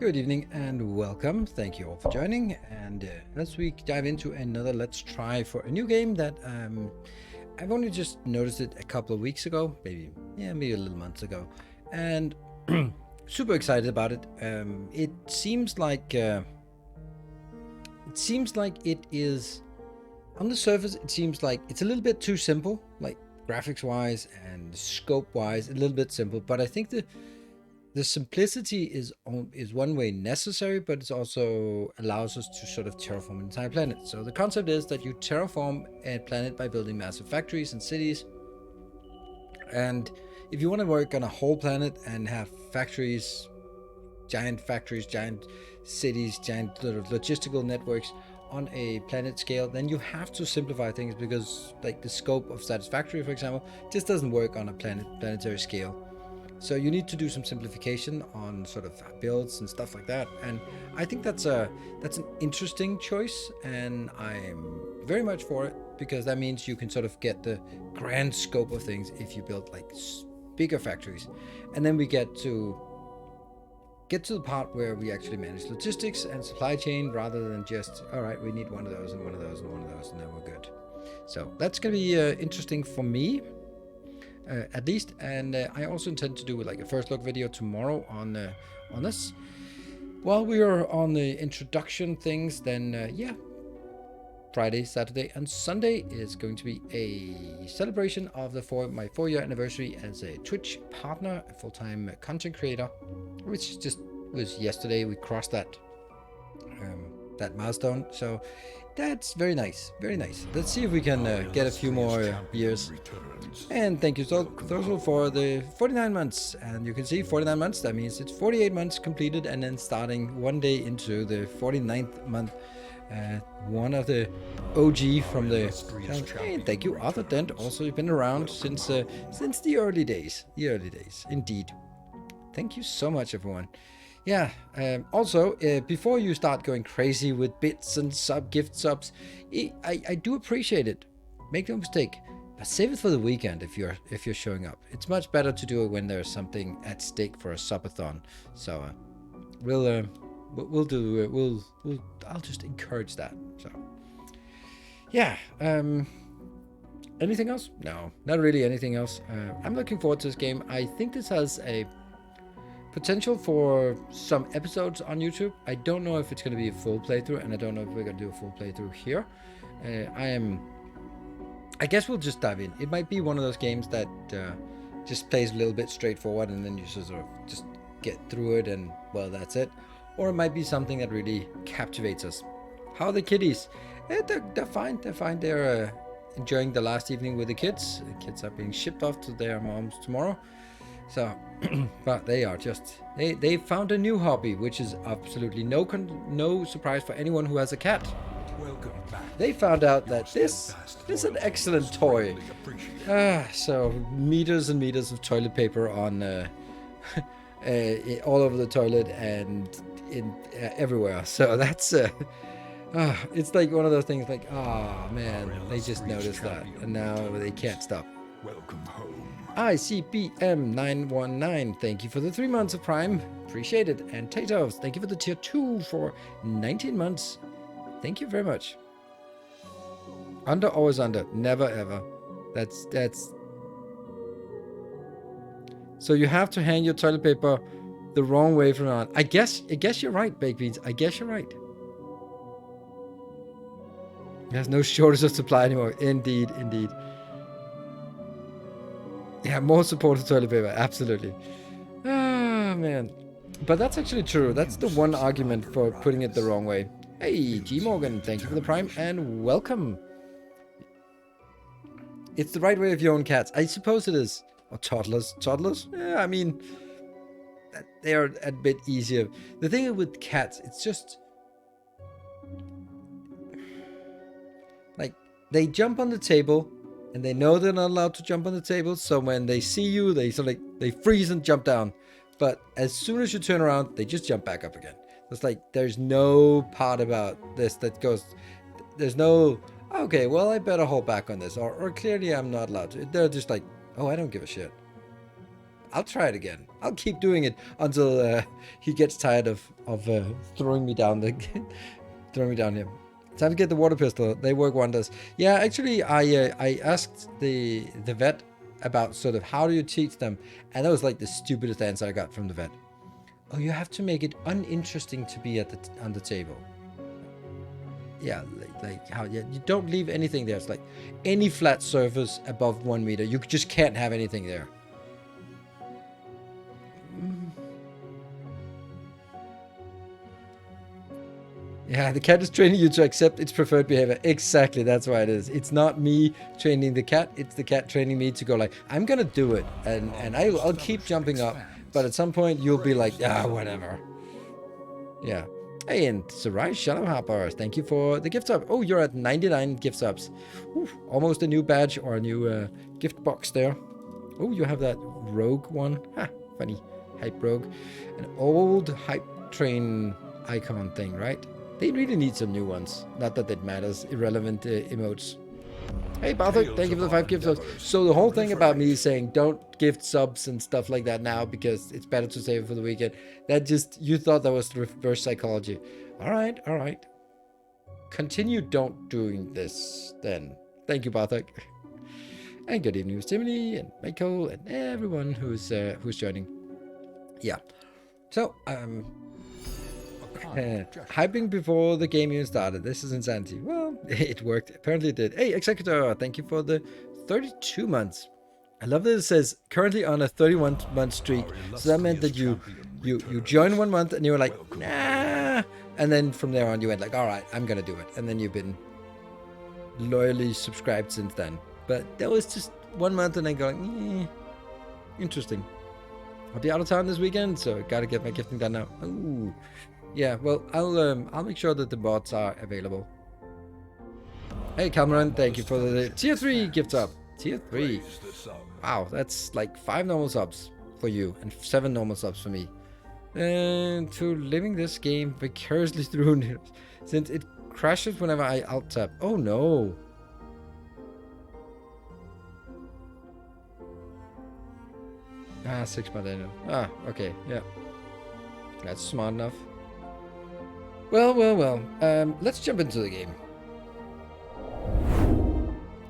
Good evening and welcome. Thank you all for joining. And let's dive into another Let's Try for a new game that I've only just noticed it a couple of weeks ago, maybe a little months ago, and super excited about it. It seems like it is on the surface. It seems like it's a little bit too simple, like graphics-wise and scope-wise, a little bit simple. But I think the simplicity is one way necessary, but it also allows us to sort of terraform an entire planet. So the concept is that you terraform a planet by building massive factories and cities. And if you want to work on a whole planet and have factories, giant cities, giant logistical networks on a planet scale, then you have to simplify things, because like the scope of Satisfactory, for example, just doesn't work on a planetary scale. So you need to do some simplification on sort of builds and stuff like that. And I think that's an interesting choice, and I'm very much for it, because that means you can sort of get the grand scope of things if you build like bigger factories. And then we get to the part where we actually manage logistics and supply chain, rather than just, all right, we need one of those and one of those and one of those, and then we're good. So that's going to be interesting for me. At least, and I also intend to do like a first look video tomorrow on this. While we are on the introduction things, then Friday, Saturday, and Sunday is going to be a celebration of my 4-year anniversary as a Twitch partner, a full-time content creator, which just was yesterday. We crossed that milestone, so that's very nice, very nice. Let's see if we can get a few more years. And thank you so for the 49 months. And you can see 49 months, that means it's 48 months completed, and then starting one day into the 49th month. One of the OG from the channel. And thank you, Arthur Dent. Also, you've been around since the early days. Indeed. Thank you so much, everyone. Yeah, also, before you start going crazy with bits and gift subs, I do appreciate it. Make no mistake, but save it for the weekend if you're showing up. It's much better to do it when there's something at stake for a subathon. So I'll just encourage that. So yeah, anything else? No, not really anything else. I'm looking forward to this game. I think this has a potential for some episodes on YouTube. I don't know if it's going to be a full playthrough, and I don't know if we're going to do a full playthrough here. I guess we'll just dive in. It might be one of those games that just plays a little bit straightforward, and then you sort of just get through it, and well, that's it. Or it might be something that really captivates us. How are the kiddies? They're fine. They're enjoying the last evening with the kids. The kids are being shipped off to their moms tomorrow. So, but they are just, they found a new hobby, which is absolutely no surprise for anyone who has a cat. Welcome back. They found out that this is an excellent toy. So meters and meters of toilet paper on all over the toilet and everywhere. So that's it's like one of those things like, oh man, they just noticed that, and now they can't stop. Welcome home. ICBM919, thank you for the 3 months of Prime. Appreciate it. And Tatos, thank you for the tier 2 for 19 months. Thank you very much. Under, always under. Never ever. That's so you have to hang your toilet paper the wrong way from on. I guess you're right, Baked Beans. I guess you're right. There's no shortage of supply anymore. Indeed. Yeah, more supported toilet paper, absolutely. Ah, man. But that's actually true. That's the one argument for putting it the wrong way. Hey, G Morgan, thank you for the Prime, and welcome. It's the right way if you own cats. I suppose it is. Or toddlers. Toddlers? Yeah, I mean, they are a bit easier. The thing with cats, it's just like, they jump on the table, and they know they're not allowed to jump on the table, so when they see you, they freeze and jump down. But as soon as you turn around, they just jump back up again. It's like there's no part about this that goes, there's no, okay, well, I better hold back on this, or clearly I'm not allowed to. They're just like, oh, I don't give a shit. I'll try it again. I'll keep doing it until he gets tired of throwing me down throwing me down here. Time to get the water pistol. They work wonders. Yeah, actually, I asked the vet about sort of how do you teach them, and that was like the stupidest answer I got from the vet. Oh, you have to make it uninteresting to be on the table. Yeah, like how? Yeah, you don't leave anything there. It's like any flat surface above 1 meter, you just can't have anything there. Yeah, the cat is training you to accept its preferred behavior. Exactly, that's why it is. It's not me training the cat, it's the cat training me to go like, I'm gonna do it, and I'll keep jumping up, but at some point you'll be like, whatever. Yeah. Hey, and Sarai Shadowhopper, thank you for the gift sub. Oh, you're at 99 gift subs. Ooh, almost a new badge or a new gift box there. Oh, you have that rogue one. Ha, funny. Hype rogue. An old hype train icon thing, right? They really need some new ones. Not that it matters. Irrelevant emotes. Hey, Barthok, thank you for the 5 gift subs. So the whole thing about me saying don't gift subs and stuff like that now because it's better to save it for the weekend, that just, you thought that was reverse psychology. All right, all right. Continue don't doing this then. Thank you, Barthok. And good evening, Stimuli and Michael and everyone who's joining. Yeah. So, hyping before the game even started. This is insanity. Well, it worked. Apparently it did. Hey, Executor, thank you for the 32 months. I love that it says currently on a 31-month streak. So that meant that you joined 1 month and you were like, nah. And then from there on you went like, all right, I'm going to do it. And then you've been loyally subscribed since then. But that was just 1 month and then going, interesting. I'll be out of town this weekend, so gotta get my gifting done now. Ooh. Yeah, well, I'll make sure that the bots are available. Hey, Cameron, thank you for the tier 3 gift sub. Tier 3. Wow, that's like 5 normal subs for you and 7 normal subs for me. And to living this game vicariously through since it crashes whenever I alt tab. Oh no. Ah, 6 months I know. Ah, okay, yeah. That's smart enough. Well. Let's jump into the game.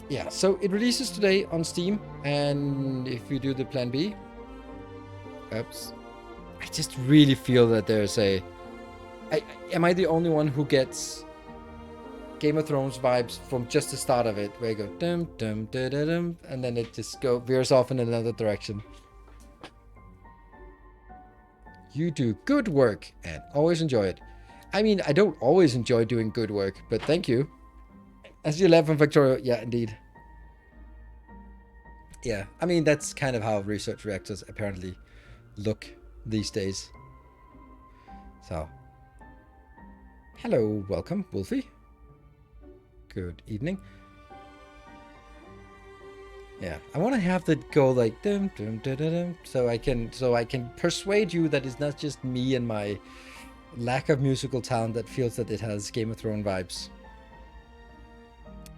Yeah, so it releases today on Steam, and if you do the plan B, oops, I just really feel that there's am I the only one who gets Game of Thrones vibes from just the start of it, where you go dum dum da da dum, and then it just veers off in another direction. You do good work and always enjoy it. I mean, I don't always enjoy doing good work, but thank you. As you left from Victoria, yeah, indeed. Yeah, I mean, that's kind of how research reactors apparently look these days. So, hello, welcome, Wolfie. Good evening. Yeah, I want to have that go like dum dum dum dum, so I can persuade you that it's not just me and my lack of musical talent that feels that it has Game of Thrones vibes.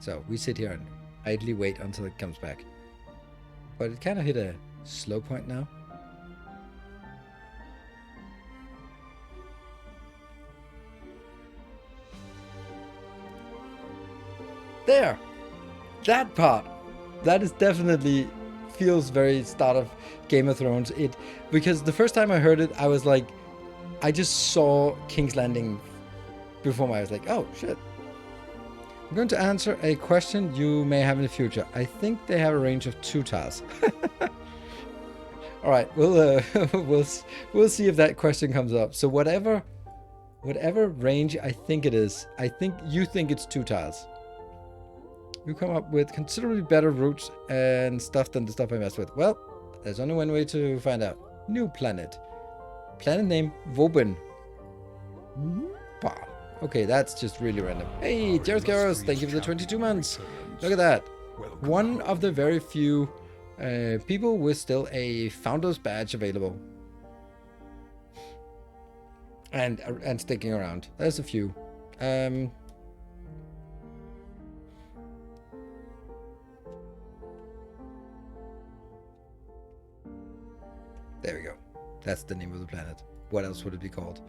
So we sit here and idly wait until it comes back. But it kind of hit a slow point now. There! That part! That is definitely feels very start of Game of Thrones. Because the first time I heard it, I was like, I just saw King's Landing before my eyes. Like, oh shit. I'm going to answer a question you may have in the future. I think they have a range of 2 tiles. All right, we'll see if that question comes up. So whatever range I think it is, I think you think it's 2 tiles. You come up with considerably better routes and stuff than the stuff I messed with. Well, there's only one way to find out. New planet. Planet name Vobin. Wow. Okay, that's just really random. Hey, Jared Garros, thank you for the 22 months. Look at that. One of the very few people with still a founder's badge available. And sticking around. There's a few. That's the name of the planet. What else would it be called?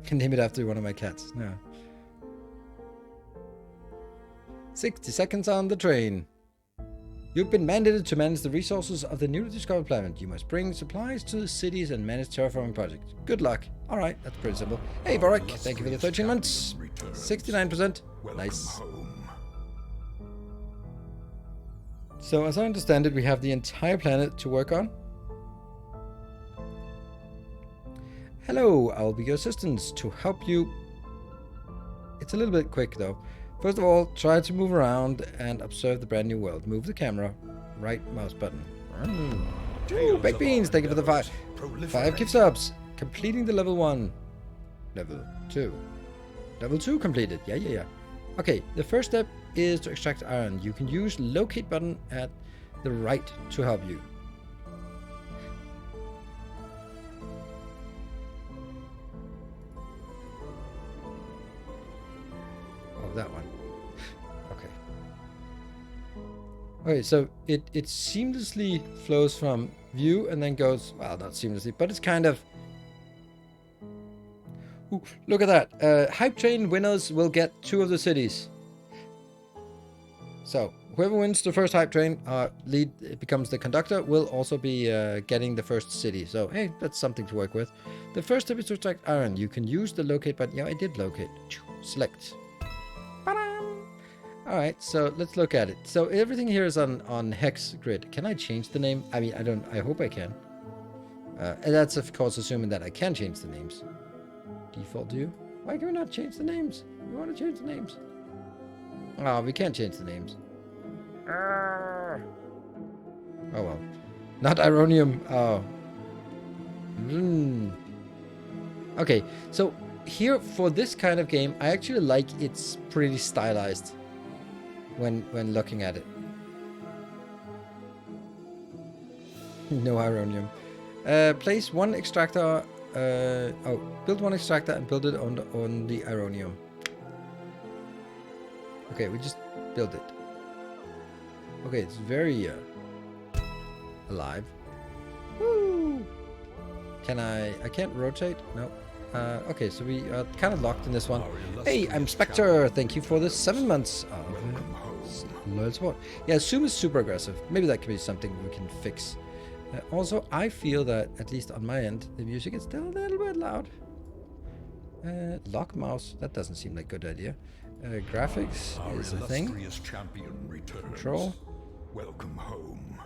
Can name it after one of my cats. No. 60 seconds on the train. You've been mandated to manage the resources of the newly discovered planet. You must bring supplies to the cities and manage terraforming projects. Good luck. Alright, that's pretty simple. Hey, Borak, thank you for the 13 months. 69%. Nice. So, as I understand it, we have the entire planet to work on. Hello, I'll be your assistant to help you. It's a little bit quick, though. First of all, try to move around and observe the brand new world. Move the camera. Right mouse button. Ooh, baked beans. Thank you for the 5 gift subs. Completing the level 1. Level 2. Level 2 completed. Yeah. Okay, the first step is to extract iron. You can use locate button at the right to help you. Oh, that one. Okay, so it seamlessly flows from view and then goes, well, not seamlessly, but it's kind of... Ooh, look at that. Hype train winners will get 2 of the cities. So, whoever wins the first hype train, it becomes the conductor, will also be getting the first city. So, hey, that's something to work with. The first step is to extract iron. You can use the locate button. Yeah, I did locate. Select. Alright, so let's look at it. So everything here is on hex grid. Can I change the name? I mean, I hope I can. And that's of course assuming that I can change the names. Default view. Why can we not change the names? We want to change the names. Oh, we can't change the names. Oh well. Not Ironium. Oh. Okay, so here for this kind of game, I actually like it's pretty stylized. When looking at it. No Ironium. Place one extractor. Build one extractor and build it on the Ironium. Okay, we just build it. Okay, it's very alive. Woo! Can I can't rotate? No. Okay, so we are kind of locked in this one. Hey, I'm Spectre. Thank you for the 7 months. Loyal support. Yeah, Zoom is super aggressive. Maybe that could be something we can fix. Also, I feel that, at least on my end, the music is still a little bit loud. Lock mouse. That doesn't seem like a good idea. Graphics is a thing. Control. Welcome home.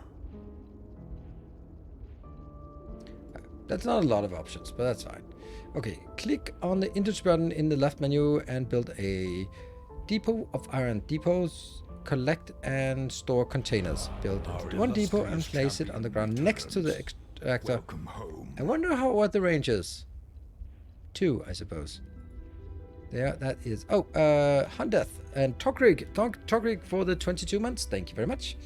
That's not a lot of options, but that's fine. Okay, click on the integer button in the left menu and build a depot of iron. Depots collect and store containers. Build one depot and place it on the ground next to the extractor. I wonder what the range is. 2, I suppose. There, that is... Oh, Hundeth and Togrig for the 22 months. Thank you very much.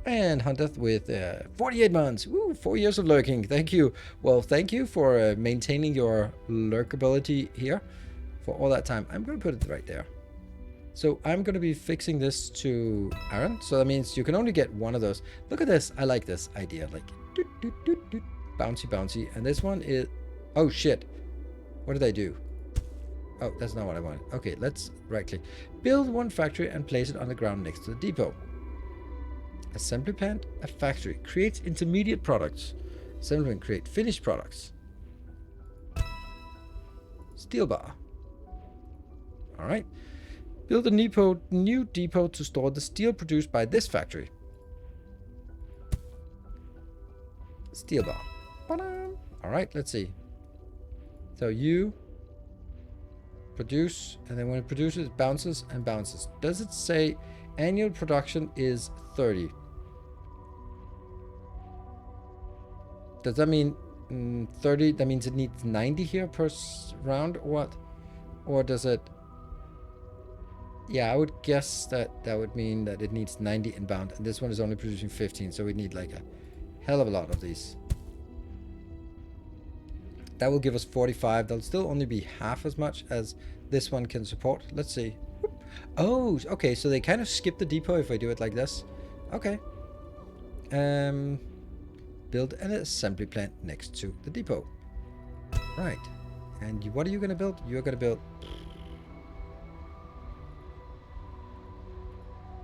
And Hundeth with 48 months. Woo, 4 years of lurking. Thank you. Well, thank you for maintaining your lurkability here for all that time. I'm going to put it right there. So I'm going to be fixing this to iron. So that means you can only get one of those. Look at this. I like this idea. Like, doot, doot, doot, doot, bouncy, bouncy. And this one is... Oh, shit. What did I do? Oh, that's not what I wanted. Okay, let's right-click. Build one factory and place it on the ground next to the depot. Assembly plant, a factory. Creates intermediate products. Assembly plant, create finished products. Steel bar. Alright. Build a new depot to store the steel produced by this factory. Steel bar. Alright, let's see. So you produce, and then when it produces, it bounces and bounces. Does it say annual production is 30? Does that mean 30? That means it needs 90 here per round or what? Or does it... Yeah, I would guess that would mean that it needs 90 inbound, and this one is only producing 15, so we need like a hell of a lot of these. That will give us 45. That'll still only be half as much as this one can support. Let's see. Oh, okay, so they kind of skip the depot if I do it like this. Okay. build an assembly plant next to the depot. Right. And what are you going to build? You're going to build...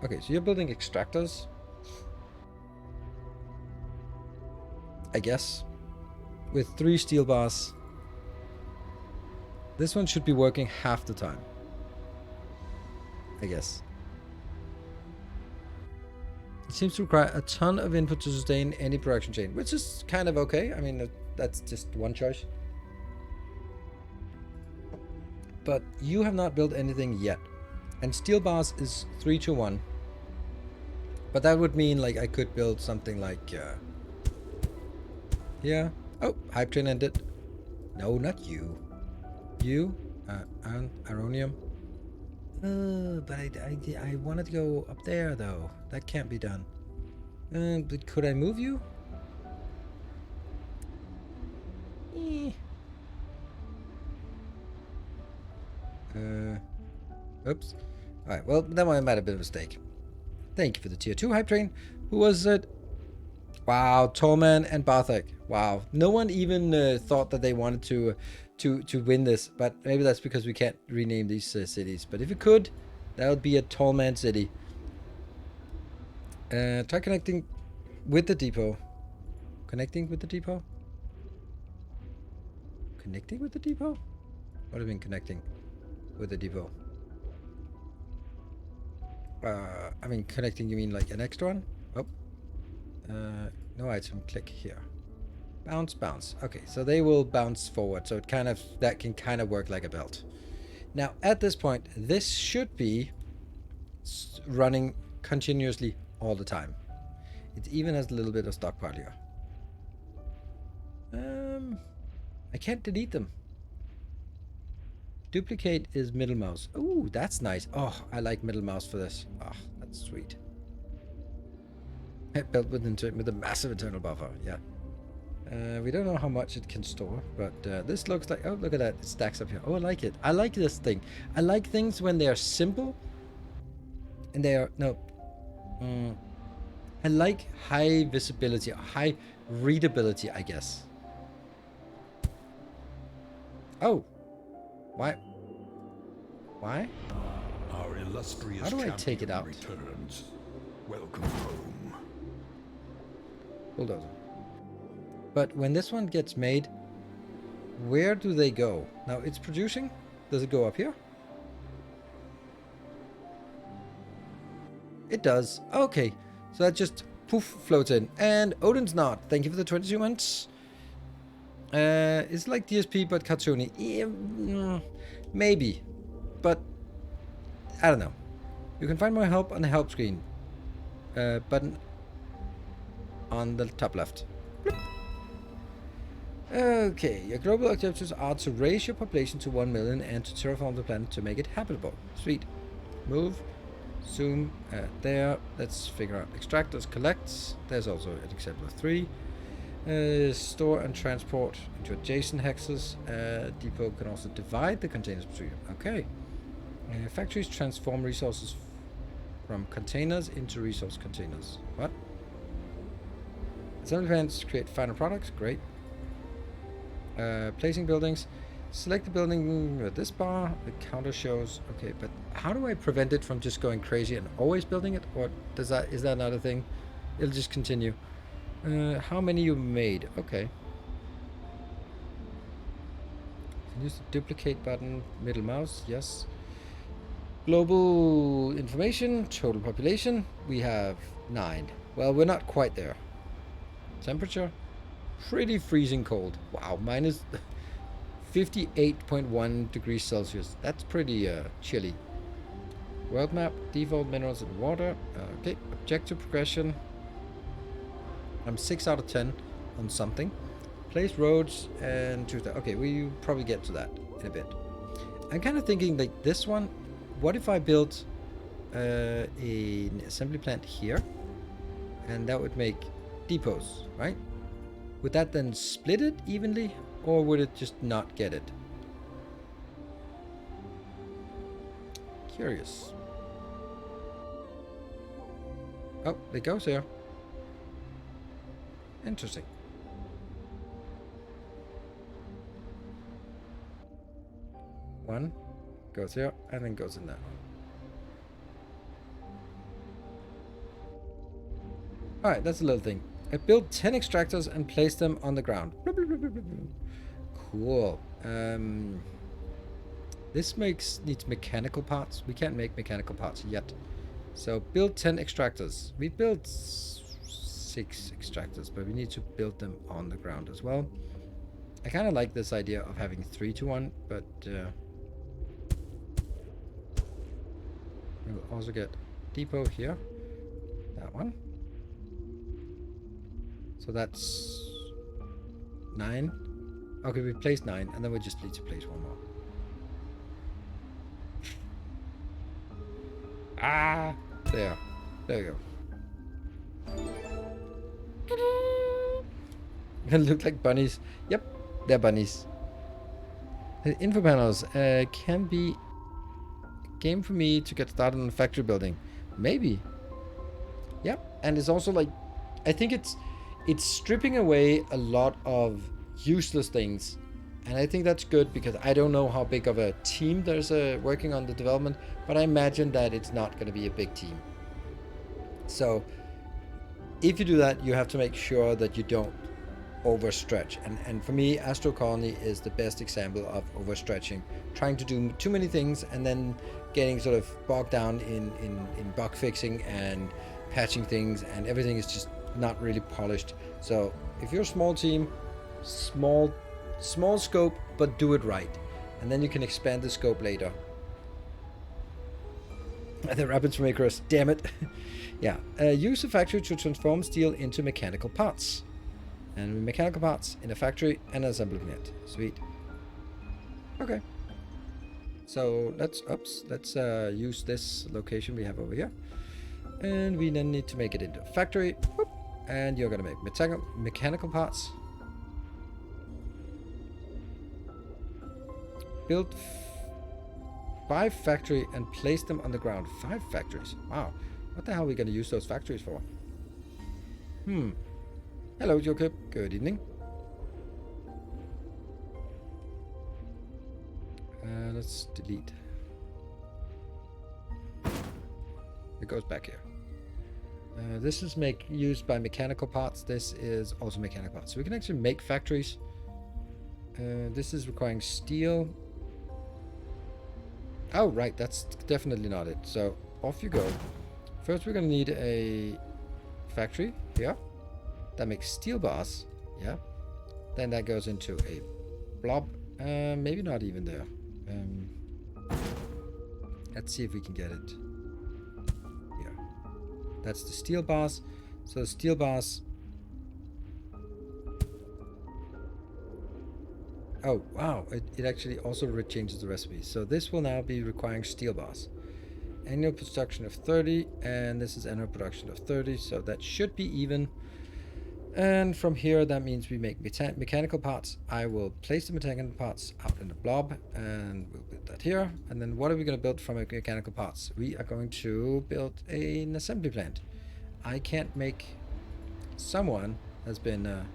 Okay, so you're building extractors. I guess. With 3 steel bars. This one should be working half the time. I guess. It seems to require a ton of input to sustain any production chain, which is kind of okay. I mean, that's just one choice. But you have not built anything yet. And steel bars is 3 to 1. But that would mean like I could build something like here. Oh, hype train ended. No, not you. You, Aronium. But I wanted to go up there though. That can't be done. But could I move you? Oops. Alright, well, that might have been a mistake. Thank you for the tier 2 hype train. Who was it? Wow, Torman and Barthek. Wow. No one even thought that they wanted to win this, but maybe that's because we can't rename these cities. But if we could, that would be a Tallman city. Try connecting with the depot. Connecting with the depot? Connecting with the depot? What do you mean connecting with the depot? I mean connecting, you mean like an extra one? Oh. No item, click here. Bounce, bounce. Okay, so they will bounce forward, so it kind of, that can kind of work like a belt. Now, at this point, this should be running continuously all the time. It even has a little bit of stockpile here. I can't delete them. Duplicate is middle mouse. Ooh, that's nice. Oh, I like middle mouse for this. Oh, that's sweet. Built with a massive internal buffer. Yeah. We don't know how much it can store, but this looks like... Oh, look at that. It stacks up here. Oh, I like it. I like this thing. I like things when they are simple. And they are... No. I like high visibility, high readability, I guess. Oh. Why? Why? Our illustrious How do I take it out? Returns. Welcome home. Bulldozer. But when this one gets made, where do they go? Now it's producing. Does it go up here? It does. Okay. So that just poof floats in. And Odin's Knot. Thank you for the 22 months. It's like DSP but cartoony. Yeah, maybe. But I don't know. You can find more help on the help screen. Button on the top left. Okay, your global objectives are to raise your population to 1 million and to terraform the planet to make it habitable. Sweet. Move. Zoom. There. Let's figure out extractors, collects. There's also an example of 3. Store and transport into adjacent hexes. Depot can also divide the containers between them. Okay. Factories transform resources from containers into resource containers. What? Assembly plants create final products. Great. Placing buildings. Select the building with this bar. The counter shows. Okay, but how do I prevent it from just going crazy and always building it? Or is that not a thing? It'll just continue. How many you made? Okay. Use the duplicate button. Middle mouse. Yes. Global information. Total population. We have 9. Well, we're not quite there. Temperature. Pretty freezing cold. Wow. Minus 58.1 degrees Celsius. That's pretty chilly. World map. Default minerals and water. Okay. Objective progression. I'm 6 out of 10 on something. Place roads and choose that. Okay, we'll probably get to that in a bit. I'm kind of thinking like this one. What if I built an assembly plant here? And that would make depots, right? Would that then split it evenly? Or would it just not get it? Curious. Oh, it goes here. Interesting. one goes here and then goes in there. Alright, that's a little thing. I built 10 extractors and placed them on the ground. Cool. This needs mechanical parts. We can't make mechanical parts yet. So build 10 extractors. We built 6 extractors, but we need to build them on the ground as well. I kind of like this idea of having 3 to 1, but we'll also get depot here. That one. So that's 9. Okay, we placed 9, and then we just need to place one more. Ah! There. There you go. They look like bunnies. Yep, they're bunnies. The info panels can be a game for me to get started on a factory building. Maybe. Yep, and it's also like, I think it's stripping away a lot of useless things. And I think that's good because I don't know how big of a team there's working on the development, but I imagine that it's not going to be a big team. So if you do that, you have to make sure that you don't overstretch. And for me, Astro Colony is the best example of overstretching, trying to do too many things and then getting sort of bogged down in bug fixing and patching things, and everything is just not really polished. So if you're a small team, small scope, but do it right, and then you can expand the scope later. The rabbits makers, damn it. Yeah, use a factory to transform steel into mechanical parts, and mechanical parts in a factory and assembly plant. Sweet. Okay, so let's use this location we have over here, and we then need to make it into a factory. Whoop. And you're gonna make mechanical parts. Build 5 factory and place them on the ground. 5 factories. Wow. What the hell are we going to use those factories for? Hello, Jacob. Good evening. Let's delete. It goes back here. This is used by mechanical parts. This is also mechanical parts. So we can actually make factories. This is requiring steel. Oh, right. That's definitely not it. So off you go. First, we're going to need a factory here that makes steel bars. Yeah. Then that goes into a blob. Maybe not even there. Let's see if we can get it. Here. That's the steel bars. So the steel bars. Oh, wow. It actually also changes the recipe. So this will now be requiring steel bars. Annual production of 30, and this is annual production of 30, so that should be even. And from here, that means we make mechanical parts. I will place the mechanical parts out in the blob, and we'll build that here. And then what are we going to build from mechanical parts? We are going to build an assembly plant. I can't make... Someone has been...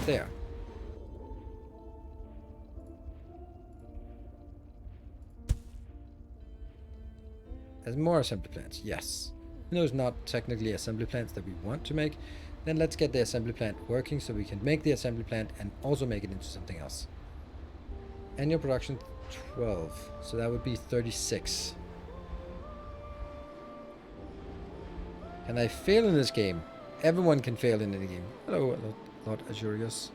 there. There's more assembly plants, yes. Those not technically assembly plants that we want to make. Then let's get the assembly plant working so we can make the assembly plant and also make it into something else. Annual production 12, so that would be 36. Can I fail in this game? Everyone can fail in any game. Hello, Lord Azurius.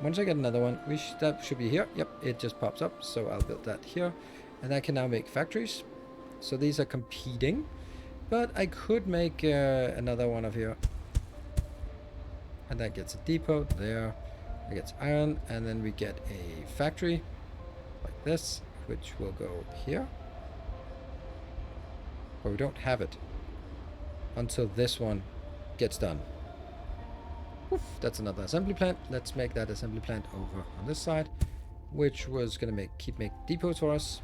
Once I get another one, that should be here. Yep, it just pops up, so I'll build that here. And I can now make factories. So these are competing, but I could make another one of here. And that gets a depot there. That gets iron, and then we get a factory like this, which will go here. But we don't have it until this one gets done. Oof, that's another assembly plant. Let's make that assembly plant over on this side, which was going to keep making depots for us.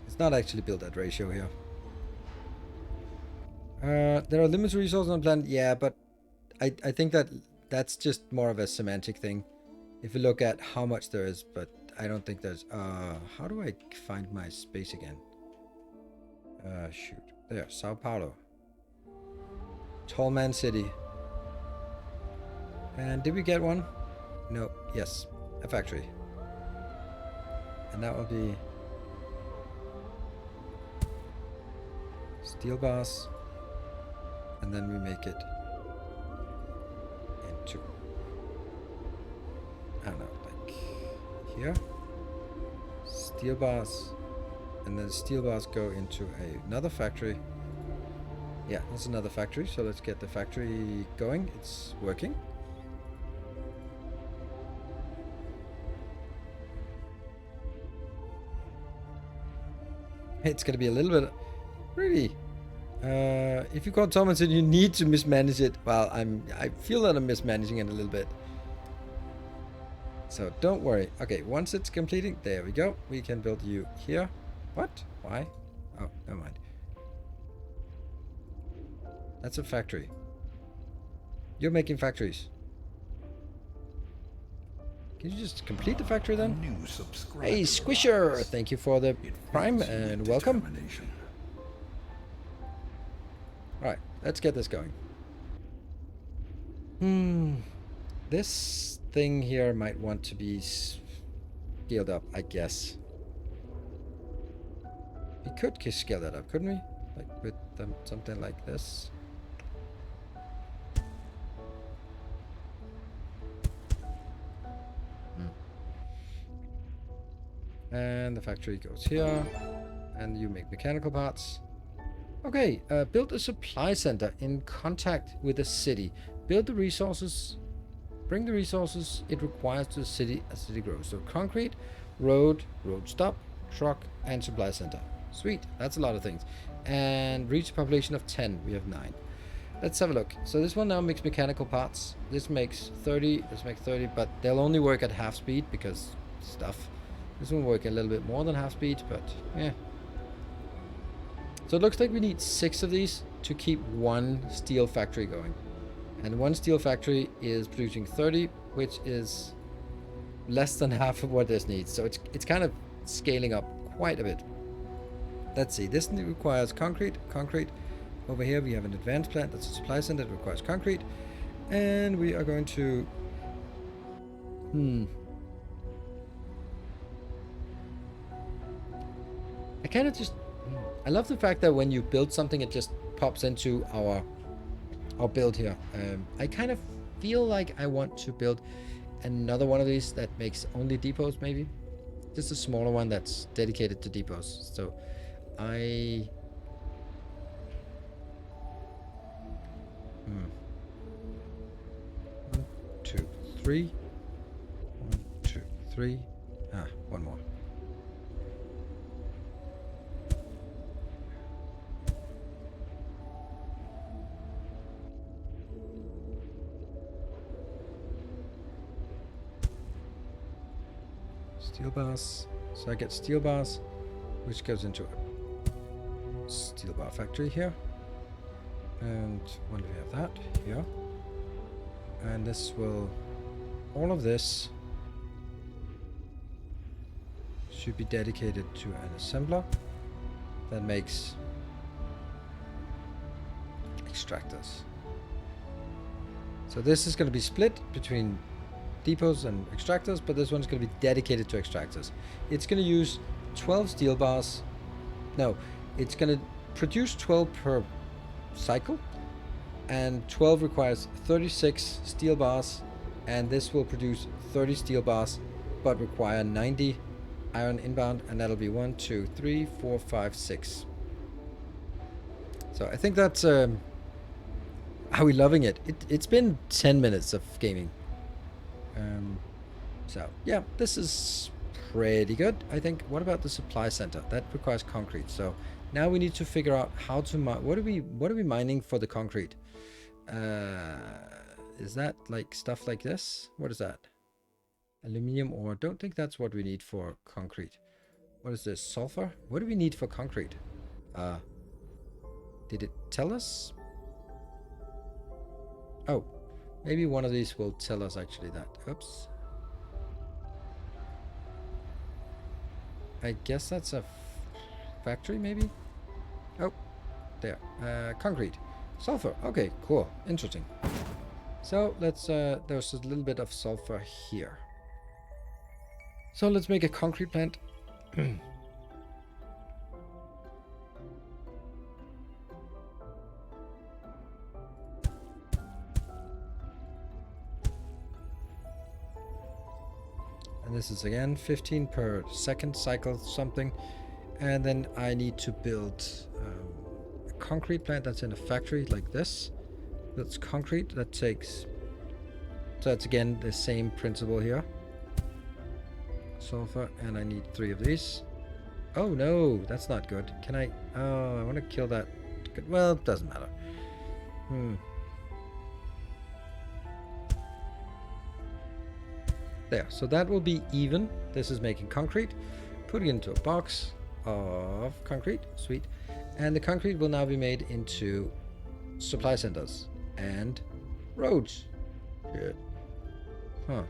It's not actually built at ratio here. There are limited resources on the planet. Yeah, but I think that's just more of a semantic thing. If you look at how much there is, but I don't think there's... how do I find my space again? Shoot. There, Sao Paulo. Tall Man City. And did we get one? No. Yes. A factory. And that will be... steel bars. And then we make it into... I don't know, like here. Steel bars. And then steel bars go into another factory. Yeah, that's another factory. So let's get the factory going. It's working. It's going to be a little bit... Really? If you call Thomas and you need to mismanage it, well, I feel that I'm mismanaging it a little bit. So don't worry. Okay, once it's completing, there we go. We can build you here. What? Why? Oh, never mind. That's a factory. You're making factories. Can you just complete the factory then? New subscriber Hey, Squisher! arrives. Thank you for the It prime fills you with and welcome. determination. Alright, let's get this going. This thing here might want to be scaled up, I guess. We could scale that up, couldn't we? Like with something like this. And the factory goes here. And you make mechanical parts. Okay, build a supply center in contact with the city. Build the resources. Bring the resources it requires to the city as the city grows. So concrete, road stop, truck, and supply center. Sweet, that's a lot of things. And reach a population of 10. We have 9. Let's have a look. So this one now makes mechanical parts. This makes 30. This makes 30, but they'll only work at half speed because stuff. This one will work a little bit more than half speed, but yeah. So it looks like we need 6 of these to keep one steel factory going. And one steel factory is producing 30, which is less than half of what this needs. So it's kind of scaling up quite a bit. Let's see. This requires concrete. Over here we have an advanced plant. That's a supply center. It requires concrete. And we are going to... I kind of just... I love the fact that when you build something, it just pops into our build here. I kind of feel like I want to build another one of these that makes only depots, maybe. Just a smaller one that's dedicated to depots. So I... 1, 2, 3. 1, 2, 3. One more. Steel bars. So I get steel bars, which goes into a steel bar factory here. And when do we have that? Here. And this will... all of this should be dedicated to an assembler that makes extractors. So this is going to be split between depots and extractors, but this one's going to be dedicated to extractors. It's going to use 12 steel bars. No, it's going to produce 12 per cycle, and 12 requires 36 steel bars, and this will produce 30 steel bars but require 90 iron inbound, and that'll be 1, 2, 3, 4, 5, 6. So I think that's are we loving it? It's been 10 minutes of gaming. So yeah, this is pretty good, I think. What about the supply center? That requires concrete. So now we need to figure out how to mine. What are we mining for the concrete? Is that like stuff like this? What is that? Aluminium ore. Don't think that's what we need for concrete. What is this? Sulfur? What do we need for concrete? Did it tell us? Oh, maybe one of these will tell us actually that. Oops. I guess that's a factory, maybe? Oh, there. Concrete. Sulfur. Okay, cool. Interesting. So let's, there's a little bit of sulfur here. So let's make a concrete plant. And this is again 15 per second cycle something. And then I need to build a concrete plant that's in a factory like this. That's concrete. That takes... So that's again the same principle here. Sulfur, and I need 3 of these. Oh no, that's not good. Can I... Oh, I want to kill that. Well, it doesn't matter. There, so that will be even. This is making concrete. Put it into a box of concrete. Sweet. And the concrete will now be made into supply centers and roads. Good. Huh.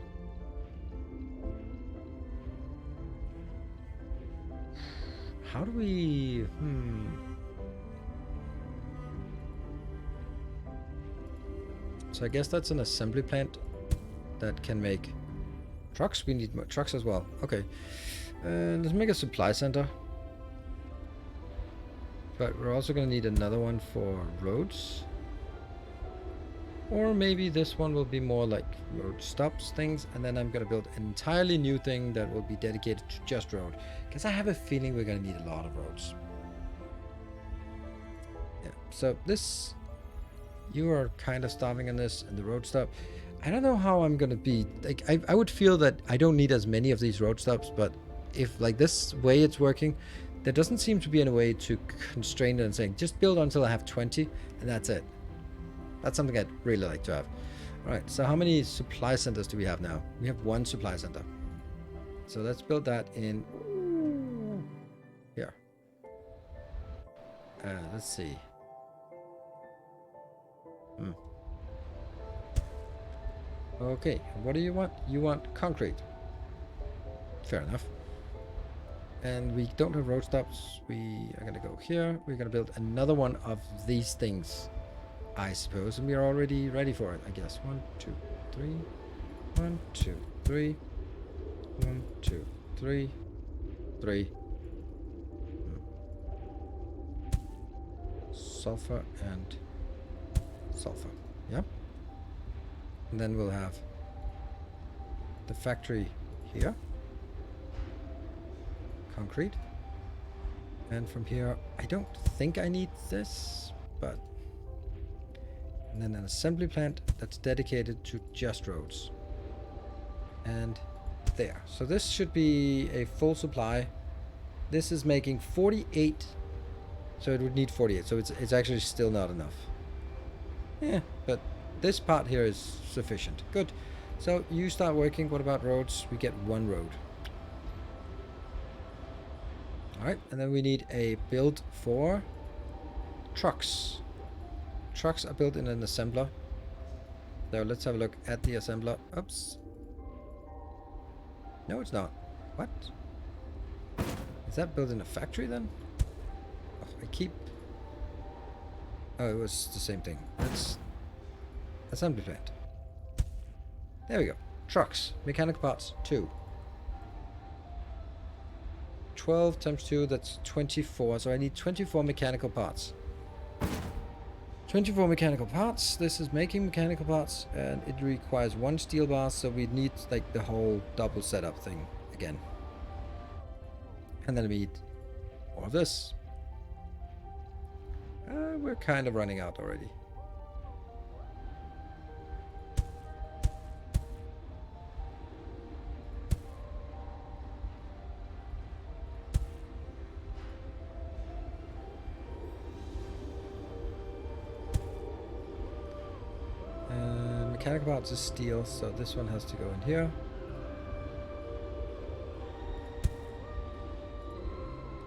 How do we... So I guess that's an assembly plant that can make trucks. We need more trucks as well. Okay. Let's make a supply center. But we're also going to need another one for roads. Or maybe this one will be more like road stops things. And then I'm going to build an entirely new thing that will be dedicated to just road. Because I have a feeling we're going to need a lot of roads. Yeah. So this... You are kind of starving on this and the road stop. I don't know how I'm going to be... Like, I would feel that I don't need as many of these road stops. But if like this way it's working... There doesn't seem to be any way to constrain it and saying, just build until I have 20, and that's it. That's something I'd really like to have. All right, so how many supply centers do we have now? We have 1 supply center. So let's build that in here. Let's see. Okay, what do you want? You want concrete. Fair enough. And we don't have road stops. We are going to go here. We're going to build another one of these things, I suppose. And we are already ready for it, I guess. 1, 2, 3. 1, 2, 3. 1, 2, 3. 3. Sulfur and sulfur. Yeah. And then we'll have the factory here. Concrete. And from here, I don't think I need this, but... And then an assembly plant that's dedicated to just roads. And there. So this should be a full supply. This is making 48. So it would need 48. So it's actually still not enough. Yeah, but this part here is sufficient. Good. So you start working. What about roads? We get 1 road. Alright, and then we need a build for trucks. Trucks are built in an assembler. So let's have a look at the assembler. Oops. No, it's not. What? Is that built in a factory then? Oh, I keep... Oh, it was the same thing. That's assembly plant. There we go. Trucks. Mechanical parts. 2. 12 times 2, that's 24. So I need 24 mechanical parts. 24 mechanical parts. This is making mechanical parts, and it requires 1 steel bar, so we need like the whole double setup thing again. And then we need more of this. We're kind of running out already. Mechanical parts is steel, so this one has to go in here.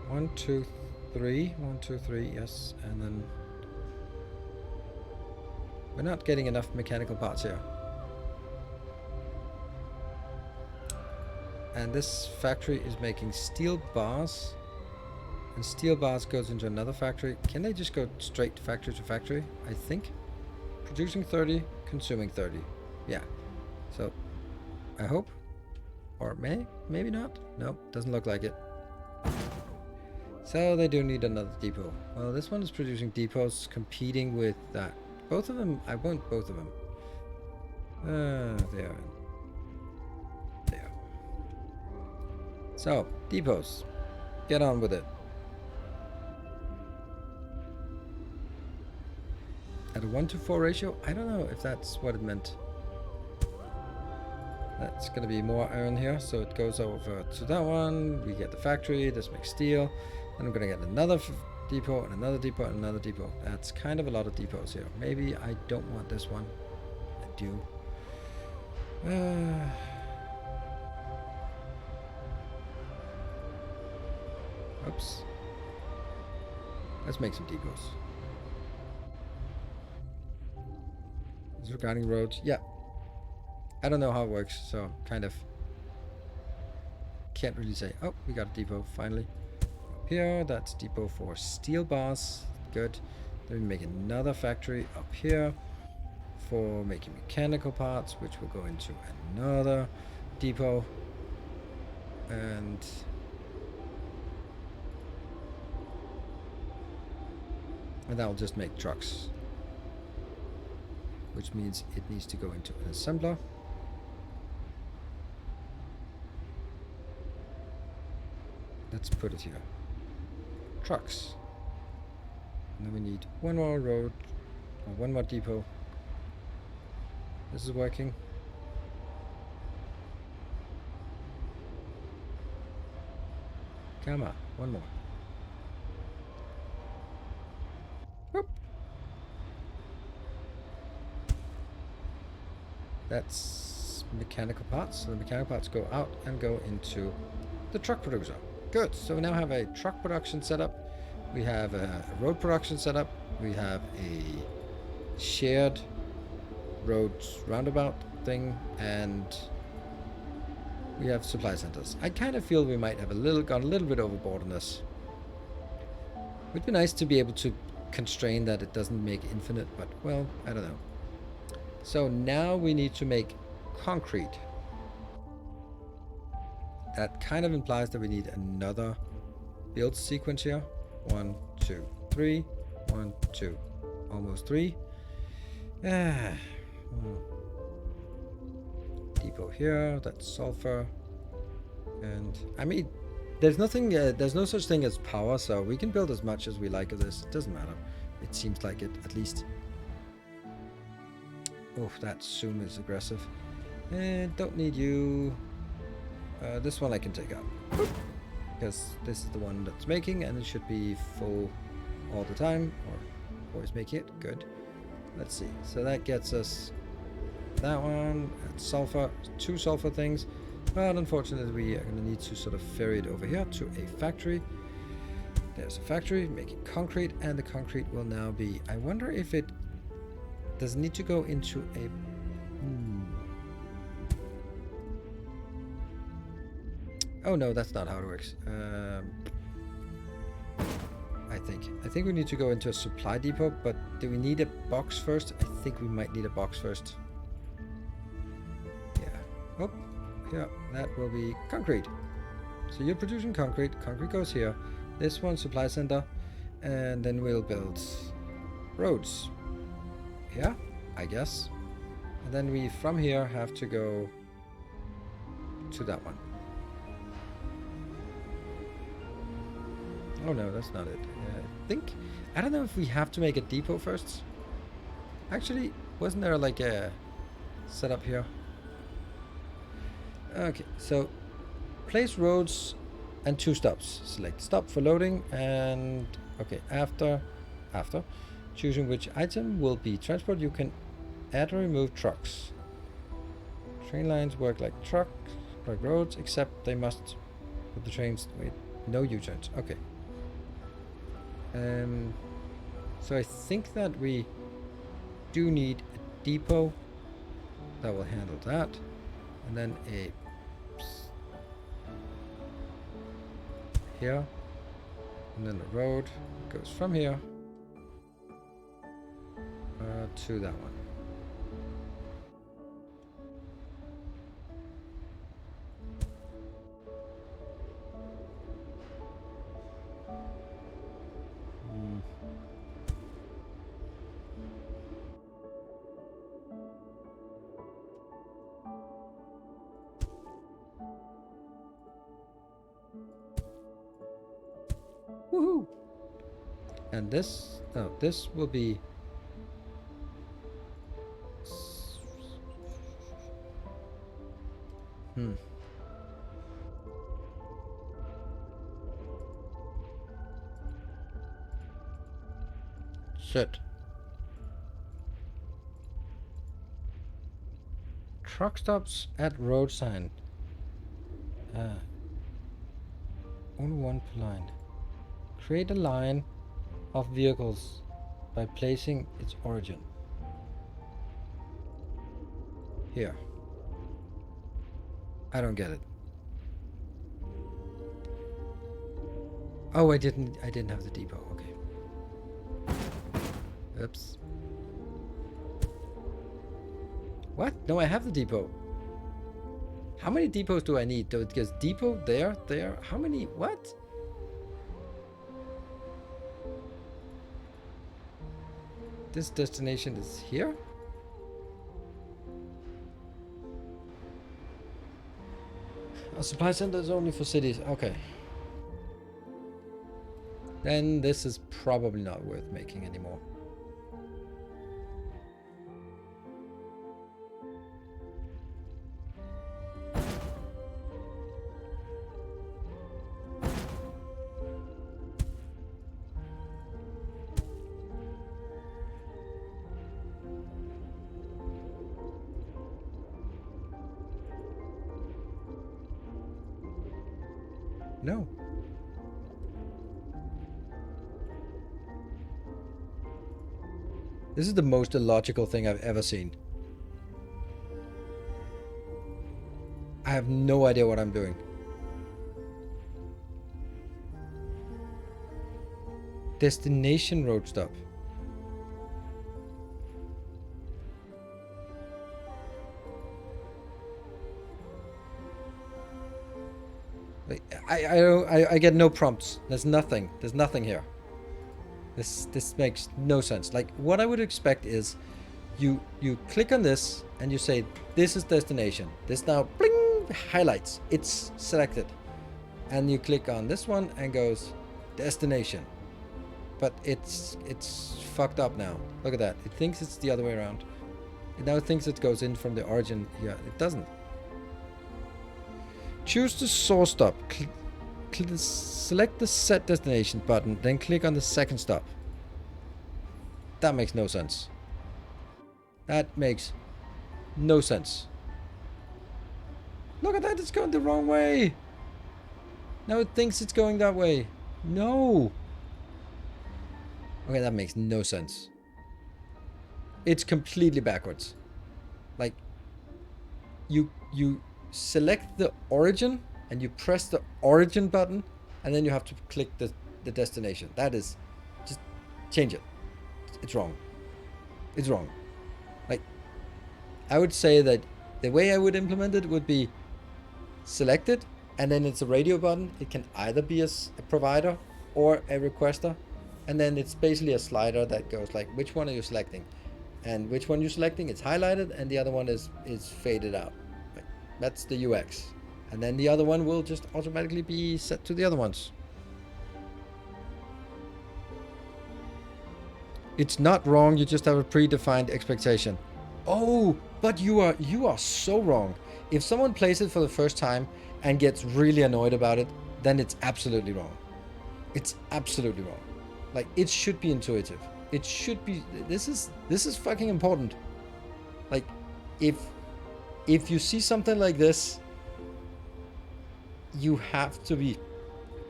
One, two, three. 1, 2, 3, yes. And then We're not getting enough mechanical parts here. And this factory is making steel bars. And steel bars goes into another factory. Can they just go straight factory to factory? I think. Producing 30, consuming 30. Yeah. So, I hope. Or maybe not. Nope, doesn't look like it. So they do need another depot. Well, this one is producing depots competing with that. Both of them, I want both of them. There. There. So, depots. Get on with it. At a 1-to-4 ratio? I don't know if that's what it meant. That's going to be more iron here, so it goes over to that one. We get the factory, this makes steel. Then I'm going to get another depot, and another depot, and another depot. That's kind of a lot of depots here. Maybe I don't want this one. I do. Oops. Let's make some depots. Is regarding roads? Yeah. I don't know how it works, so kind of can't really say. Oh, we got a depot finally. Up here, that's depot for steel bars. Good. Then we make another factory up here for making mechanical parts, which will go into another depot. And that will just make trucks, which means it needs to go into an assembler. Let's put it here. Trucks. And then we need one more road, or one more depot. This is working. Come on, one more. Whoop. That's mechanical parts. So the mechanical parts go out and go into the truck producer. Good. So we now have a truck production setup. We have a road production setup. We have a shared roads roundabout thing, and we have supply centers. I kind of feel we might have gone a little bit overboard on this. It would be nice to be able to constrain that it doesn't make infinite, but well, I don't know. So now we need to make concrete. That kind of implies that we need another build sequence here. 1, 2, 3. 1, 2. Almost 3. Depot here. That's sulfur. And I mean, there's nothing. There's no such thing as power, so we can build as much as we like of this. It doesn't matter. It seems like it, at least. Oh, that zoom is aggressive. Don't need you. This one I can take out. Because this is the one that's making, and it should be full all the time, or always make it. Good. Let's see. So that gets us that one. That's sulfur. 2 sulfur things. But unfortunately, we are going to need to sort of ferry it over here to a factory. There's a factory making concrete, and the concrete will now be... I wonder if it does need to go into a... Oh no, that's not how it works. I think we need to go into a supply depot, but do we need a box first? I think we might need a box first. Yeah. Oh, yeah, that will be concrete. So you're producing concrete. Concrete goes here. This one, supply center. And then we'll build roads. Yeah, I guess. And then we, from here, have to go to that one. Oh no, that's not it. I don't know if we have to make a depot first. Actually, wasn't there like a setup here? Okay, so place roads and 2 stops. Select stop for loading, and okay, after choosing which item will be transported, you can add or remove trucks. Train lines work like trucks, like roads, except they must put the trains. Wait, no U-turns. Okay. So I think that we do need a depot that will handle that. And then a here. And then the road goes from here to that one. Woohoo! And this, oh, this will be shit. Truck stops at road sign. Only one per line. Create a line of vehicles by placing its origin here. I don't get it. Oh, I didn't have the depot. Okay. Oops. What? No, I have the depot. How many depots do I need? Because depot there. How many? What? This destination is here? A supply center is only for cities. Okay. Then this is probably not worth making anymore. No. This is the most illogical thing I've ever seen. I have no idea what I'm doing. Destination road stop. Like, I get no prompts. There's nothing. There's nothing here. This makes no sense. Like, what I would expect is you click on this and you say this is destination. This now bling highlights. It's selected. And you click on this one and goes destination. But it's fucked up now. Look at that. It thinks it's the other way around. It now thinks it goes in from the origin. Yeah, it doesn't. Choose the source stop. Select the set destination button, then click on the second stop. That makes no sense. That makes no sense. Look at that, it's going the wrong way. Now it thinks it's going that way. No. Okay, that makes no sense. It's completely backwards. Like, you select the origin and you press the origin button and then you have to click the destination. That is, just change it. It's wrong. It's wrong. Like, I would say that the way I would implement it would be select it and then it's a radio button. It can either be a provider or a requester, and then it's basically a slider that goes like, which one are you selecting? And which one you're selecting, it's highlighted, and the other one is faded out. Like, that's the UX. And then the other one will just automatically be set to the other ones. It's not wrong, you just have a predefined expectation. Oh, but you are so wrong. If someone plays it for the first time and gets really annoyed about it, then it's absolutely wrong. It's absolutely wrong. Like, it should be intuitive. It should be, this is fucking important. Like, if you see something like this, you have to be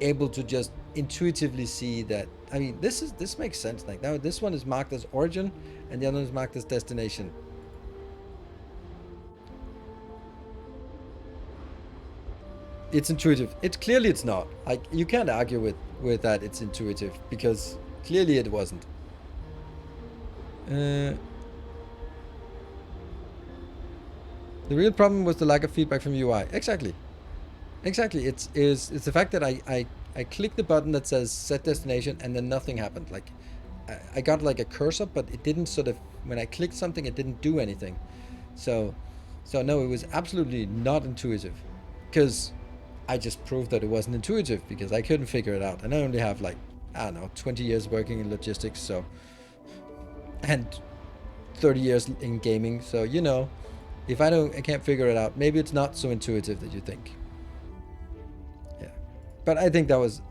able to just intuitively see that. I mean, this makes sense. Like now, this one is marked as origin, and the other one is marked as destination. It's intuitive. It's clearly it's not. Like you can't argue with that. It's intuitive because clearly it wasn't. The real problem was the lack of feedback from UI. Exactly. It's the fact that I clicked the button that says set destination and then nothing happened. Like I got like a cursor, but it didn't sort of, when I clicked something, it didn't do anything. So no, it was absolutely not intuitive, because I just proved that it wasn't intuitive because I couldn't figure it out. And I only have like, I don't know, 20 years working in logistics, so, and 30 years in gaming. So, you know, if I can't figure it out, maybe it's not so intuitive that you think. Yeah. But I think that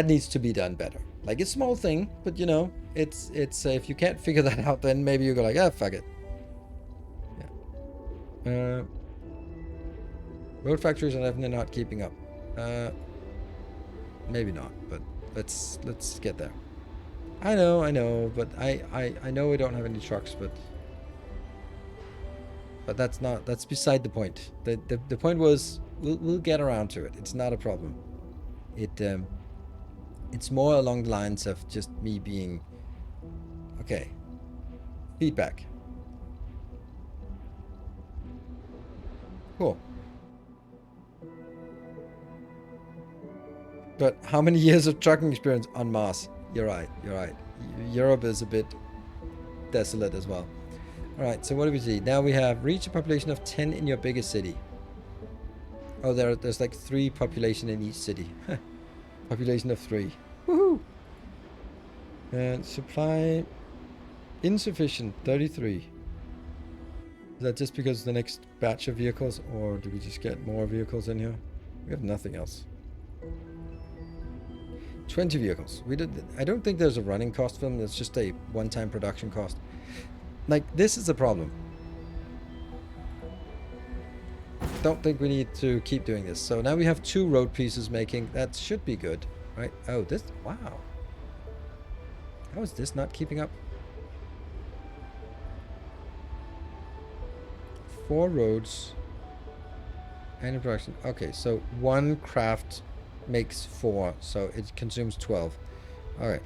needs to be done better. Like, it's a small thing, but you know, it's if you can't figure that out, then maybe you go like, ah, fuck it. Yeah. Road factories are definitely not keeping up. Maybe not, but let's get there. I know, but I know we don't have any trucks, but that's beside the point. The point was we'll get around to it. It's not a problem. It's more along the lines of just me being okay. Feedback. Cool. But how many years of trucking experience on Mars? You're right. Europe is a bit desolate as well. All right, so what do we see? Now we have reach a population of 10 in your biggest city. Oh, there's like 3 population in each city. Population of 3. Woohoo! And supply insufficient, 33. Is that just because the next batch of vehicles, or do we just get more vehicles in here? We have nothing else. 20 vehicles. I don't think there's a running cost for them. It's just a one-time production cost. Like, this is the problem. Don't think we need to keep doing this. So now we have 2 road pieces making. That should be good, right? Oh, this, wow. How is this not keeping up? 4 roads and production. Okay, so 1 craft makes 4, so it consumes 12. All right.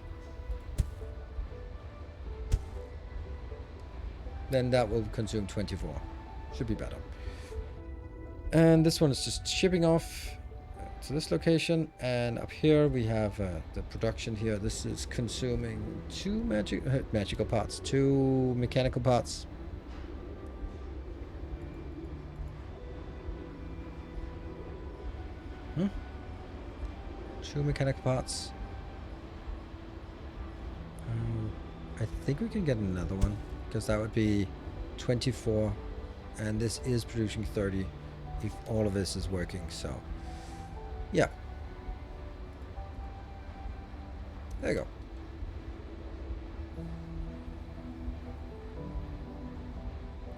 Then that will consume 24. Should be better. And this one is just shipping off to this location, and up here we have the production here. This is consuming 2 magical parts, 2 mechanical parts. Hmm? 2 mechanical parts. I think we can get another one, because that would be 24, and this is producing 30 if all of this is working. So yeah, there you go.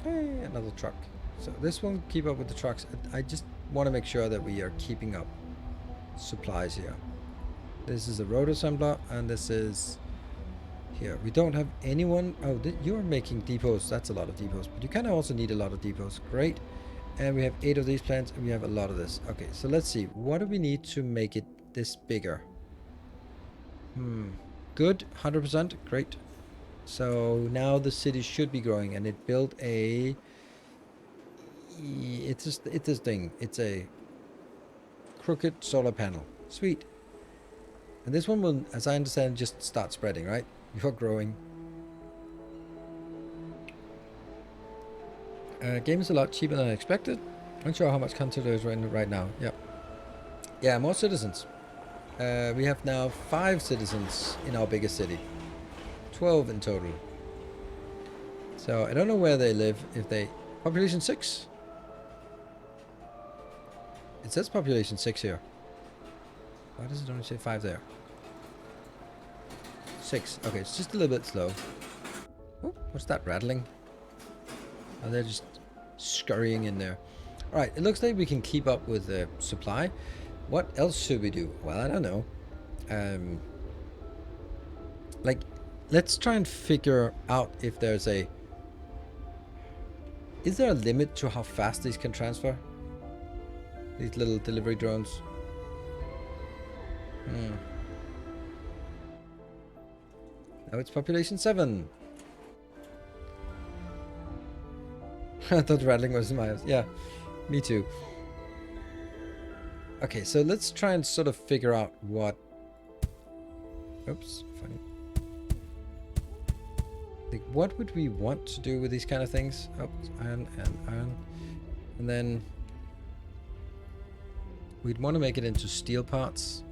Hey, another truck. So this won't keep up with the trucks. I just want to make sure that we are keeping up supplies here. This is a road assembler, and this is here. We don't have anyone. Oh, you're making depots. That's a lot of depots, but you kind of also need a lot of depots. Great. And we have 8 of these plants, and we have a lot of this. Okay, so let's see. What do we need to make it this bigger? Good. 100%. Great. So now the city should be growing, and it built a... It's this thing. It's a crooked solar panel. Sweet. And this one will, as I understand, just start spreading, right? You're growing. Game is a lot cheaper than I expected. Not sure how much content there is right now. Yeah, more citizens. We have now 5 citizens in our biggest city. 12 in total. So I don't know where they live. If they... Population 6? It says population 6 here. Why does it only say 5 there? 6. Okay, it's just a little bit slow. Oh, what's that rattling? Oh, they're just scurrying in there. Alright, it looks like we can keep up with the supply. What else should we do? Well, I don't know. Like, let's try and figure out if there's a... Is there a limit to how fast these can transfer? These little delivery drones. Now it's population 7. I thought rattling was in my house. Yeah, me too. Okay, so let's try and sort of figure out what... Oops, funny. Like, what would we want to do with these kind of things? Oh, iron and iron. And then we'd want to make it into steel parts.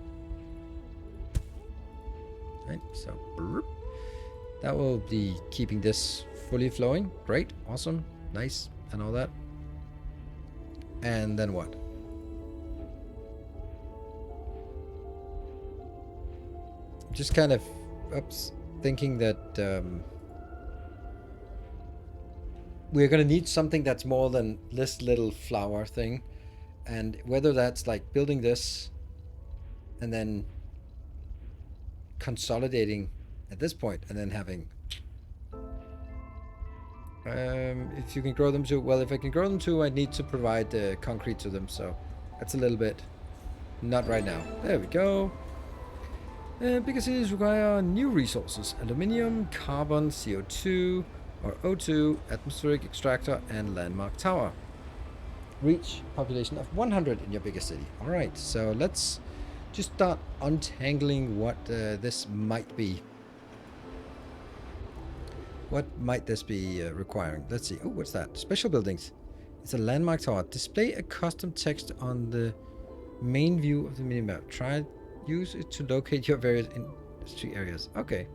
Right, so that will be keeping this fully flowing. Great, awesome, nice, and all that. And then what? Just kind of thinking that we're going to need something that's more than this little flower thing. And whether that's like building this and then consolidating at this point and then having if you can grow them too. Well, if I can grow them too, I need to provide concrete to them, so that's a little bit not right now. There we go. Because it is require new resources: aluminium, carbon, CO2 or O2, atmospheric extractor, and landmark tower. Reach population of 100 in your biggest city. All right, so let's just start untangling what this might be. What might this be requiring? Let's see. Oh, what's that? Special buildings. It's a landmark tower. Display a custom text on the main view of the minimap. Try use it to locate your various industry areas. Okay.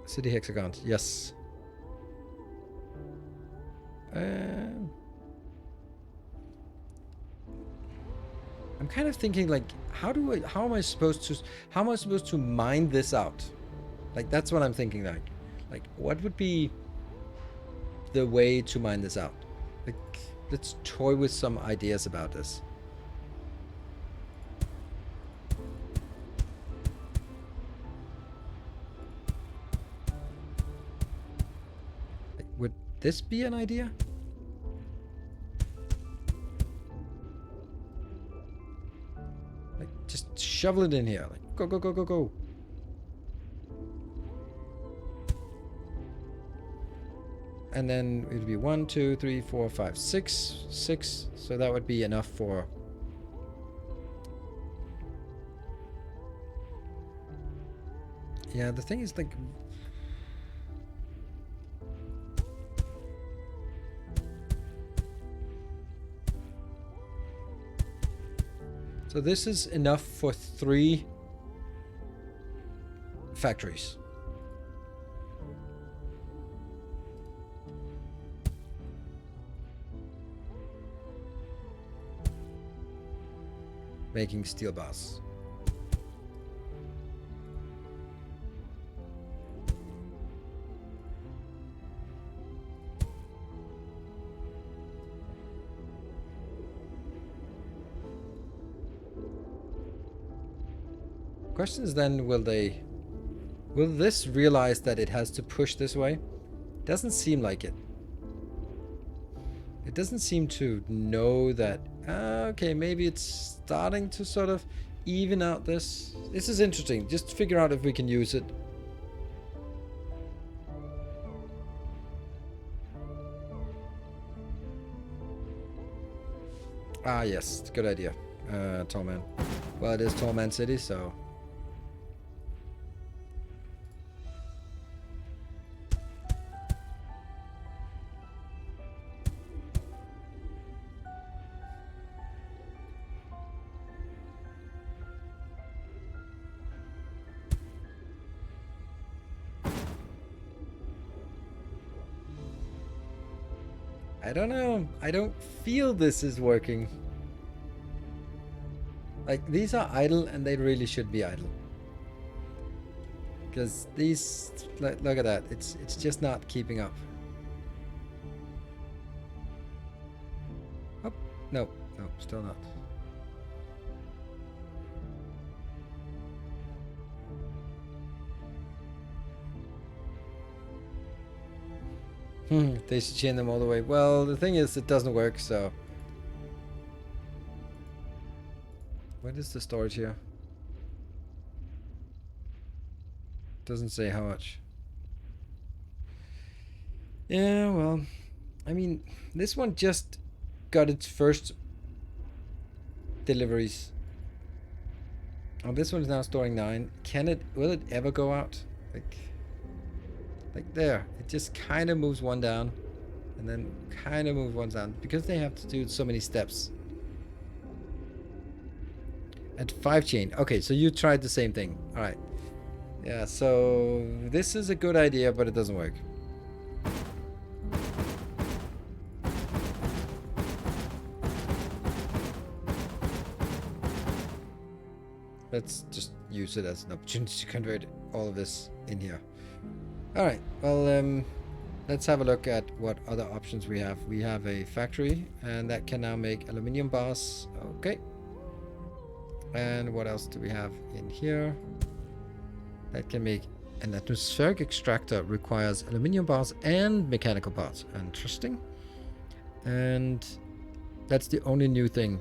City hexagons. Yes. I'm kind of thinking like, how am I supposed to mine this out? Like, that's what I'm thinking. Like what would be the way to mine this out? Like, let's toy with some ideas about this. Like, would this be an idea? Just shovel it in here. Like, go, go, go, go, go. And then it would be 1, 2, 3, 4, 5, 6. 6. So that would be enough for... Yeah, the thing is, like... So this is enough for 3 factories. Making steel bars. Question is then, will this realize that it has to push this way? Doesn't seem like it. It doesn't seem to know that, okay, maybe it's starting to sort of even out this. This is interesting. Just figure out if we can use it. Ah, yes, good idea. Tall Man. Well, it is Tall Man City, so... I don't know. I don't feel this is working. Like, these are idle and they really should be idle. Because these, look at that. It's just not keeping up. Oh, No, no, still not. They should chain them all the way. Well, the thing is, it doesn't work, so... What is the storage here? Doesn't say how much. Yeah, well... I mean, this one just got its first deliveries. Oh, this one is now storing 9. Will it ever go out? Like there. It just kind of moves one down. And then kind of move one down. Because they have to do so many steps. At 5 chain. Okay, so you tried the same thing. Alright. Yeah, so this is a good idea, but it doesn't work. Let's just use it as an opportunity to convert all of this in here. Alright, well, let's have a look at what other options we have. We have a factory, and that can now make aluminium bars. Okay. And what else do we have in here? That can make an atmospheric extractor, requires aluminium bars and mechanical parts. Interesting. And that's the only new thing.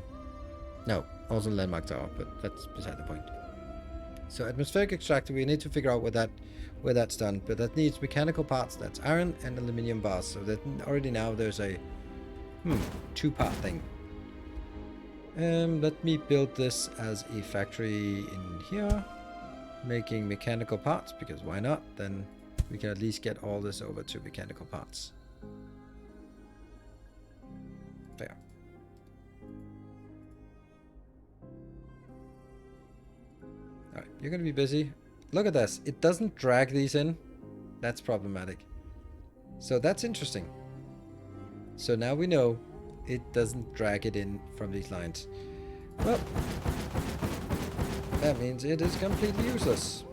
No, also landmark tower, but that's beside the point. So atmospheric extractor, we need to figure out where that's done, but that needs mechanical parts. That's iron and aluminium bars. So that already now there's a 2-part thing. Let me build this as a factory in here, making mechanical parts, because why not? Then we can at least get all this over to mechanical parts. There. Alright, you're gonna be busy. Look at this. It doesn't drag these in. That's problematic. So that's interesting. So now we know it doesn't drag it in from these lines. Well, that means it is completely useless.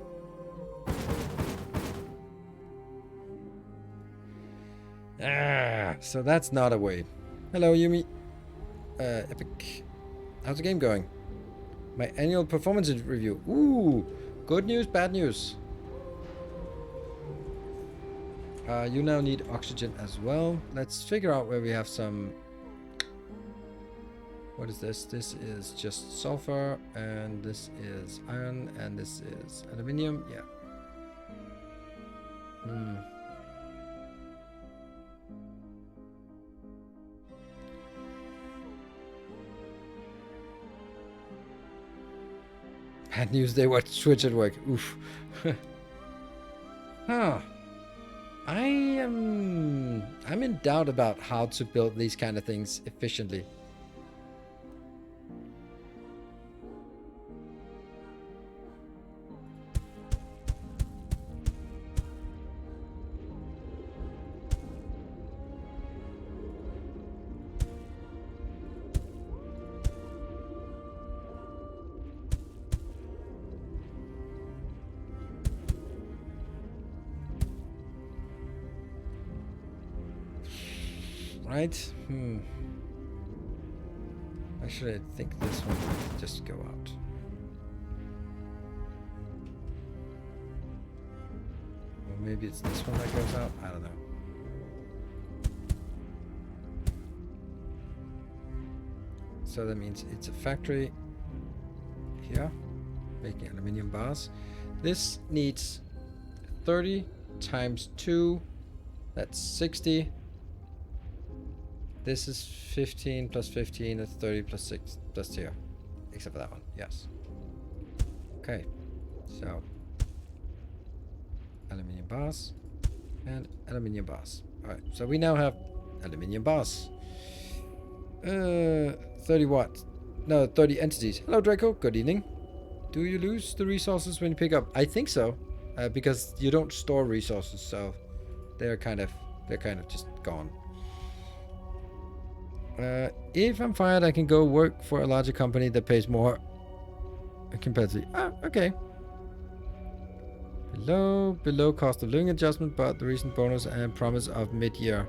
So that's not a way. Hello, Yumi. Epic. How's the game going? My annual performance review. Ooh, good news, bad news. You now need oxygen as well. Let's figure out where we have some... What is this? This is just sulfur, and this is iron, and this is aluminium. Yeah. Bad news, they watch Switch at work. Oof. Huh. I'm in doubt about how to build these kind of things efficiently. Right? Actually, I think this one will just go out. Or maybe it's this one that goes out. I don't know. So that means it's a factory here, making aluminium bars. This needs 30 times 2. That's 60. This is 15 plus 15, that's 30 plus 6 plus 2. Except for that one, yes. Okay, so aluminium bars and aluminium bars. Alright, so we now have aluminium bars. 30 what? No, 30 entities. Hello, Draco, good evening. Do you lose the resources when you pick up? I think so, because you don't store resources, so they're kind of just gone. If I'm fired, I can go work for a larger company that pays more compared to... Ah, okay. Below cost of living adjustment, but the recent bonus and promise of mid-year.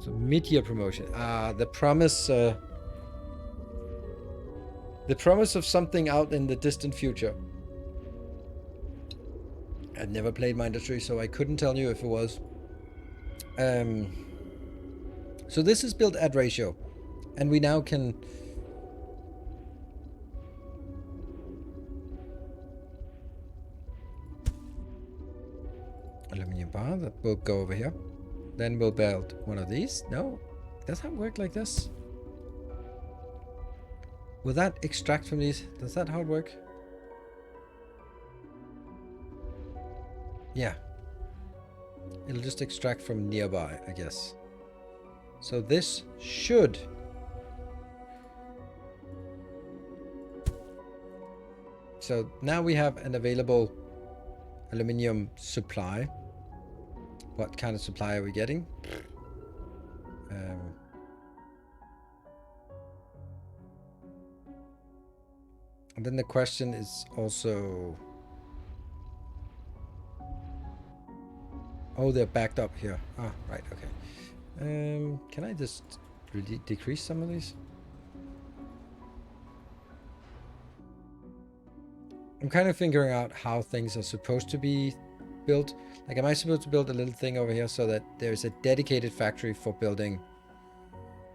So mid-year promotion. The promise of something out in the distant future. I'd never played my industry, so I couldn't tell you if it was. So this is built at ratio, and we now can aluminum bar that will go over here. Then we'll build one of these. No, does that work like this? Will that extract from these? Does that how it work? Yeah. It'll just extract from nearby, I guess. So this should... So now we have an available aluminium supply. What kind of supply are we getting? And then the question is also... Oh, they're backed up here. Ah, right, okay. Can I just really decrease some of these? I'm kind of figuring out how things are supposed to be built. Like, am I supposed to build a little thing over here so that there's a dedicated factory for building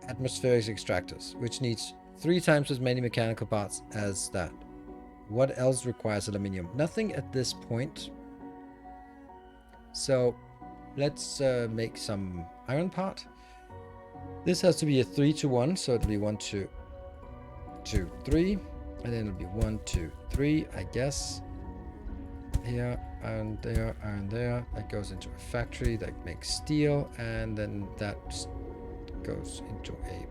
atmospheric extractors, which needs 3 times as many mechanical parts as that? What else requires aluminium? Nothing at this point. So let's make some iron part. This has to be a 3 to 1, so it'll be 1, 2, 2, 3, and then it'll be 1, 2, 3, I guess. Here and there and there. That goes into a factory that makes steel, and then that goes into a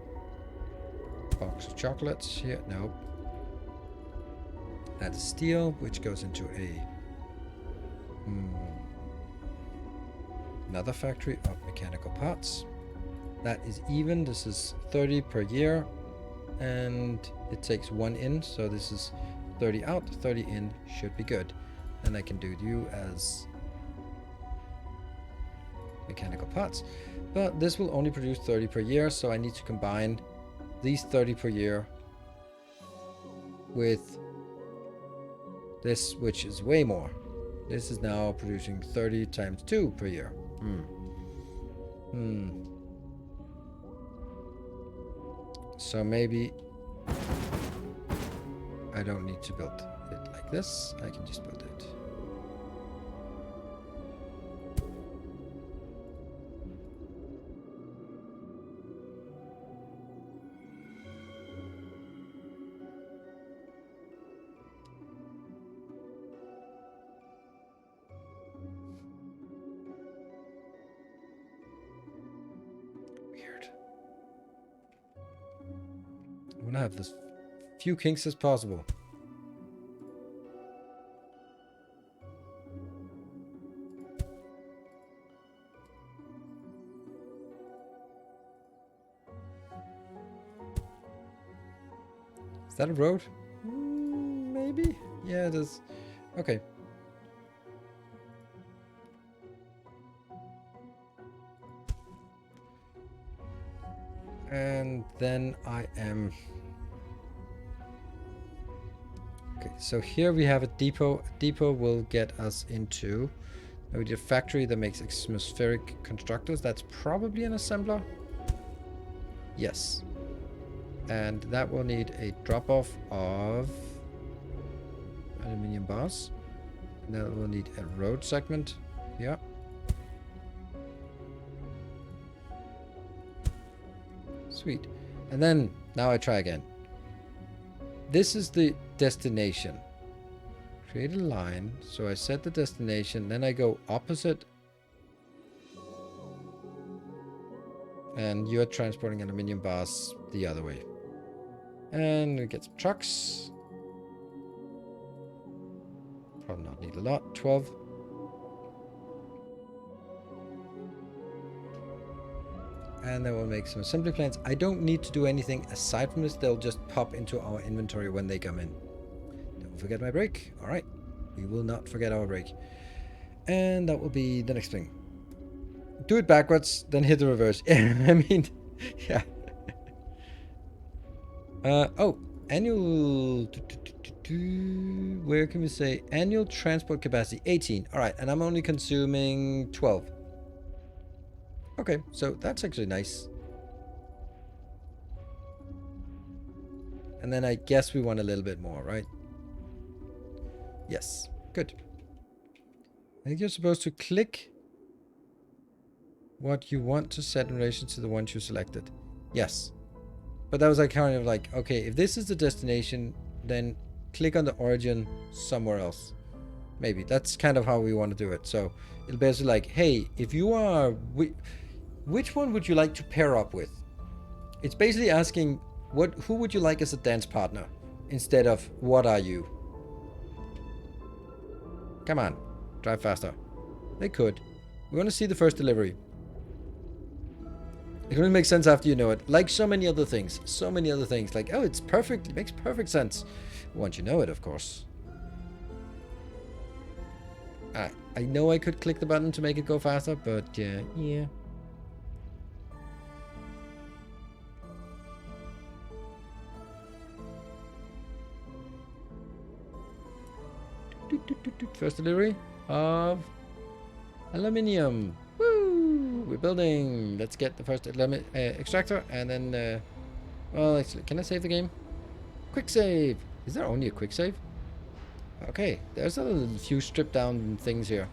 box of chocolates here. Nope. That is steel, which goes into a another factory of mechanical parts. That is even. This is 30 per year, and it takes 1 in, so this is 30 out, 30 in. Should be good. Then I can do you as mechanical parts, but this will only produce 30 per year, so I need to combine these 30 per year with this, which is way more. This is now producing 30 times 2 per year. So maybe I don't need to build it like this. I can just build it. Weird. I want to have as few kinks as possible. Is that a road? Maybe? Yeah, it is. Okay. And then I am... Okay, so here we have a depot. A depot will get us into... We did a factory that makes atmospheric constructors. That's probably an assembler. Yes. And that will need a drop-off of aluminium bars. And that will need a road segment. Yeah. Sweet. And then, now I try again. This is the destination. Create a line. So I set the destination, then I go opposite. And you're transporting aluminium bars the other way. And we get some trucks. Probably not need a lot. 12. And then we'll make some assembly plans. I don't need to do anything aside from this. They'll just pop into our inventory when they come in. Don't forget my break. All right. We will not forget our break. And that will be the next thing. Do it backwards, then hit the reverse. I mean, yeah. Oh, annual. Where can we say annual transport capacity? 18. All right, and I'm only consuming 12. Okay, so that's actually nice. And then I guess we want a little bit more, right? Yes, good. I think you're supposed to click what you want to set in relation to the ones you selected. Yes. But that was like kind of like, okay, if this is the destination, then click on the origin somewhere else. Maybe. That's kind of how we want to do it. So it'll basically like, hey, if you are... which one would you like to pair up with? It's basically asking, who would you like as a dance partner? Instead of, what are you? Come on. Drive faster. They could. We want to see the first delivery. It only makes sense after you know it. Like so many other things. So many other things. Like, oh, it's perfect. It makes perfect sense. Once you know it, of course. I know I could click the button to make it go faster, but yeah. First delivery of aluminium. Woo! We're building. Let's get the first extractor, and then well, actually, can I save the game? Quick save. Is there only a quick save? Okay, there's a few stripped down things here.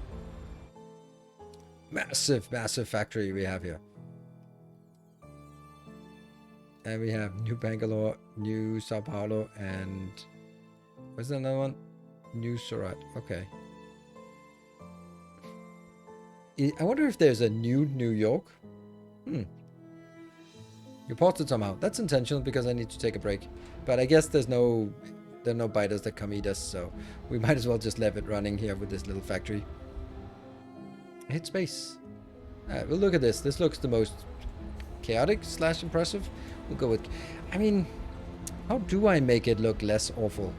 Massive factory we have here. And we have New Bangalore, New Sao Paulo, and where's another one? New Surat. Okay. I wonder if there's a new New York. You paused it somehow. That's intentional because I need to take a break. But I guess there are no biters that come eat us, so we might as well just leave it running here with this little factory. Hit space. Alright, we'll look at this. This looks the most chaotic / impressive. We'll go with... I mean, how do I make it look less awful?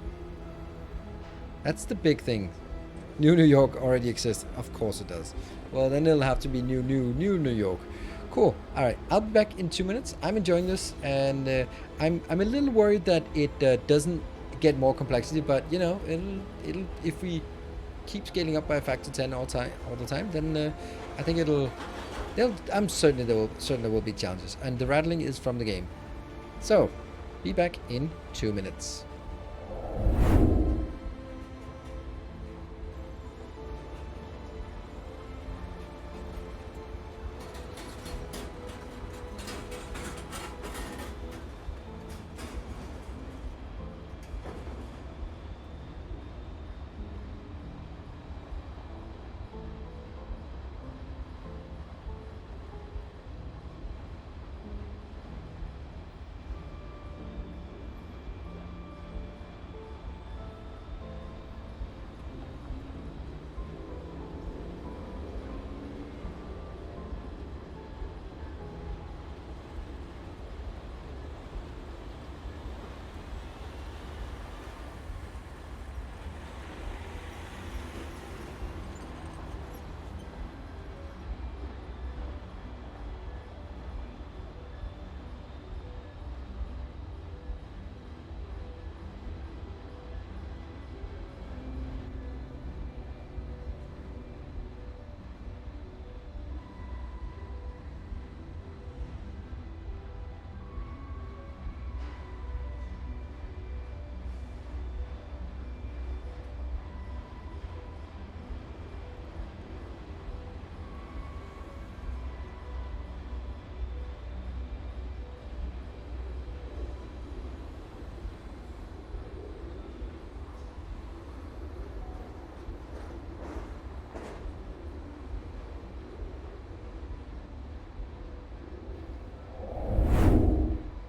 That's the big thing. New York already exists. Of course it does. Well, then it'll have to be new New York. Cool. All right. I'll be back in 2 minutes. I'm enjoying this, and I'm a little worried that it doesn't get more complexity. But you know, it'll if we keep scaling up by a factor 10 all the time, then I think I'm certain there will be challenges, and the rattling is from the game. So, be back in 2 minutes.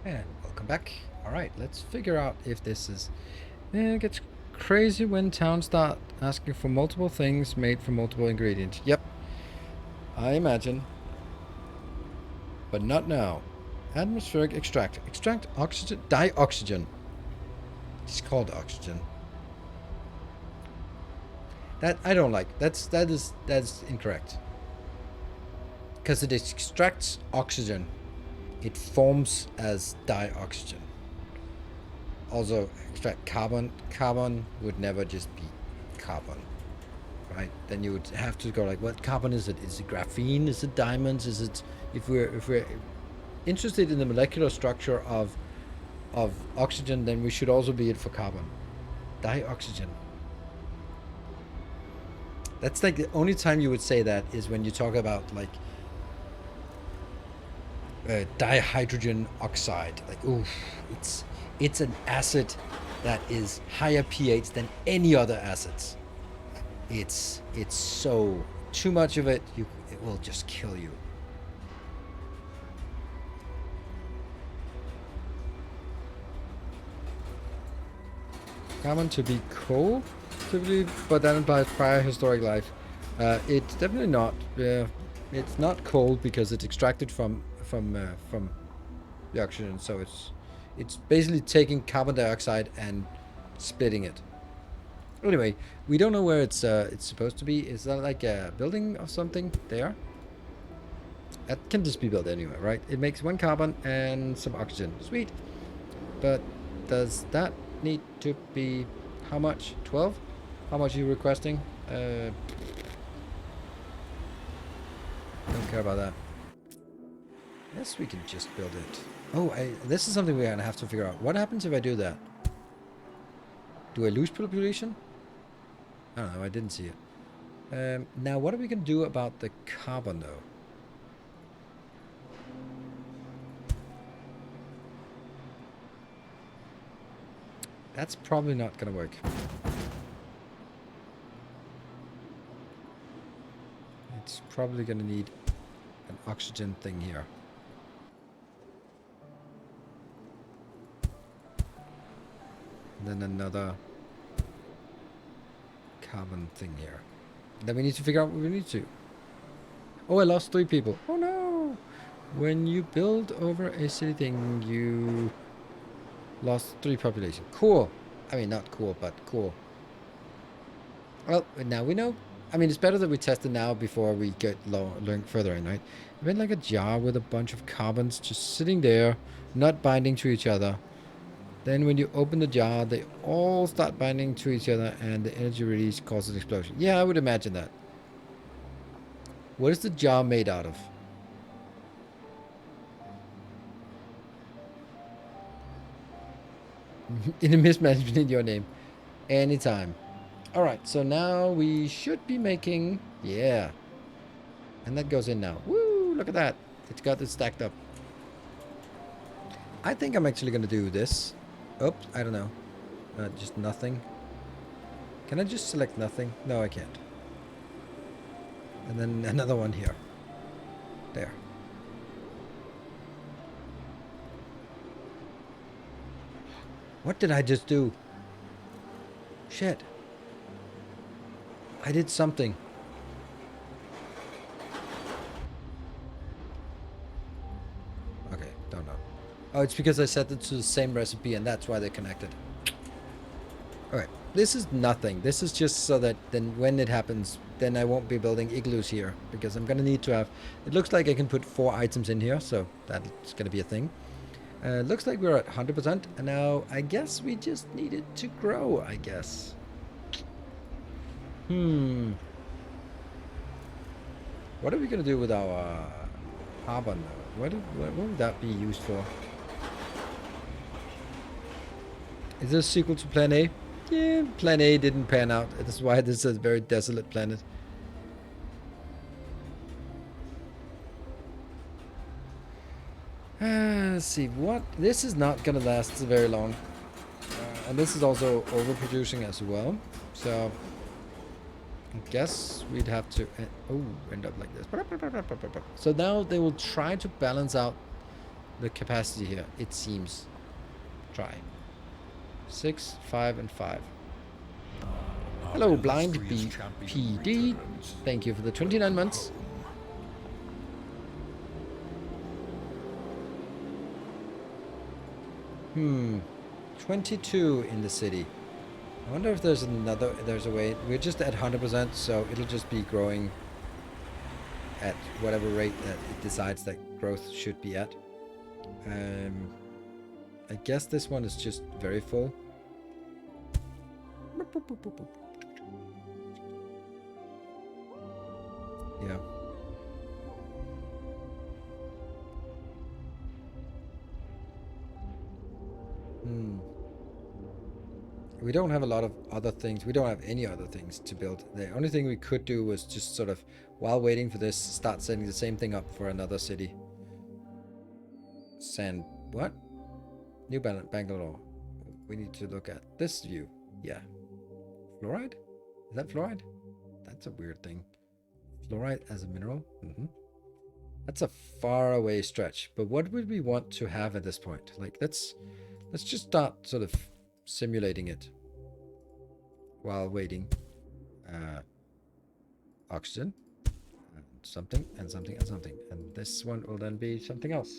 And welcome back. Alright, let's figure out if this is... it gets crazy when towns start asking for multiple things made from multiple ingredients. Yep. I imagine. But not now. Atmospheric extract. Extract oxygen. Dioxygen. It's called oxygen. That I don't like. That is incorrect. because it extracts oxygen, it forms as dioxygen. Also extract carbon. Carbon would never just be carbon, right? Then you would have to go like, what carbon is it? Is it graphene? Is it diamonds? Is it, if we're interested in the molecular structure of oxygen, then we should also be it for carbon. Dioxygen. That's like the only time you would say that is when you talk about like dihydrogen oxide. Like, ooh, it's an acid that is higher pH than any other acids. It's so too much of it, it will just kill you. Common to be coal, typically, but that implies prior historic life. It's definitely not. It's not coal because it's extracted from the oxygen. So it's basically taking carbon dioxide and splitting it. Anyway, we don't know where it's supposed to be. Is that like a building or something there? That can just be built anywhere, right? It makes 1 carbon and some oxygen. Sweet. But does that need to be how much? 12? How much are you requesting? Don't care about that. Yes, we can just build it. Oh, this is something we're gonna have to figure out. What happens if I do that? Do I lose population? I don't know, I didn't see it. Now, what are we gonna do about the carbon, though? That's probably not gonna work. It's probably gonna need an oxygen thing here. And then another carbon thing here. Then we need to figure out what we need to. Oh, I lost 3 people. Oh no! When you build over a city thing, you lost 3 population. Cool. I mean, not cool, but cool. Well, now we know. I mean, it's better that we test it now before we get learn further in, right? I mean, like a jar with a bunch of carbons just sitting there, not binding to each other. Then when you open the jar, they all start binding to each other and the energy release causes an explosion. Yeah, I would imagine that. What is the jar made out of? In a mismanagement in your name. Anytime. Alright, so now we should be making... Yeah. And that goes in now. Woo! Look at that. It's got it stacked up. I think I'm actually going to do this. Oops, I don't know. Just nothing. Can I just select nothing? No, I can't. And then another one here. There. What did I just do? Shit. I did something. Okay, don't know. Oh, it's because I set it to the same recipe and that's why they're connected. Alright, this is nothing. This is just so that then when it happens, then I won't be building igloos here. Because I'm going to need to have... It looks like I can put 4 items in here, so that's going to be a thing. Looks like we're at 100%, and now I guess we just need it to grow, I guess. What are we going to do with our carbon, though? What would that be used for? Is this a sequel to Plan A? Yeah, Plan A didn't pan out. That's why this is a very desolate planet. Let's see, what? This is not gonna last very long. And this is also overproducing as well. So, I guess we'd have to end up like this. So now they will try to balance out the capacity here, it seems. Try. 6, 5, and 5. Hello, Blind PD. Thank you for the 29 months. 22 in the city. I wonder if there's a way. We're just at 100%, so it'll just be growing at whatever rate that it decides that growth should be at. I guess this one is just very full. Yeah. We don't have a lot of other things. We don't have any other things to build. The only thing we could do was just sort of, while waiting for this, start setting the same thing up for another city. What? New Bangalore. We need to look at this view. Yeah. Fluoride? Is that fluoride? That's a weird thing. Fluoride as a mineral? That's a far away stretch. But what would we want to have at this point? Like, let's just start sort of simulating it while waiting. Oxygen, and something, and something, and something. And this one will then be something else.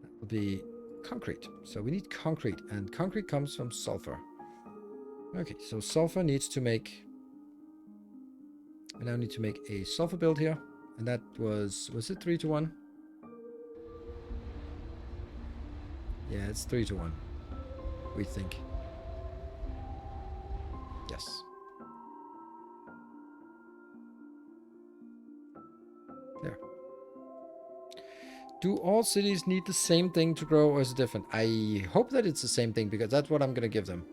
That will be concrete. So we need concrete, and concrete comes from sulfur. Okay, so sulfur needs to make... I now need to make a sulfur build here. And that was it 3 to 1? Yeah, it's 3 to 1. We think. Yes. There. Do all cities need the same thing to grow, or is it different? I hope that it's the same thing, because that's what I'm going to give them.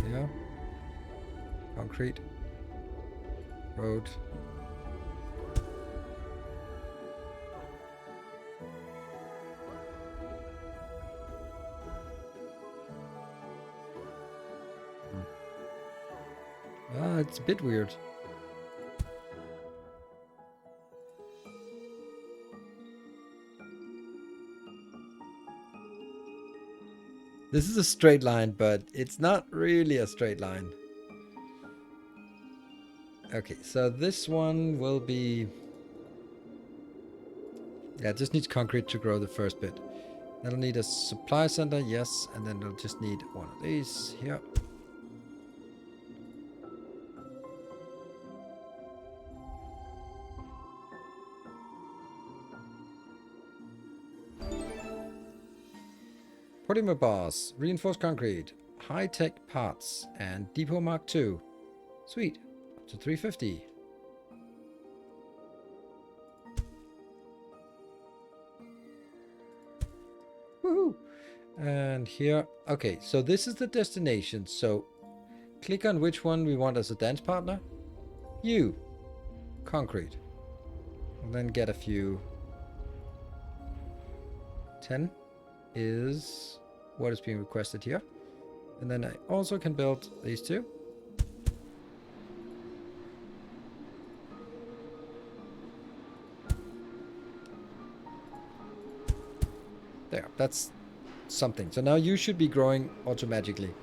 Yeah. Concrete. Road. It's a bit weird. This is a straight line, but it's not really a straight line. Okay, so this one will be... Yeah, it just needs concrete to grow the first bit. That'll need a supply center, yes, and then it'll just need one of these here. Polymer bars, reinforced concrete, high-tech parts, and depot mark 2. Sweet. Up to 350. Woohoo! And here, okay, so this is the destination. So click on which one we want as a dance partner. You. Concrete. And then get a few. 10 is what is being requested here. And then I also can build these two. There, that's something. So now you should be growing automatically.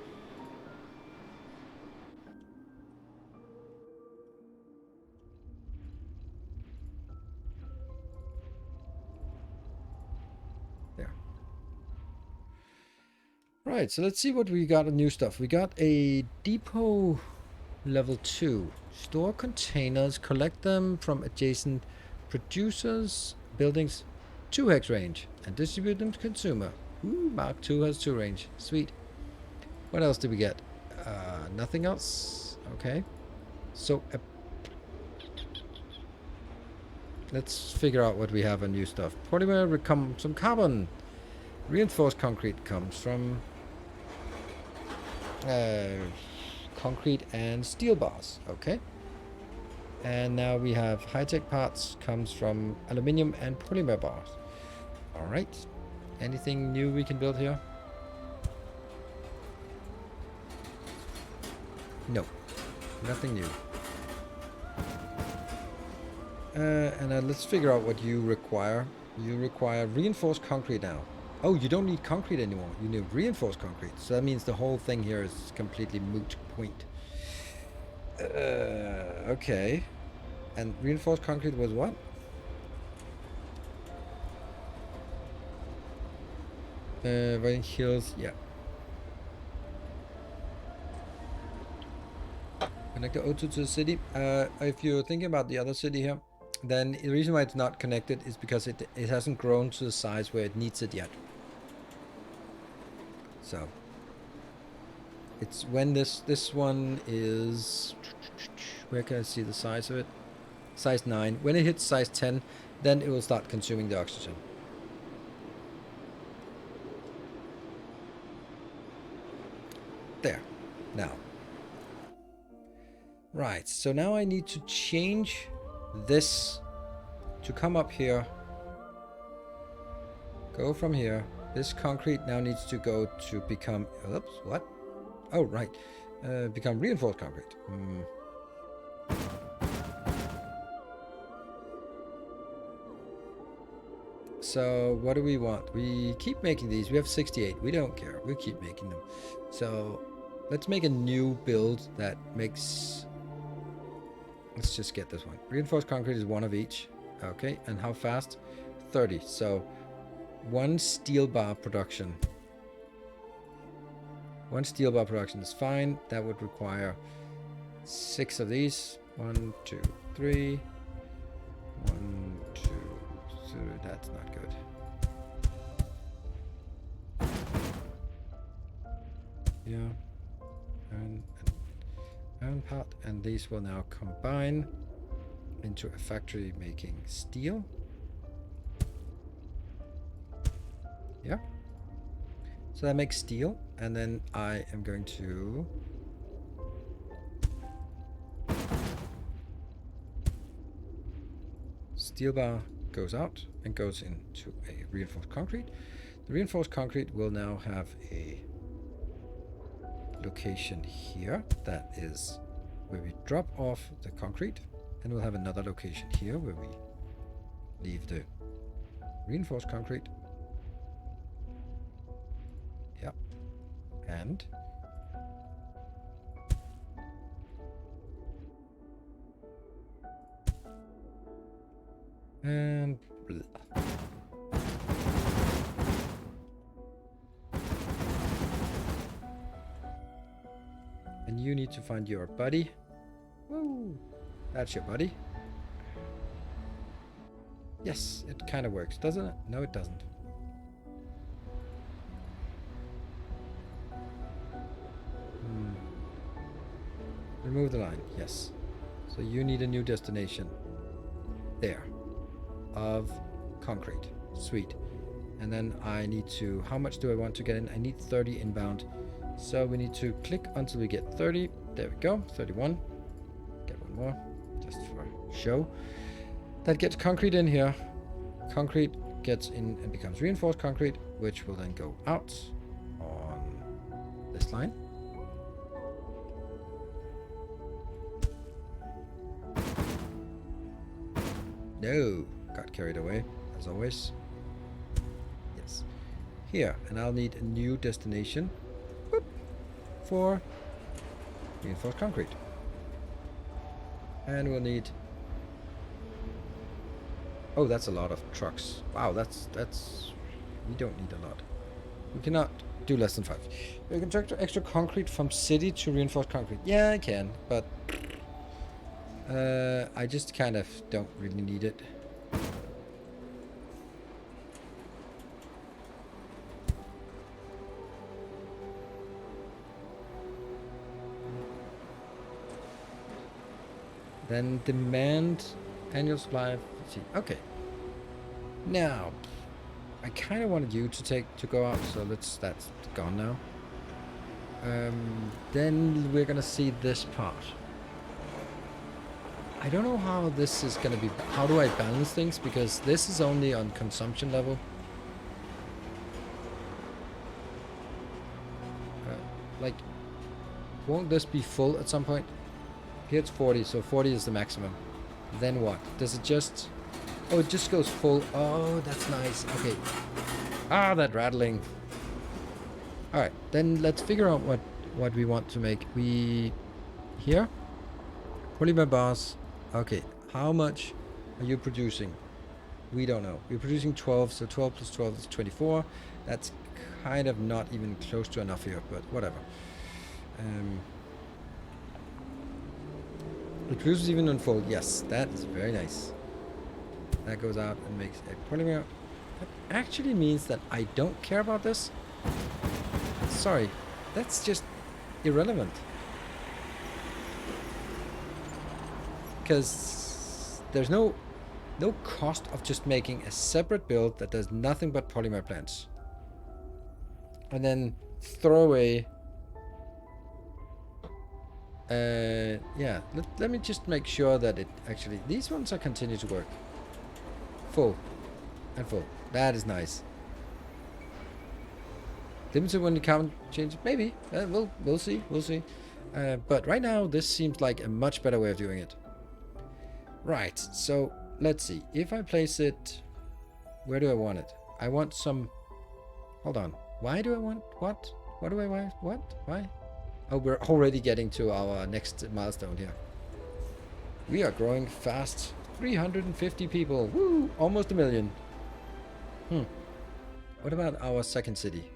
There. Right, so let's see what we got of new stuff. We got a depot level 2. Store containers, collect them from adjacent producers, buildings, 2 hex range, and distribute them to consumer. Ooh, Mark 2 has 2 range. Sweet. What else did we get? Nothing else? Okay. So, let's figure out what we have on new stuff. Polymer, some carbon. Reinforced concrete comes from concrete and steel bars. Okay. And now we have high-tech parts comes from aluminium and polymer bars. All right. Anything new we can build here? No. Nothing new. And let's figure out what you require. You require reinforced concrete now. Oh, you don't need concrete anymore. You need reinforced concrete. So that means the whole thing here is completely moot point. Okay. And reinforced concrete was what? Avoiding hills, yeah. Connect the O2 to the city. If you're thinking about the other city here, then the reason why it's not connected is because it hasn't grown to the size where it needs it yet. So it's when this one is, where can I see the size of it? Size 9. When it hits size 10, then it will start consuming the oxygen. There. Now. Right, so now I need to change this to come up here. Go from here. This concrete now needs to go to become, oops, what? Oh, right. Become reinforced concrete. So what do we want? We keep making these. We have 68. We don't care. We keep making them. So let's make a new build that makes... Let's just get this one. Reinforced concrete is one of each. Okay, and how fast? 30. So one steel bar production. One steel bar production is fine. That would require 6 of these. 1, 2, 3. 1, 2, 3. That's not good. Yeah. And part, and these will now combine into a factory making steel. Yeah. So that makes steel, and then I am going to steel bar goes out and goes into a reinforced concrete. The reinforced concrete will now have a location here that is where we drop off the concrete, and we'll have another location here where we leave the reinforced concrete. Yep. And blah. And you need to find your buddy. Woo! That's your buddy. Yes, it kind of works, doesn't it? No, it doesn't. Remove the line, yes. So you need a new destination. There. Of concrete. Sweet. And then I need to... How much do I want to get in? I need 30 inbound. So we need to click until we get 30. There we go. 31. Get one more. Just for show. That gets concrete in here. Concrete gets in and becomes reinforced concrete, which will then go out on this line. No, got carried away, as always. Yes. Here, and I'll need a new destination. Whoop, for reinforced concrete. And we'll need... Oh, that's a lot of trucks. Wow, that's... We don't need a lot. We cannot do less than 5. You can tractor extra concrete from city to reinforced concrete. Yeah, I can, but... I just kind of don't really need it. Then demand annual supply of... Okay. Now, I kind of wanted you to go out, so that's gone now. Then we're gonna see this part. I don't know how this is gonna be. How do I balance things? Because this is only on consumption level. Like, won't this be full at some point? Here it's 40, so 40 is the maximum. Then what? Does it just... Oh, it just goes full. Oh, that's nice. Okay. Ah, that rattling. Alright, then let's figure out what we want to make. Here? Polymer bars. Okay, how much are you producing? We don't know. We're producing 12, so 12 plus 12 is 24. That's kind of not even close to enough here, but whatever. Includes even unfold. Yes, that is very nice. That goes out and makes a polymer. That actually means that I don't care about this. Sorry, that's just irrelevant. Because there's no cost of just making a separate build that does nothing but polymer plants. And then throw away. Yeah, let me just make sure that it actually, these ones are continue to work. Full and full. That is nice. Limited when you can't change it? Maybe. We'll see. We'll see. But right now, this seems like a much better way of doing it. Right. So let's see. If I place it, where do I want it? I want some. Hold on. Why do I want what? What do I want? What? Why? Oh, we're already getting to our next milestone here. We are growing fast. 350 people. Woo! Almost 1 million. What about our second city?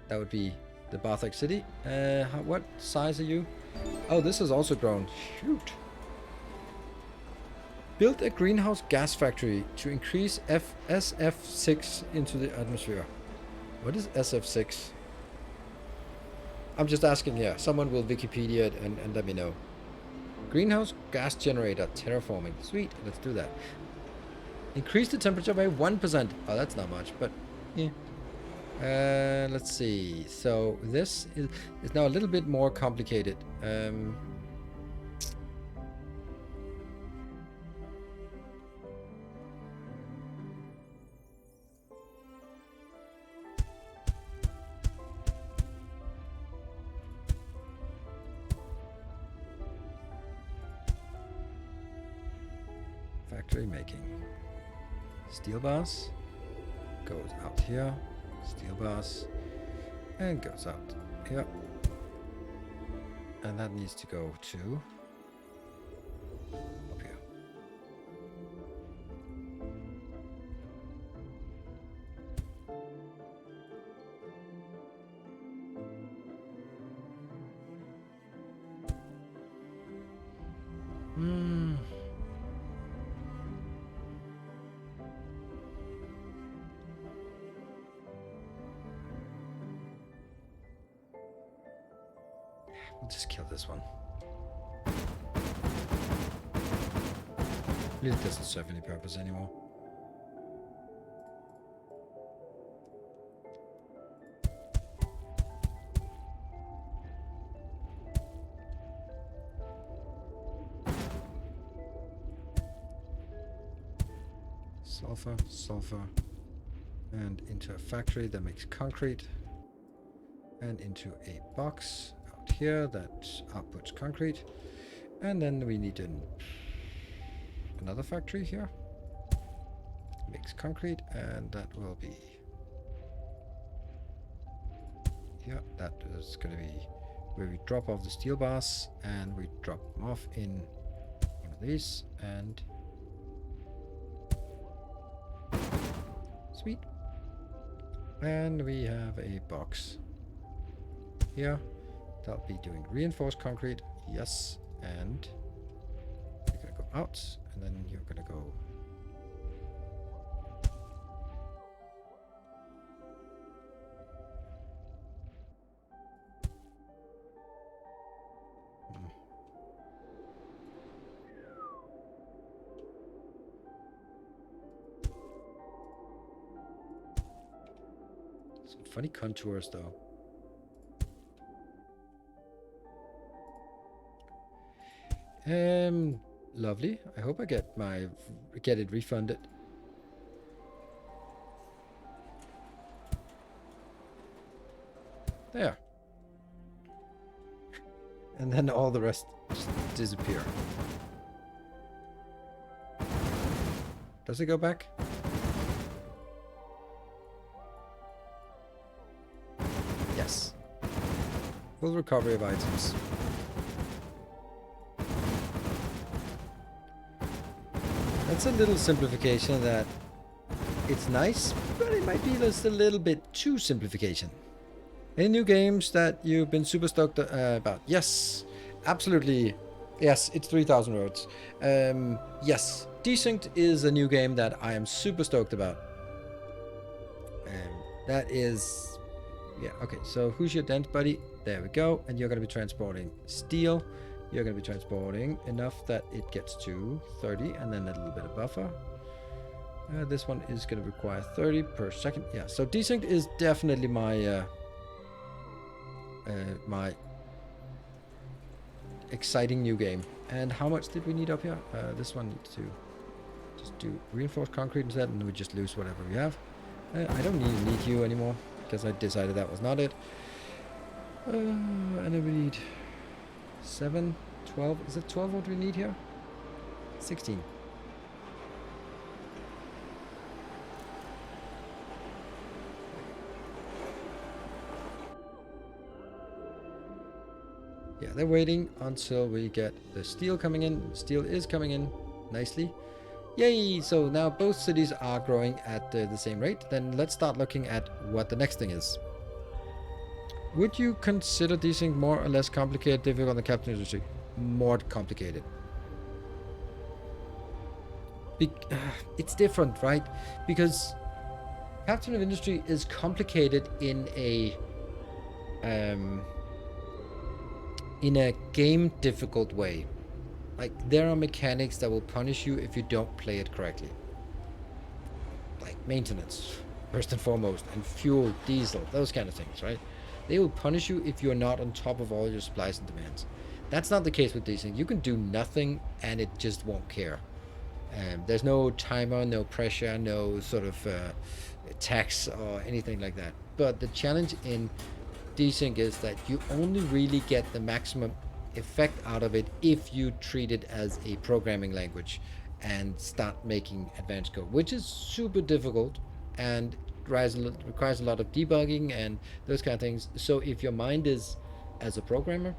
That would be the Barthak city. What size are you? Oh, this has also grown. Shoot. Build a greenhouse gas factory to increase SF6 into the atmosphere. What is SF6? I'm just asking here. Someone will Wikipedia it and let me know. Greenhouse gas generator terraforming. Sweet. Let's do that. Increase the temperature by 1%. Oh, that's not much, but yeah. Let's see. So this is now a little bit more complicated. Factory making. Steel bars goes out here. Steel bars and goes out here, and that needs to go to up here. We'll just kill this one. Really doesn't serve any purpose anymore. Sulfur, sulfur, and into a factory that makes concrete, and into a box out here that outputs concrete, and then we need another factory here, makes concrete, and that will be here. That is going to be where we drop off the steel bars, and we drop them off in one of these, and sweet. And we have a box here that'll be doing reinforced concrete. Yes, and you're gonna go out, and then you're gonna go some funny contours though. Lovely. I hope I get it refunded. There. And then all the rest just disappear. Does it go back? Yes. Full recovery of items. That's a little simplification that It's nice, but it might be just a little bit too simplification. Any new games that you've been super stoked about? Yes, absolutely. Yes, it's 3,000 words. Yes, Desynced is a new game that I am super stoked about. That is... Yeah, okay, so who's your dent buddy? There we go. And you're going to be transporting steel. You're going to be transporting enough that it gets to 30 and then a little bit of buffer. This one is going to require 30 per second. Yeah, so Desynced is definitely my my exciting new game. And how much did we need up here? This one needs to just do reinforced concrete instead, and we just lose whatever we have. I don't need you anymore because I decided that was not it. And then we need 7, 12. Is it 12 what we need here? 16. Yeah, they're waiting until we get the steel coming in. Steel is coming in nicely. Yay! So now both cities are growing at the same rate. Then let's start looking at what the next thing is. Would you consider these things more or less complicated, difficult on the captain industry? More complicated. It's different, right? Because captain of industry is complicated in a game difficult way. Like, there are mechanics that will punish you if you don't play it correctly. Like maintenance, first and foremost, and fuel, diesel, those kind of things, right? They will punish you if you're not on top of all your supplies and demands. That's not the case with these things. You can do nothing and it just won't care. There's no timer, no pressure, no sort of tax or anything like that. But the challenge in Desync is that you only really get the maximum effect out of it if you treat it as a programming language and start making advanced code, which is super difficult and requires a lot of debugging and those kind of things. So if your mind is as a programmer,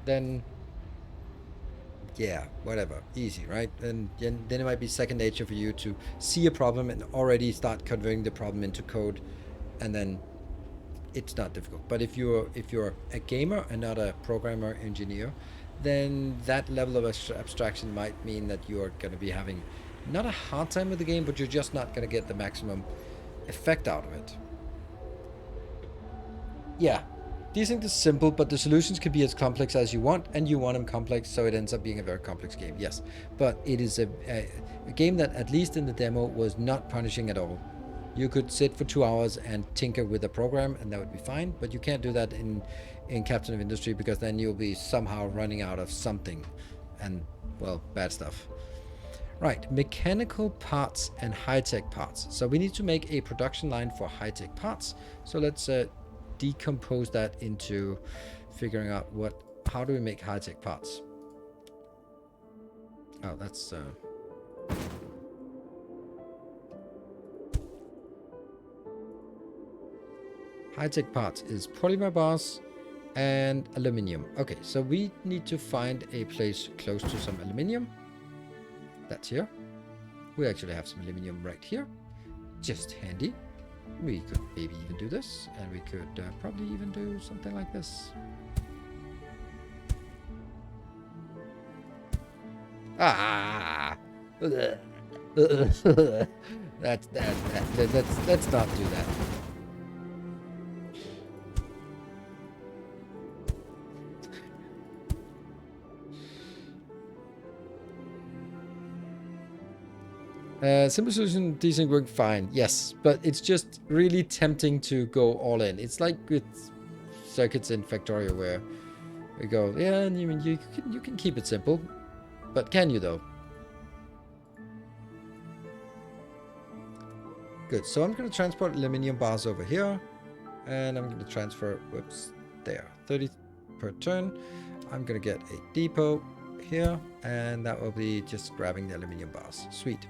then yeah, whatever, easy, right? And then it might be second nature for you to see a problem and already start converting the problem into code, and then it's not difficult. But if you're a gamer and not a programmer engineer, then that level of abstraction might mean that you're going to be having not a hard time with the game, but you're just not going to get the maximum effect out of it. Yeah, these things are simple, but the solutions can be as complex as you want, and you want them complex, so it ends up being a very complex game. Yes, but it is a game that, at least in the demo, was not punishing at all. You could sit for 2 hours and tinker with a program, and that would be fine, but you can't do that in Captain of Industry, because then you'll be somehow running out of something, and, well, bad stuff. Right, mechanical parts and high-tech parts. So we need to make a production line for high-tech parts. So let's decompose that into figuring out how do we make high-tech parts. Oh, that's high-tech parts is polymer bars and aluminium. Okay, so we need to find a place close to some aluminium. That's here. We actually have some aluminium right here. Just handy. We could maybe even do this, and we could probably even do something like this. Ah! Let's not do that. Simple solution, decent work, fine. Yes, but it's just really tempting to go all in. It's like with circuits in Factorio where we go, yeah, and you can keep it simple, but can you though? Good. So I'm going to transport aluminium bars over here, and I'm going to transfer. Whoops, there. 30 per turn. I'm going to get a depot here, and that will be just grabbing the aluminium bars. Sweet.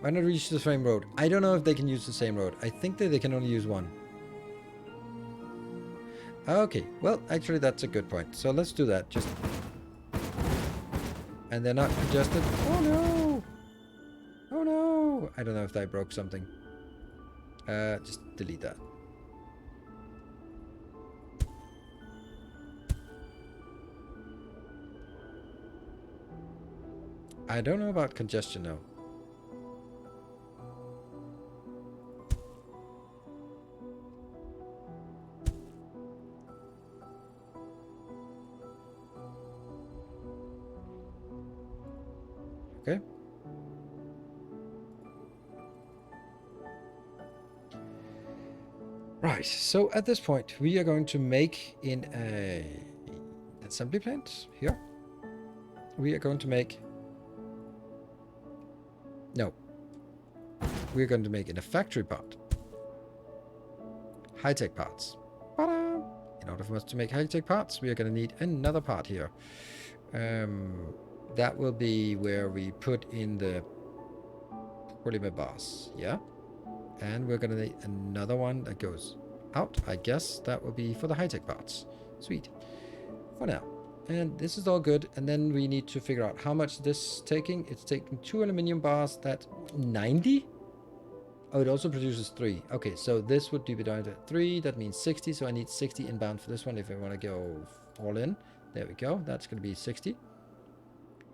Why not reach the same road? I don't know if they can use the same road. I think that they can only use one. Okay, well, actually, that's a good point. So let's do that. Just... And they're not congested. Oh, no! Oh, no! I don't know if I broke something. Just delete that. I don't know about congestion though. Okay. Right, so at this point, we are going to make in a assembly plant here. We are going to make... No. We're going to make in a factory part. High-tech parts. Ta-da! In order for us to make high-tech parts, we are going to need another part here. That will be where we put in the polymer bars, yeah? And we're gonna need another one that goes out. I guess that will be for the high-tech parts. Sweet. For now. And this is all good. And then we need to figure out how much this is taking. It's taking 2 aluminum bars. That's 90? Oh, it also produces 3. Okay, so this would be divided by 3. That means 60. So I need 60 inbound for this one if I want to go all in. There we go. That's going to be 60.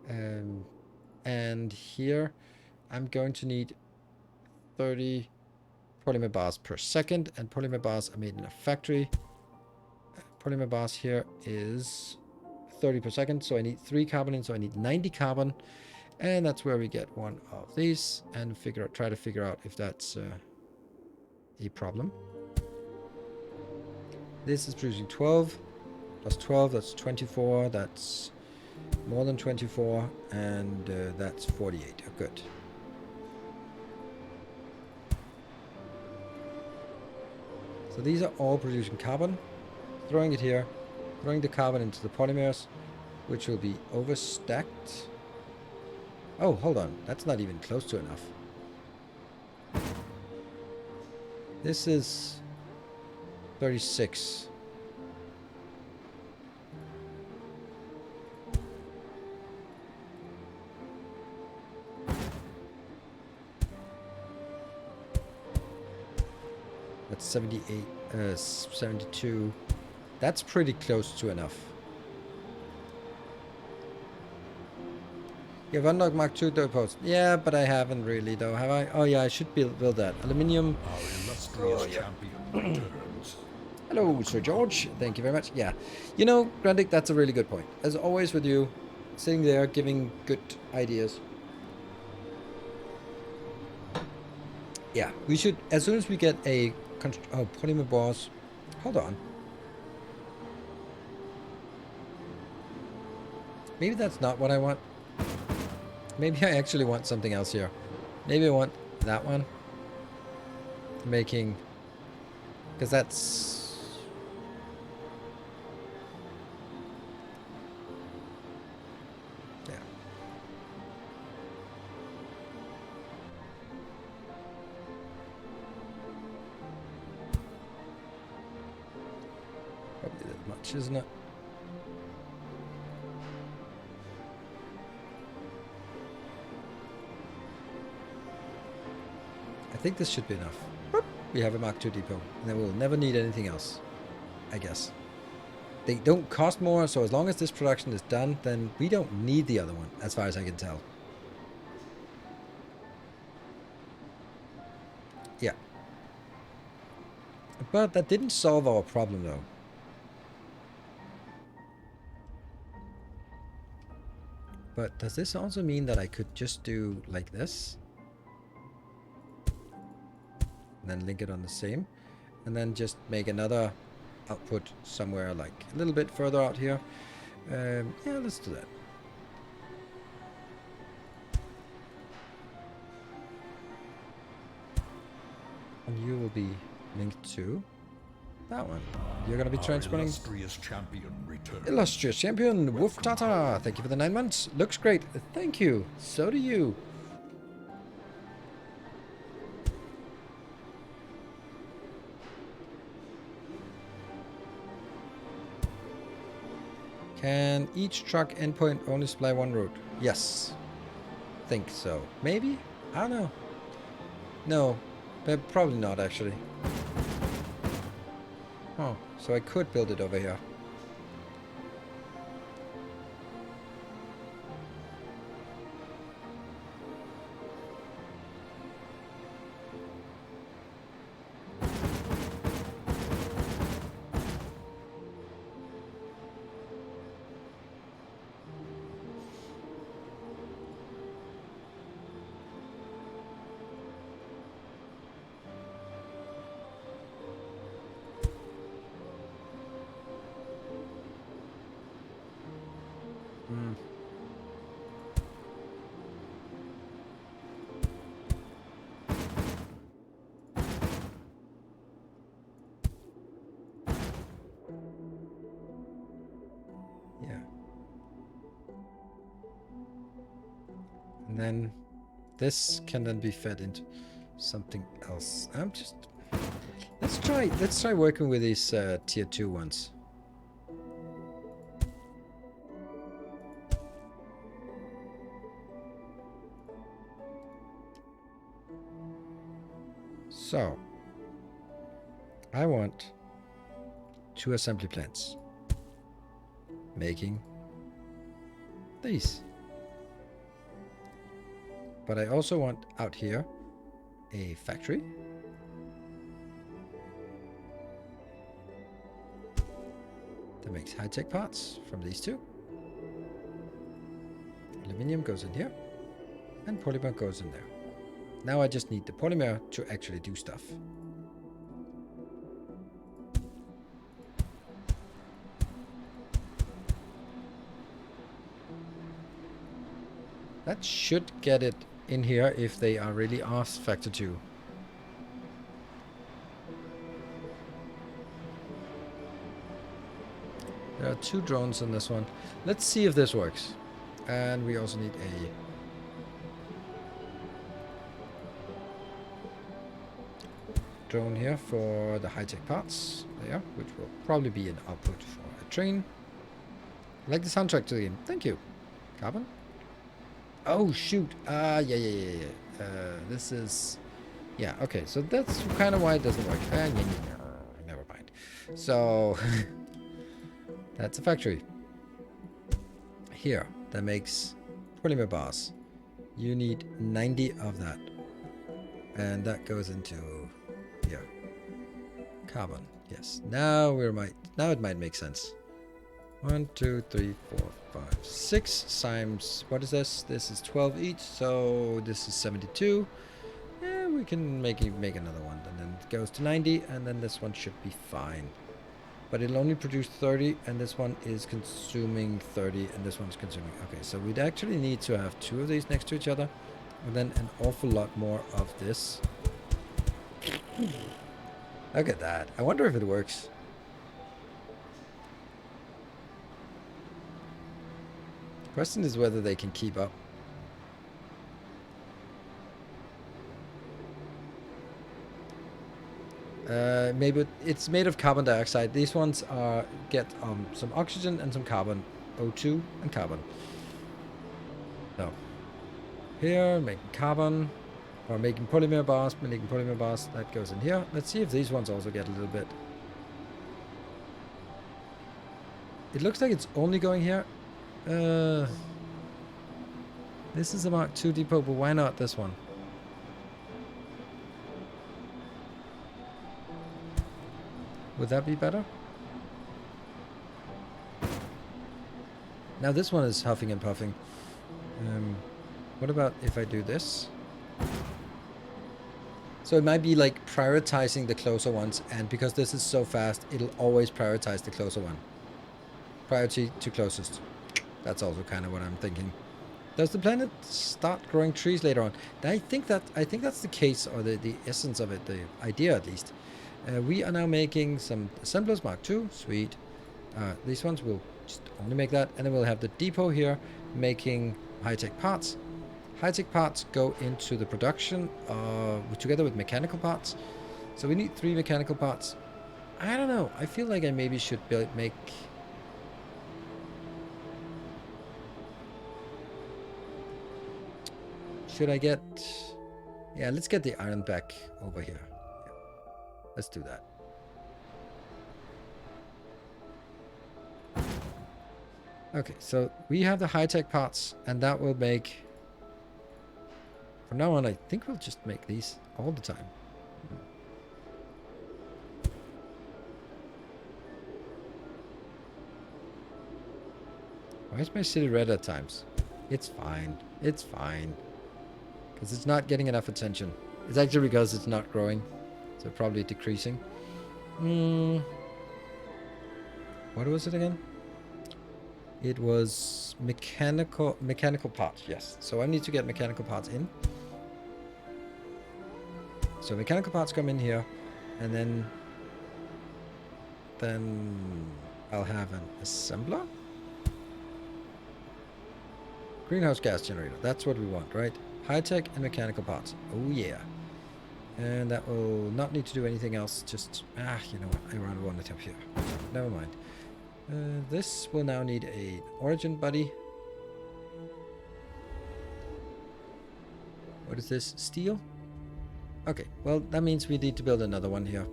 And here I'm going to need 30 polymer bars per second, and polymer bars are made in a factory. Polymer bars here is 30 per second, so I need 3 carbon in, so I need 90 carbon, and that's where we get one of these and try to figure out if that's a problem. This is producing 12 plus 12, that's 24, that's more than 24, and that's 48. Oh, good. So these are all producing carbon. Throwing it here, throwing the carbon into the polymers, which will be overstacked. Oh, hold on. That's not even close to enough. This is 36. That's 78, 72. That's pretty close to enough. You've unlocked Mark II door post. Yeah, but I haven't really though, have I? Oh yeah, I should build that. Aluminium. Our illustrious champion returns. Hello, Sir George. Thank you very much. Yeah. You know, Grandic, that's a really good point. As always with you, sitting there giving good ideas. Yeah, we should, as soon as we get a polymer bars. Hold on. Maybe that's not what I want. Maybe I actually want something else here. Maybe I want that one. Making... Because that's... Yeah. Probably that much, isn't it? I think this should be enough. We have a Mark II depot, and then we'll never need anything else, I guess. They don't cost more, so as long as this production is done, then we don't need the other one, as far as I can tell. Yeah. But that didn't solve our problem, though. But does this also mean that I could just do like this? And then link it on the same, and then just make another output somewhere like a little bit further out here. Yeah, let's do that. And you will be linked to that one. You're going to be transporting... Illustrious champion returns. Illustrious champion, Woof Tata. Thank you for the 9 months. Looks great. Thank you. So do you. Can each truck endpoint only supply one route? Yes. Think so. Maybe? I don't know. No, but probably not actually. Oh, so I could build it over here. Hmm. Yeah. And then this can then be fed into something else. Let's try working with these tier 2 ones. So I want 2 assembly plants making these. But I also want out here a factory that makes high-tech parts from these 2. Aluminium goes in here, and polymer goes in there. Now I just need the polymer to actually do stuff. That should get it in here if they are really asked factor 2. There are 2 drones in this one. Let's see if this works. And we also need a drone here for the high-tech parts. There, which will probably be an output for a train. I like the soundtrack to the game. Thank you. Carbon? Oh, shoot. Yeah. This is... Yeah, okay. So that's kind of why it doesn't work. Never mind. So... that's a factory. Here, that makes polymer bars. You need 90 of that. And that goes into here. Carbon. Yes. Now it might make sense. 1, 2, 3, 4, 5, 6 times, what is this? This is 12 each, so this is 72. Yeah, we can make another one, and then it goes to 90, and then this one should be fine. But it'll only produce 30, and this one is consuming 30, and this one's consuming... Okay, so we'd actually need to have 2 of these next to each other, and then an awful lot more of this. Look at that. I wonder if it works. Question is whether they can keep up. Maybe it's made of carbon dioxide. These ones get some oxygen and some carbon, O2 and carbon. So here, making carbon, or making polymer bars, that goes in here. Let's see if these ones also get a little bit. It looks like it's only going here. This is a Mark II depot, but why not this one? Would that be better? Now this one is huffing and puffing. What about if I do this? So it might be like prioritizing the closer ones, and because this is so fast, it'll always prioritize the closer one. Priority to closest. That's also kind of what I'm thinking. Does the planet start growing trees later on? I think that's the case, or the essence of it, the idea at least. We are now making some assemblers Mark II. Sweet. These ones will just only make that, and then we'll have the depot here making high-tech parts. High-tech parts go into the production together with mechanical parts. So we need 3 mechanical parts. I don't know. I feel like I maybe should make... Should I get Yeah, let's get the iron back over here. Yeah, let's do that. Okay, so we have the high-tech parts, and that will make... From now on, I think we'll just make these all the time. Why is my city red at times? It's fine. It's fine. Because it's not getting enough attention. It's actually because it's not growing. So probably decreasing. What was it again? It was mechanical parts, yes. So I need to get mechanical parts in. So mechanical parts come in here, and then I'll have an assembler. Greenhouse gas generator, that's what we want, right? High-tech and mechanical parts. Oh yeah. And that will not need to do anything else, just, you know what, I rather want it up here. Never mind. This will now need an origin buddy. What is this? Steel? Okay, well, that means we need to build another one here.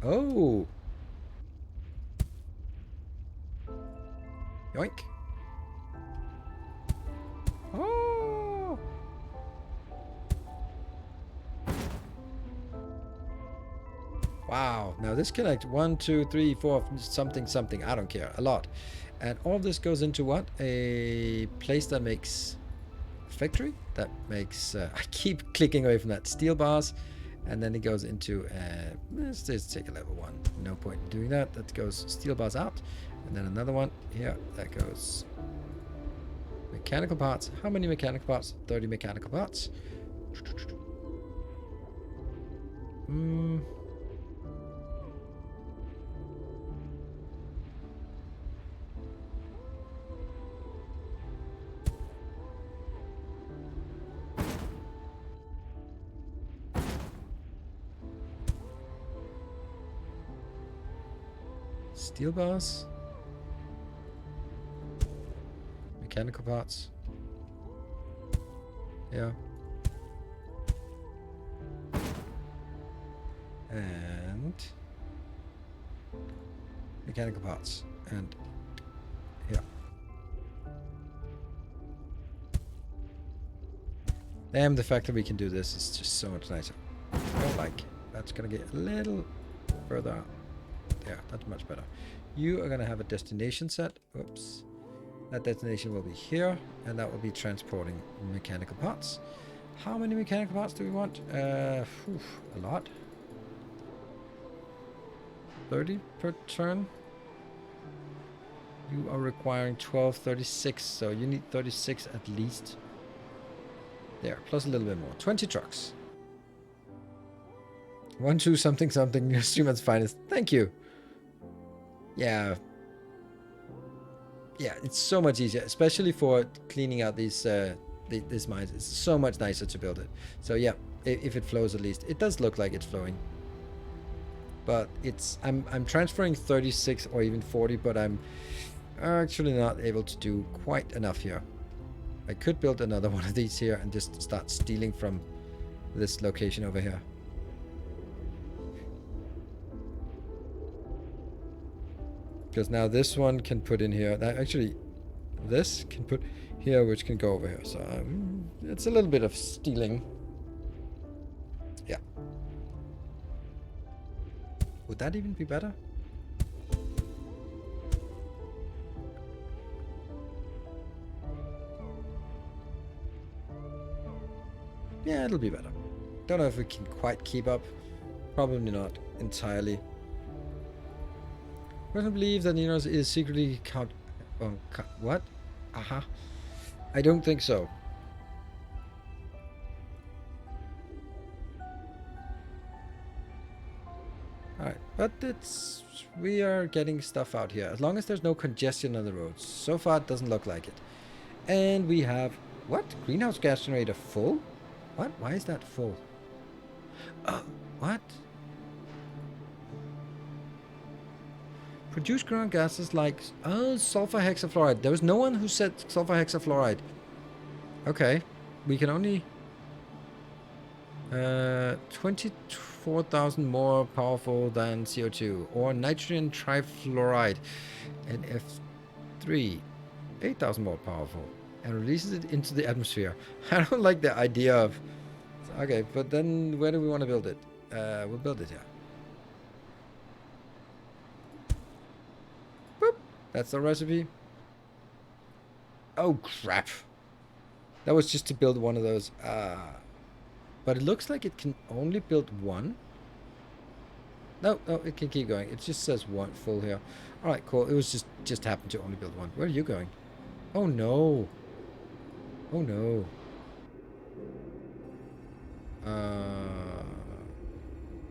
Oh! Yoink! Oh! Wow, now this connects 1, 2, 3, 4, something, I don't care, a lot. And all of this goes into what? A place that makes factory? That makes, I keep clicking away from that, steel bars. And then it goes into, let's just take a level 1. No point in doing that. That goes steel bars out. And then another one here. That goes mechanical parts. How many mechanical parts? 30 mechanical parts. Steel bars. Mechanical parts. Yeah. And mechanical parts. And yeah. Damn, the fact that we can do this is just so much nicer. I don't like. That's gonna get a little further out. Yeah, that's much better. You are going to have a destination set. Oops. That destination will be here, and that will be transporting mechanical parts. How many mechanical parts do we want? A lot. 30 per turn. You are requiring 12, 36, so you need 36 at least. There, plus a little bit more. 20 trucks. 1, 2, something, your streamer's finest. Thank you. Yeah, it's so much easier, especially for cleaning out these mines. It's so much nicer to build it. So yeah, if it flows at least, it does look like it's flowing. But it's I'm transferring 36 or even 40, but I'm actually not able to do quite enough here. I could build another one of these here and just start stealing from this location over here. Because now this one can put in here. That actually, this can put here, which can go over here. So it's a little bit of stealing. Yeah. Would that even be better? Yeah, it'll be better. Don't know if we can quite keep up. Probably not entirely. I don't believe that Ninos is secretly what? Aha. I don't think so. Alright, but we are getting stuff out here. As long as there's no congestion on the roads. So far it doesn't look like it. And we have, what? Greenhouse gas generator full? What? Why is that full? Oh, what? Produce ground gases like, oh, sulfur hexafluoride. There was no one who said sulfur hexafluoride. Okay. We can only... 24,000 more powerful than CO2. Or nitrogen trifluoride. And F3. 8,000 more powerful. And releases it into the atmosphere. I don't like the idea of... Okay, but then where do we want to build it? We'll build it here. Boop. That's the recipe. Oh, crap. That was just to build one of those. But it looks like it can only build one. No, it can keep going. It just says one full here. All right, cool. It was just happened to only build one. Where are you going? Oh, no. Oh, no.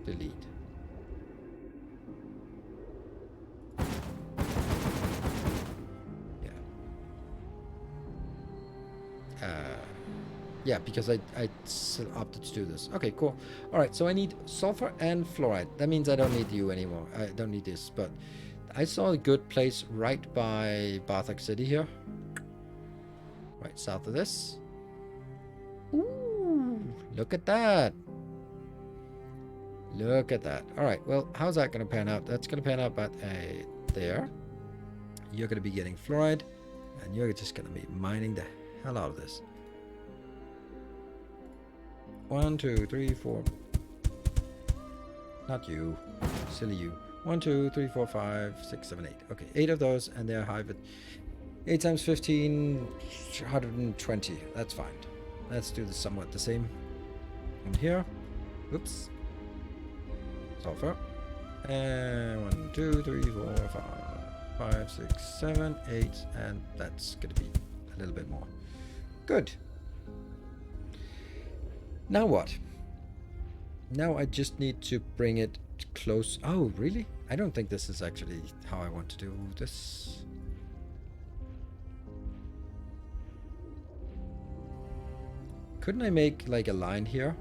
Delete. Yeah, because I opted to do this. Okay, cool. All right, so I need sulfur and fluoride. That means I don't need you anymore. I don't need this, but I saw a good place right by Barthak City here. Right south of this. Ooh, look at that. Look at that. All right, well, how's that going to pan out? That's going to pan out about there. You're going to be getting fluoride, and you're just going to be mining the hell out of this. 1, 2, 3, 4. Not you. Silly you. 1, 2, 3, 4, 5, 6, 7, 8. Okay, 8 of those, and they're high, but 8 times 15, 120. That's fine. Let's do this somewhat the same. And here. Oops. Sulfur. And 1, 2, 3, 4, 5, 5, 6, 7, 8. And that's going to be a little bit more. Good. Now what? Now I just need to bring it close. Oh, really? I don't think this is actually how I want to do this. Couldn't I make like a line here?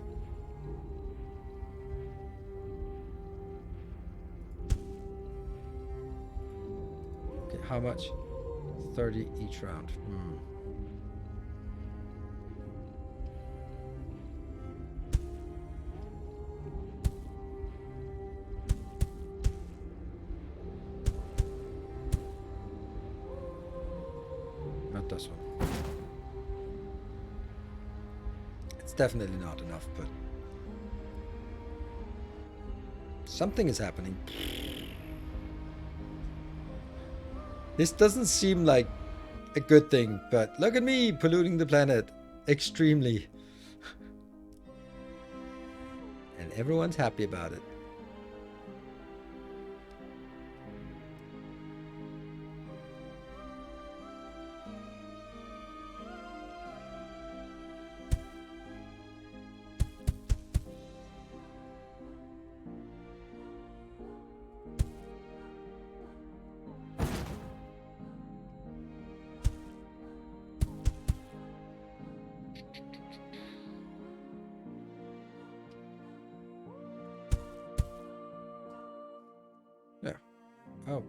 Okay, how much? 30 each round. Not this one. It's definitely not enough, but something is happening. This doesn't seem like a good thing, but look at me polluting the planet extremely. And everyone's happy about it.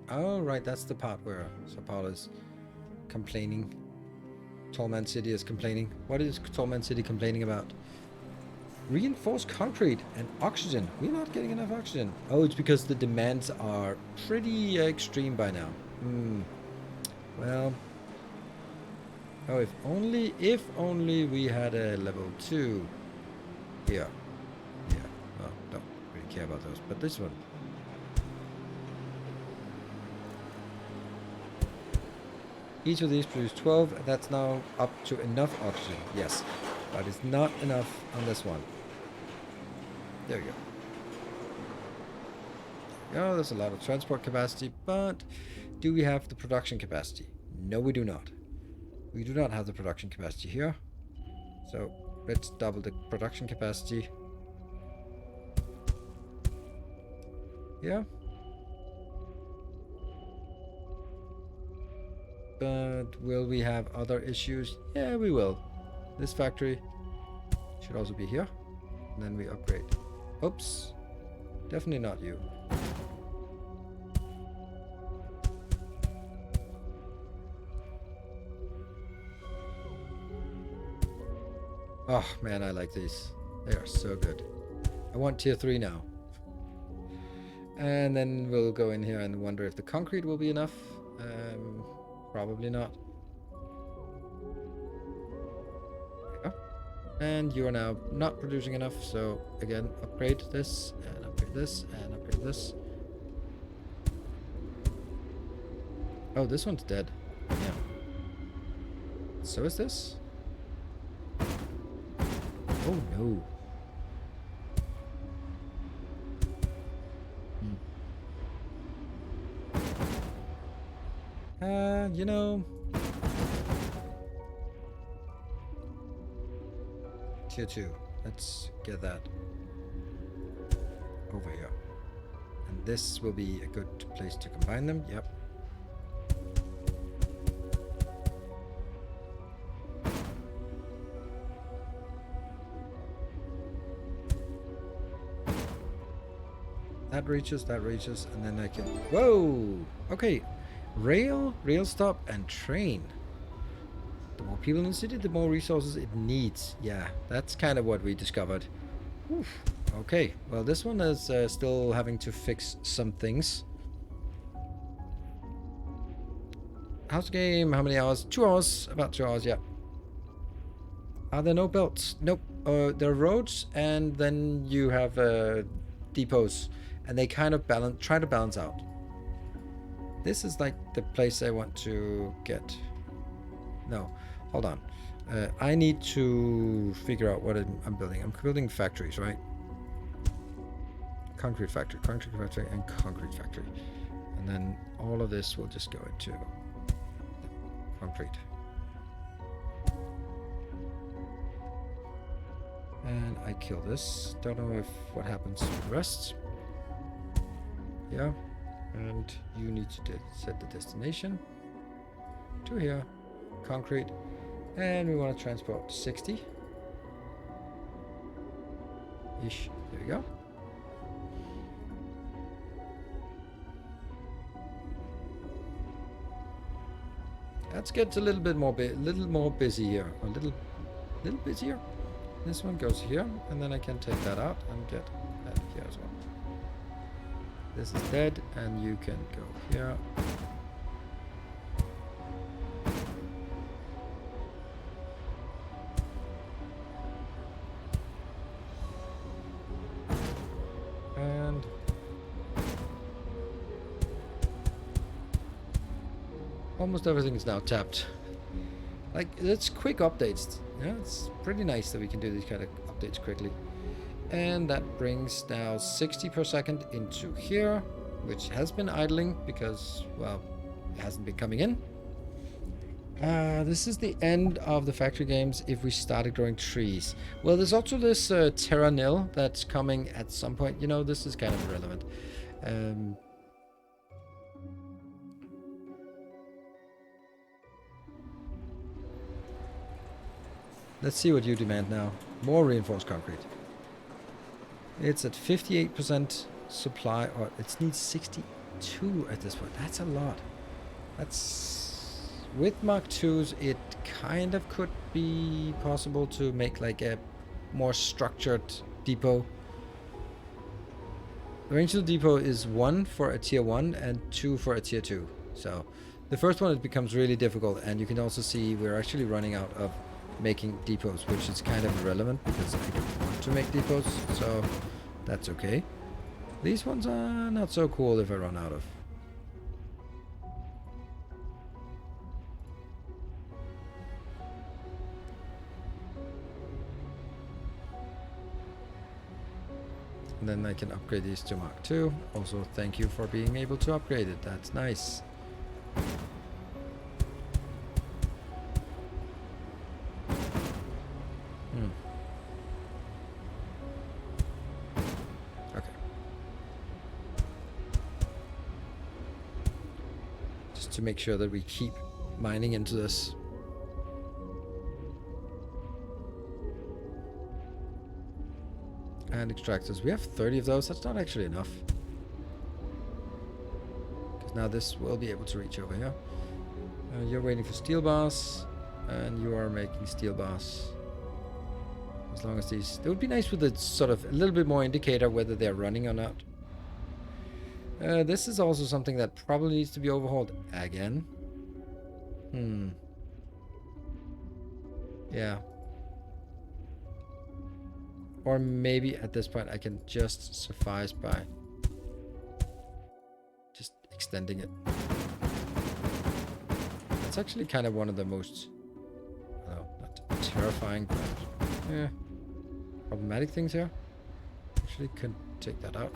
Oh, right, that's the part where Sapal is complaining. Tallman City is complaining. What is Tallman City complaining about? Reinforced concrete and oxygen. We're not getting enough oxygen. Oh, it's because the demands are pretty extreme by now. Well. Oh, if only we had a level 2 here. Yeah, well, don't really care about those, but this one. Each of these produce 12, and that's now up to enough oxygen. Yes, but it's not enough on this one. There we go. Oh, there's a lot of transport capacity, but do we have the production capacity? No, we do not. We do not have the production capacity here. So let's double the production capacity. Yeah. But will we have other issues? Yeah, we will. This factory should also be here. And then we upgrade. Oops. Definitely not you. Oh man, I like these. They are so good. I want tier 3 now. And then we'll go in here and wonder if the concrete will be enough. Probably not. Yeah. And you are now not producing enough, so again, upgrade this, and upgrade this, and upgrade this. Oh, this one's dead. Yeah. So is this? Oh no. You know, tier 2. Let's get that over here. And this will be a good place to combine them. Yep. That reaches, and then I can... Whoa! Okay. Rail stop, and train. The more people in the city, the more resources it needs. Yeah, that's kind of what we discovered. Oof. Okay, well, this one is still having to fix some things. How's the game? How many hours? 2 hours. About 2 hours, yeah. Are there no belts? Nope. There are roads, and then you have depots, and they kind of try to balance out. This is like the place I want to get. No, hold on. I need to figure out what I'm building. I'm building factories, right? Concrete factory, and concrete factory. And then all of this will just go into concrete. And I kill this. Don't know if what happens to the rest. Yeah. And you need to set the destination to here. Concrete. And we want to transport 60. Ish. There we go. Let's get a little bit more busy here. A little busier. This one goes here, and then I can take that out and get that here as well. This is dead, and you can go here. And almost everything is now tapped. Like, it's quick updates. Yeah, it's pretty nice that we can do these kind of updates quickly. And that brings now 60 per second into here, which has been idling because, well, it hasn't been coming in. This is the end of the factory games if we started growing trees. Well, there's also this Terra Nil that's coming at some point. You know, this is kind of irrelevant. Let's see what you demand now. More reinforced concrete. It's at 58% supply, or it needs 62 at this point. That's a lot. That's... With Mark 2s, it kind of could be possible to make like a more structured depot. The range of the depot is 1 for a tier 1 and 2 for a tier 2. So the first one, it becomes really difficult, and you can also see we're actually running out of making depots, which is kind of irrelevant because I don't want to make depots, so that's okay. These ones are not so cool if I run out of. And then I can upgrade these to Mark 2. Also, thank you for being able to upgrade it. That's nice. Okay. Just to make sure that we keep mining into this. And extractors. We have 30 of those. That's not actually enough. Because now this will be able to reach over here. You're waiting for steel bars. And you are making steel bars. As long as these... It would be nice with a sort of a little bit more indicator whether they're running or not. This is also something that probably needs to be overhauled again. Yeah. Or maybe at this point I can just suffice by just extending it. That's actually kind of one of the most, well, not terrifying, but yeah, problematic things here. Actually could take that out.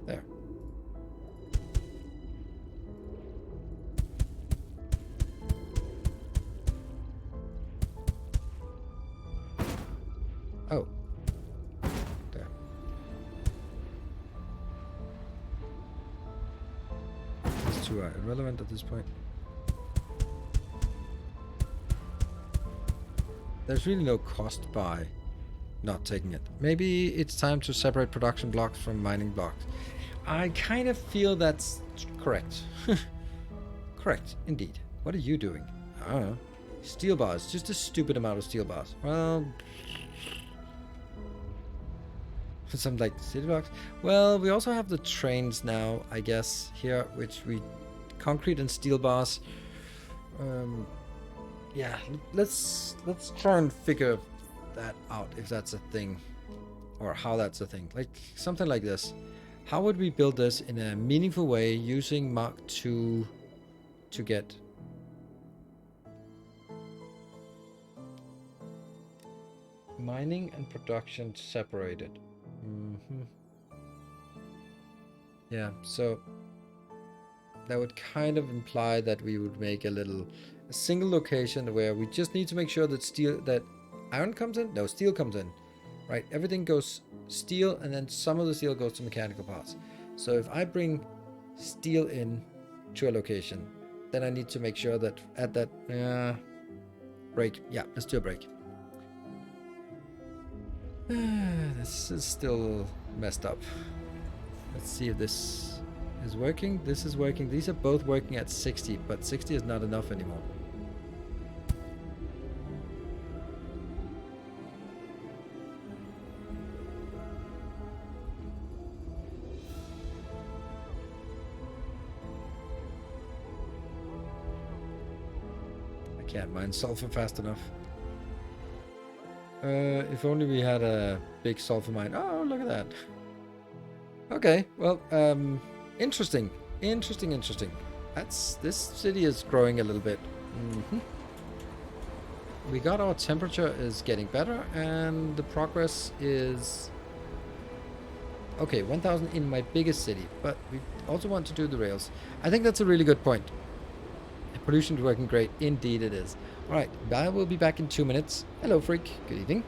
There. Oh. There. These two are irrelevant at this point. There's really no cost by not taking it. Maybe it's time to separate production blocks from mining blocks. I kind of feel that's correct. Correct, indeed. What are you doing? I don't know. Steel bars. Just a stupid amount of steel bars. Well... some like city blocks. Well, we also have the trains now, I guess, here, which we... concrete and steel bars. Yeah, let's try and figure that out, if that's a thing. Or how that's a thing. Like, something like this. How would we build this in a meaningful way using Mark II to get... mining and production separated. Yeah, so that would kind of imply that we would make a single location where we just need to make sure that iron comes in. No, steel comes in, right? Everything goes steel, and then some of the steel goes to mechanical parts. So if I bring steel in to a location, then I need to make sure that at that break. Yeah, let's do a break. This is still messed up. Let's see if this is working. This is working. These are both working at 60, but 60 is not enough anymore. I can't mine sulfur fast enough. If only we had a big sulfur mine. Oh, look at that. Okay, well, interesting. Interesting. This city is growing a little bit. We got our temperature is getting better, and the progress is... okay, 1,000 in my biggest city, but we also want to do the rails. I think that's a really good point. Pollution is working great. Indeed it is. Alright, I will be back in 2 minutes. Hello, Freak. Good evening.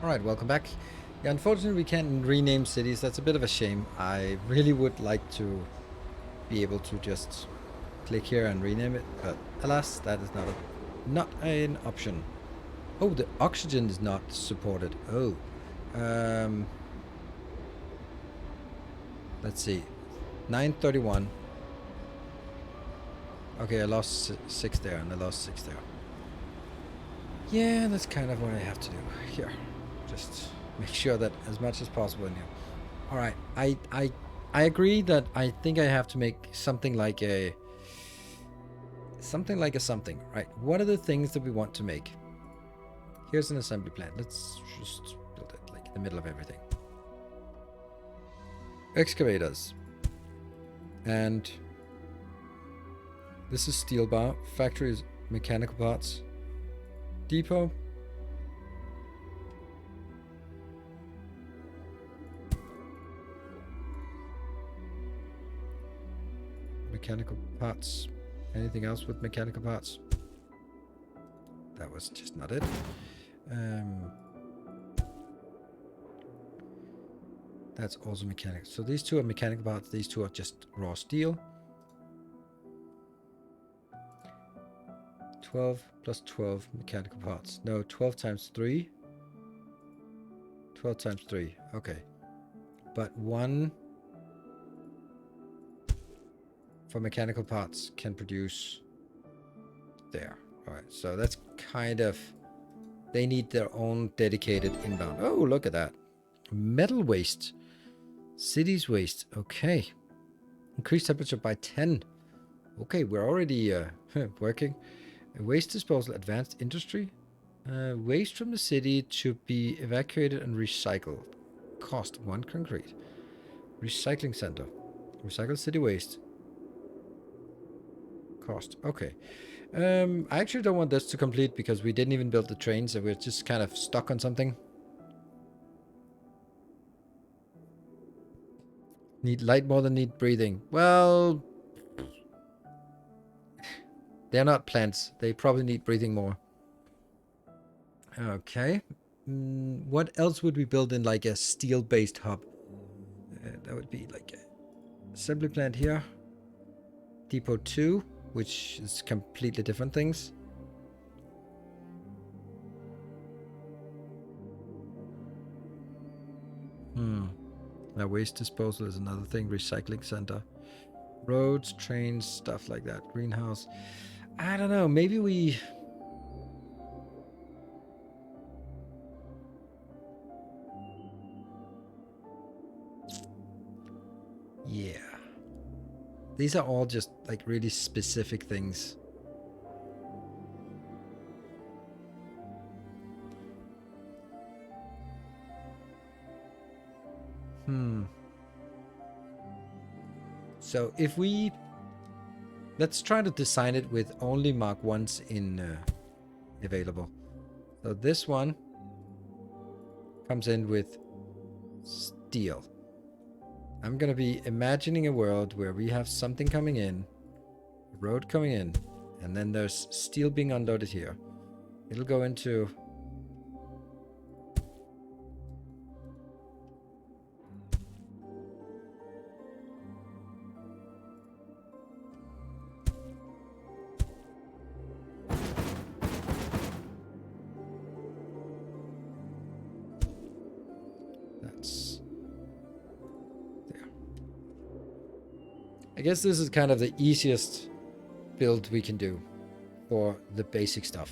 Alright, welcome back. Yeah, unfortunately we can't rename cities. That's a bit of a shame. I really would like to be able to just click here and rename it, but alas, that is not an option. Oh, the oxygen is not supported. Oh. Let's see. 931. Okay, I lost 6 there, and I lost 6 there. Yeah, that's kind of what I have to do here. Just make sure that as much as possible in here. All right, I agree that I think I have to make something like a something. Right? What are the things that we want to make? Here's an assembly plant. Let's just build it like in the middle of everything. Excavators, and this is steel bar. Factory is mechanical parts. Depot. Mechanical parts. Anything else with mechanical parts? That was just not it. That's also mechanical. So these two are mechanical parts. These two are just raw steel. 12 plus 12 mechanical parts. No, 12 times 3. 12 times 3. Okay. But 1 for mechanical parts can produce there. Alright, so that's kind of... They need their own dedicated inbound. Oh, look at that. Metal waste. Cities waste. Okay. Increase temperature by 10. Okay, we're already working. Waste disposal, advanced industry. Waste from the city to be evacuated and recycled. Cost 1 concrete. Recycling center. Recycle city waste. Cost. Okay. I actually don't want this to complete because we didn't even build the train, so we're just kind of stuck on something. Need light more than need breathing. Well, they're not plants. They probably need breathing more. Okay. What else would we build in like a steel-based hub? That would be like a assembly plant here. Depot 2, which is completely different things. Now waste disposal is another thing. Recycling center. Roads, trains, stuff like that. Greenhouse. I don't know. Maybe we... Yeah. These are all just like really specific things. So if we... Let's try to design it with only Mark 1s in available. So this one comes in with steel. I'm going to be imagining a world where we have something coming in, a road coming in, and then there's steel being unloaded here. It'll go into... That's... there. I guess this is kind of the easiest build we can do for the basic stuff.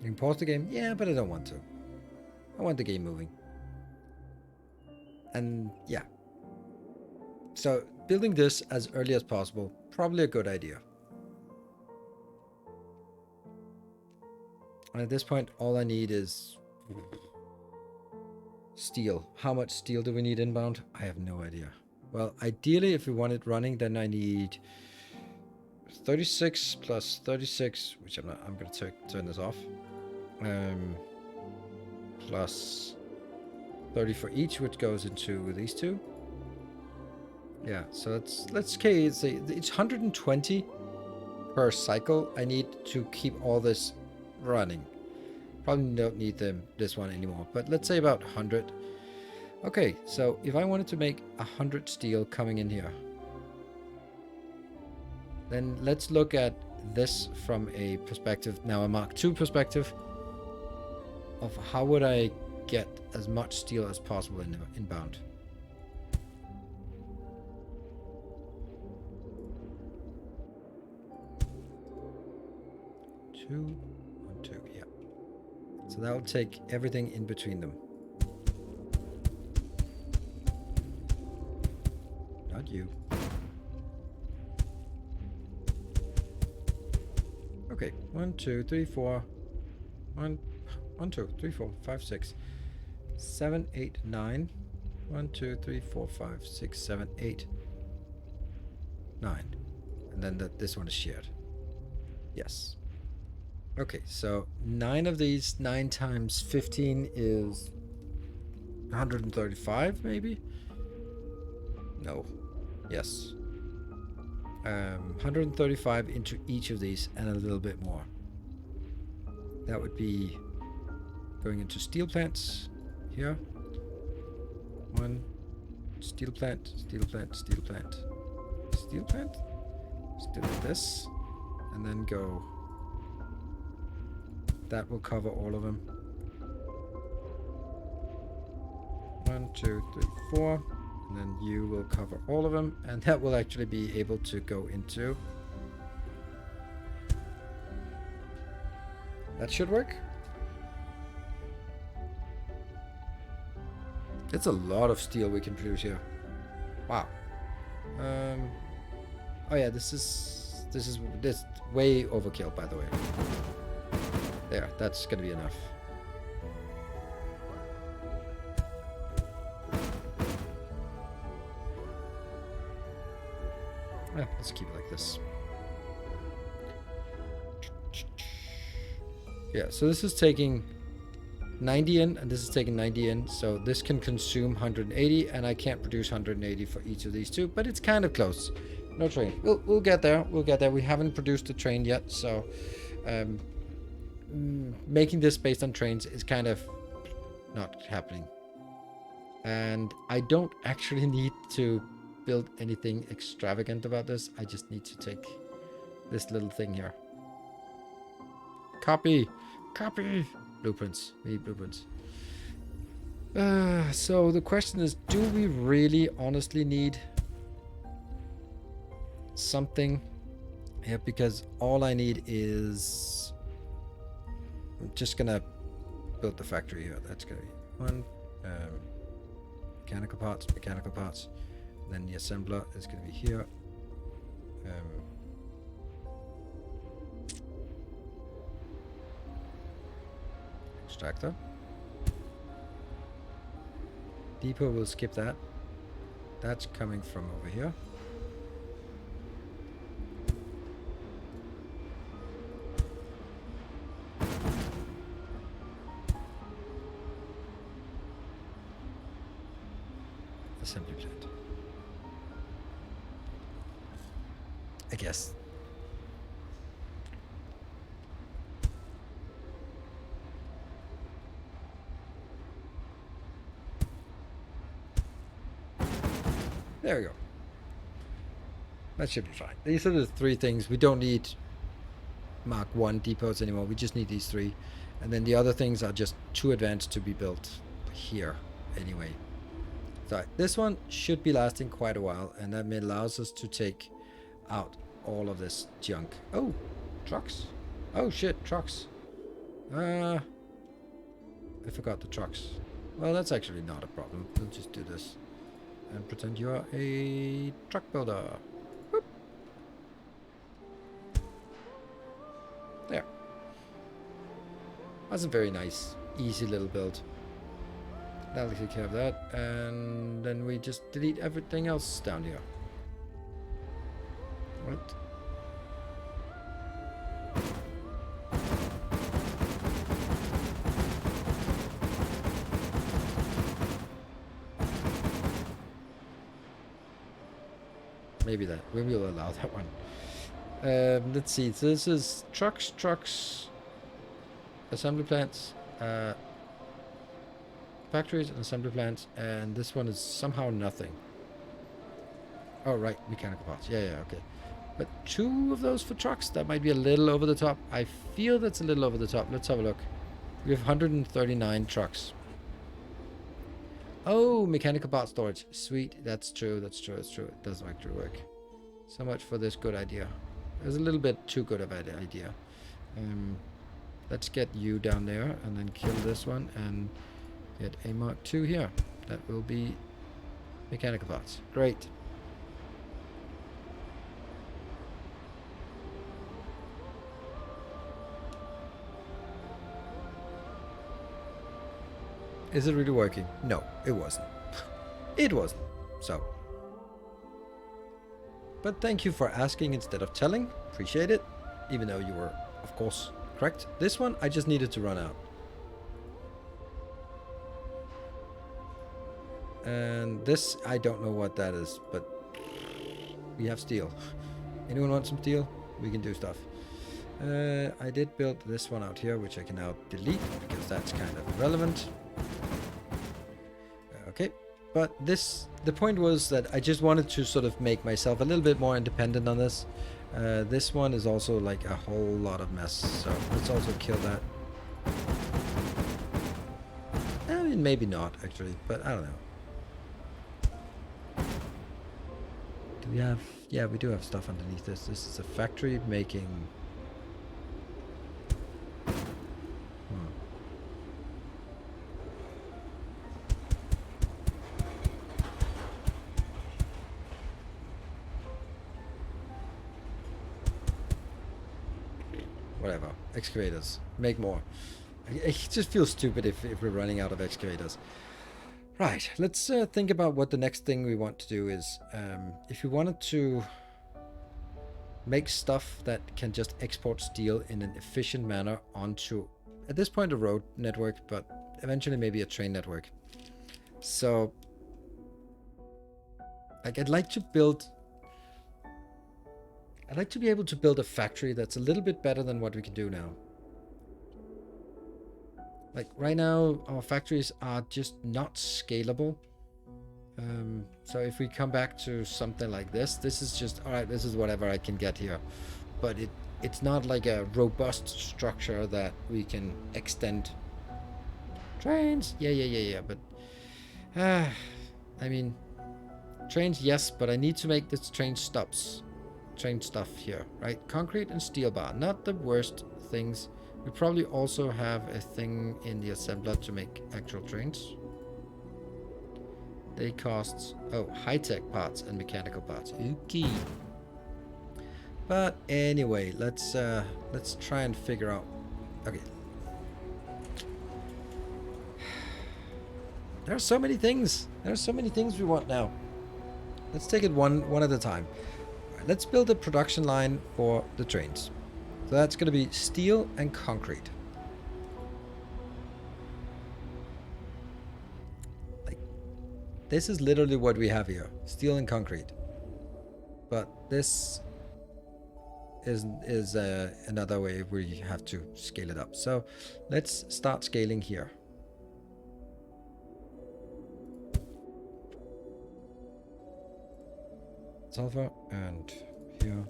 You can pause the game? Yeah, but I don't want to. I want the game moving. And yeah. So building this as early as possible, probably a good idea. And at this point, all I need is steel. How much steel do we need inbound? I have no idea. Well, ideally, if we want it running, then I need 36 plus 36, which I'm going to turn this off. Plus 30 for each, which goes into these two. Yeah, so let's say it's 120 per cycle I need to keep all this running. Probably don't need this one anymore, but let's say about 100. Okay, so if I wanted to make 100 steel coming in here, then let's look at this from a perspective, now a Mark II perspective, of how would I get as much steel as possible inbound. Two, 1, 2, yeah. So that will take everything in between them. Not you. Okay, 1, 2, 3, 4. 1, 2, 3, 4, 5, 6, 7, 8, 9. 1, 2, 3, 4, 5, 6, 7, 8, 9. And then this one is shared. Yes. Okay, so 9 of these, 9 times 15 is 135, maybe? No. Yes. 135 into each of these and a little bit more. That would be going into steel plants here. 1 steel plant, steel plant, steel plant, steel plant. Let's do this and then go. That will cover all of them. 1, 2, 3, 4. And then you will cover all of them. And that will actually be able to go into. That should work. It's a lot of steel we can produce here. Wow. Oh yeah, this is way overkill, by the way. There, that's gonna be enough. Yeah, let's keep it like this. Yeah, so this is taking 90 in, and this is taking 90 in, so this can consume 180, and I can't produce 180 for each of these two, but it's kind of close. No train. We'll get there. We'll get there. We haven't produced a train yet, so making this based on trains is kind of not happening. And I don't actually need to build anything extravagant about this. I just need to take this little thing here. Copy blueprints. We need blueprints. So the question is, do we really honestly need something here? Because all I need is, I'm just gonna build the factory here. That's gonna be one mechanical parts. Then the assembler is gonna be here. Extractor. Depot, will skip that. That's coming from over here. Assembly plant. I guess. There we go. That should be fine. These are the 3 things. We don't need Mark 1 depots anymore. We just need these 3. And then the other things are just too advanced to be built here anyway. So this one should be lasting quite a while, and that allows us to take out all of this junk. Oh, trucks. Oh shit, trucks. I forgot the trucks. Well, that's actually not a problem. We'll just do this and pretend you are a truck builder. Whoop. There. That's a very nice, easy little build. That'll take care of that, and then we just delete everything else down here. Right. maybe that. We will allow that one. Let's see. So this is trucks, assembly plants, factories and assembly plants, and this one is somehow nothing. Oh, right, mechanical parts. Yeah, okay. But 2 of those for trucks, that might be a little over the top. I feel that's a little over the top. Let's have a look. We have 139 trucks. Oh, mechanical part storage. Sweet. That's true. It does actually work. So much for this good idea. It was a little bit too good of an idea. Let's get you down there and then kill this one and get a Mark II here. That will be mechanical parts. Great. Is it really working? No, it wasn't. It wasn't. So. But thank you for asking instead of telling. Appreciate it. Even though you were, of course, correct. This one, I just needed to run out. And this, I don't know what that is, but we have steel. Anyone want some steel? We can do stuff. I did build this one out here, which I can now delete because that's kind of irrelevant. Okay, but the point was that I just wanted to sort of make myself a little bit more independent on this. This one is also like a whole lot of mess, so let's also kill that. I mean, maybe not actually, but I don't know. Do we have? Yeah, we do have stuff underneath this. This is a factory making. Whatever. Excavators. Make more. It just feels stupid if we're running out of excavators. Right. Let's think about what the next thing we want to do is. If we wanted to make stuff that can just export steel in an efficient manner onto, at this point, a road network, but eventually maybe a train network. So, like, I'd like to be able to build a factory that's a little bit better than what we can do now. Like right now, our factories are just not scalable. So if we come back to something like this is just, all right, this is whatever I can get here. But it's not like a robust structure that we can extend. Trains, yeah. But, I mean, trains, yes, but I need to make this train stuff here, right? Concrete and steel bar, not the worst things. We probably also have a thing in the assembler to make actual trains. They cost, oh, high-tech parts and mechanical parts. Okay. But anyway, let's try and figure out. Okay. There are so many things. There are so many things we want now. Let's take it one at a time. Let's build a production line for the trains. So that's going to be steel and concrete. Like, this is literally what we have here. Steel and concrete. But this is another way we have to scale it up. So let's start scaling here. Sulfur and here.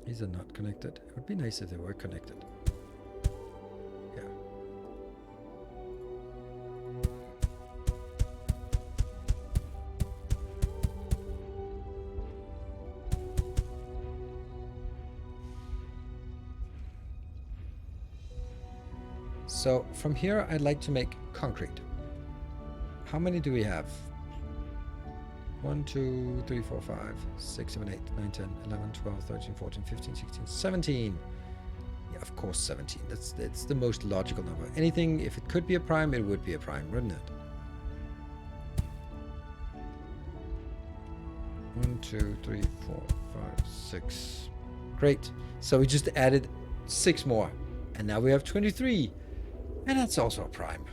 These are not connected. It would be nice if they were connected. Yeah. So from here, I'd like to make concrete. How many do we have? 1, 2, 3, 4, 5, 6, 7, 8, 9, 10, 11, 12, 13, 14, 15, 16, 17. Yeah, of course 17. It's the most logical number. Anything, if it could be a prime, it would be a prime, wouldn't it? 1, 2, 3, 4, 5, 6. Great. So we just added 6 more. And now we have 23. And that's also a prime.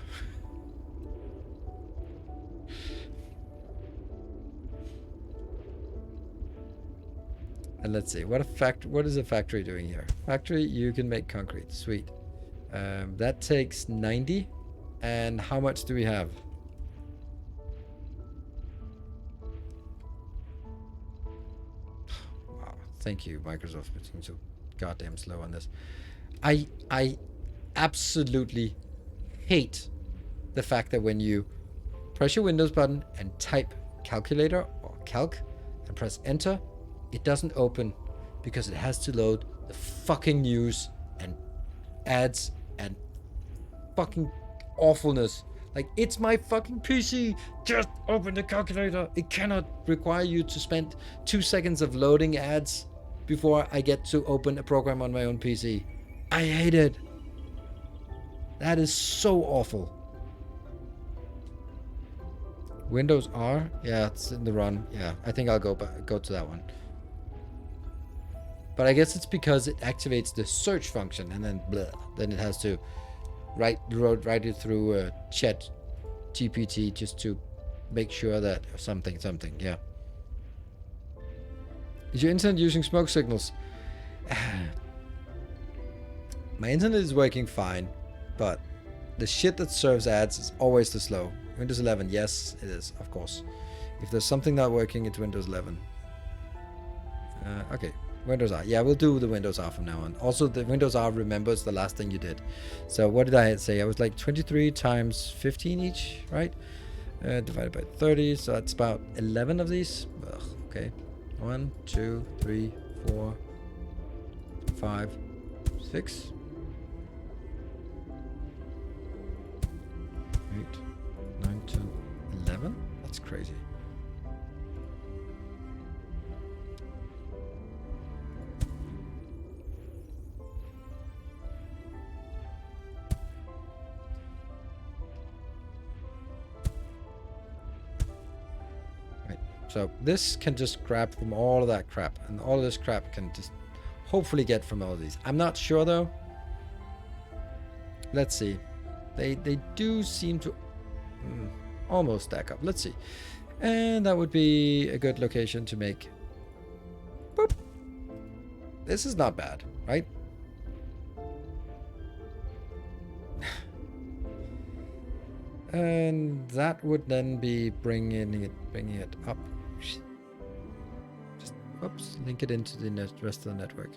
And let's see, what is a factory doing here? Factory, you can make concrete. Sweet. That takes 90. And how much do we have? Wow, thank you, Microsoft, for being so goddamn slow on this. I absolutely hate the fact that when you press your Windows button and type calculator or calc and press enter, it doesn't open because it has to load the fucking news and ads and fucking awfulness. Like, it's my fucking PC. Just open the calculator. It cannot require you to spend 2 seconds of loading ads before I get to open a program on my own PC. I hate it. That is so awful. Windows R? Yeah, it's in the run. Yeah, I think I'll go to that one. But I guess it's because it activates the search function and then blah. Then it has to write it through chat GPT just to make sure that something, yeah. Is your internet using smoke signals? My internet is working fine, but the shit that serves ads is always too slow. Windows 11, yes, it is, of course. If there's something not working, it's Windows 11. Okay, Windows R. Yeah, we'll do the Windows R from now on. Also, the Windows R remembers the last thing you did. So what did I say? I was like 23 times 15 each, right? Divided by 30, so that's about 11 of these. Ugh, okay. 1, 2, 3, 4, 5, 6. 8, 9, 10, 11? That's crazy. Right. So this can just grab from all of that crap, and all of this crap can just hopefully get from all of these. I'm not sure though. Let's see. They do seem to almost stack up. Let's see. And that would be a good location to make. Boop. This is not bad, right? And that would then be bringing it up. Just oops, link it into the rest of the network.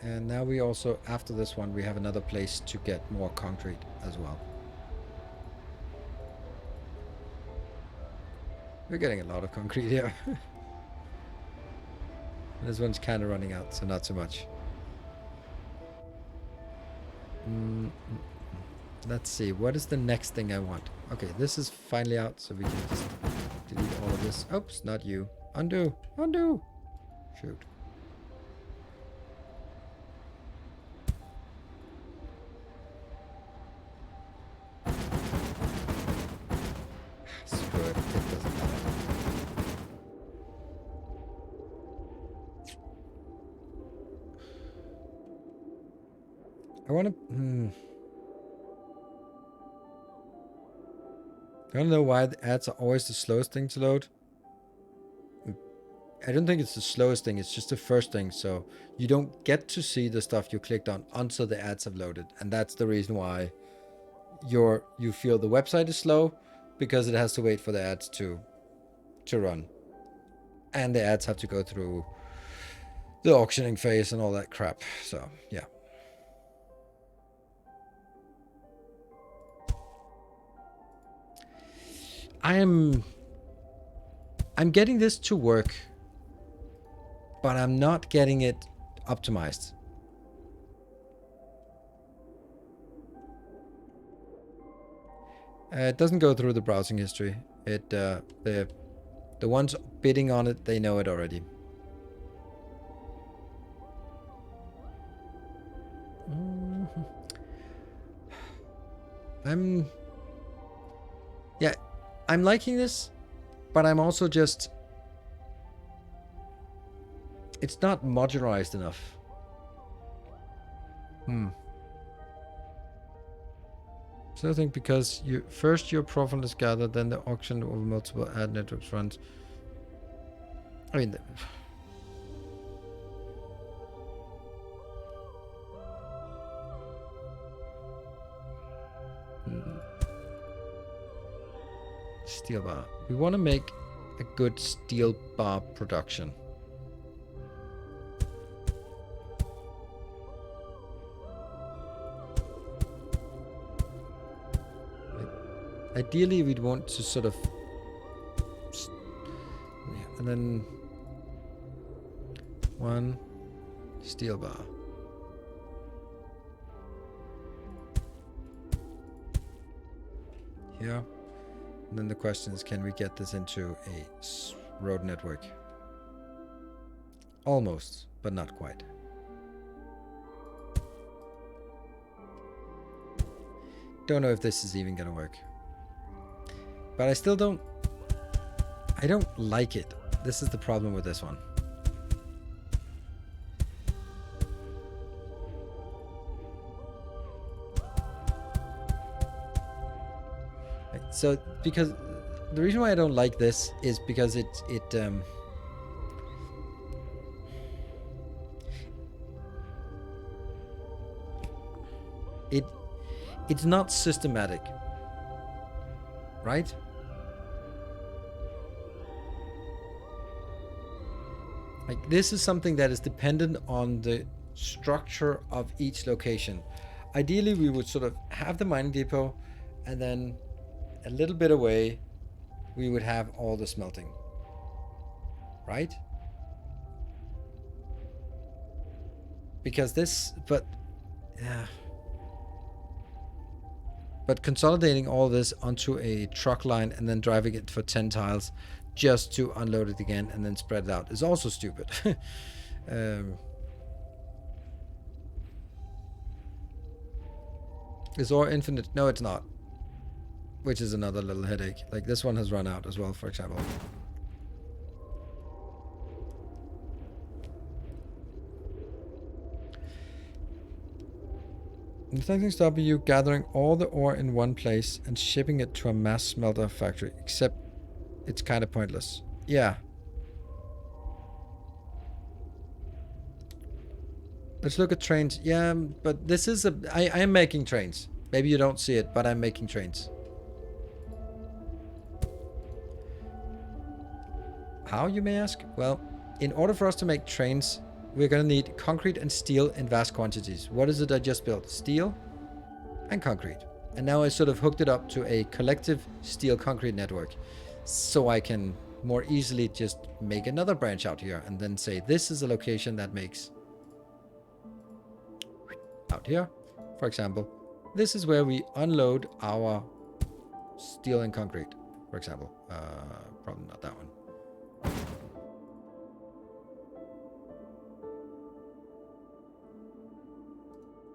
And now we also, after this one, we have another place to get more concrete as well. We're getting a lot of concrete here. This one's kind of running out, so not so much. Let's see, what is the next thing I want? Okay, this is finally out, so we can just delete all of this. Oops, not you. Undo, undo. Shoot. Screw it, it doesn't matter. I want to... I don't know why the ads are always the slowest thing to load. I don't think it's the slowest thing, it's just the first thing, so you don't get to see the stuff you clicked on until the ads have loaded. And that's the reason why you feel the website is slow, because it has to wait for the ads to run. And the ads have to go through the auctioning phase and all that crap. So, yeah. I'm getting this to work, but I'm not getting it optimized. It doesn't go through the browsing history. It the ones bidding on it, they know it already. I'm liking this, but I'm also just... It's not modularized enough. Still think because your profile is gathered, then the auction over multiple ad networks runs. I mean, steel bar. We want to make a good steel bar production. Ideally, we'd want to sort of, and then one steel bar. Here. And then the question is, can we get this into a road network? Almost, but not quite. Don't know if this is even gonna work. But I still don't... I don't like it. This is the problem with this one. So, because the reason why I don't like this is because it's not systematic, right? Like, this is something that is dependent on the structure of each location. Ideally, we would sort of have the mining depot, and then a little bit away, we would have all the smelting, right? Because this, but consolidating all this onto a truck line and then driving it for 10 tiles just to unload it again and then spread it out is also stupid. Is ore infinite? No, it's not. Which is another little headache. Like, this one has run out as well, for example. Nothing stopping you gathering all the ore in one place and shipping it to a mass smelter factory, except it's kind of pointless. Yeah. Let's look at trains. Yeah, but this is I am making trains. Maybe you don't see it, but I'm making trains. How, you may ask? Well, in order for us to make trains, we're going to need concrete and steel in vast quantities. What is it I just built? Steel and concrete. And now I sort of hooked it up to a collective steel concrete network, so I can more easily just make another branch out here and then say this is a location that makes out here. For example, this is where we unload our steel and concrete, for example. Probably not that one.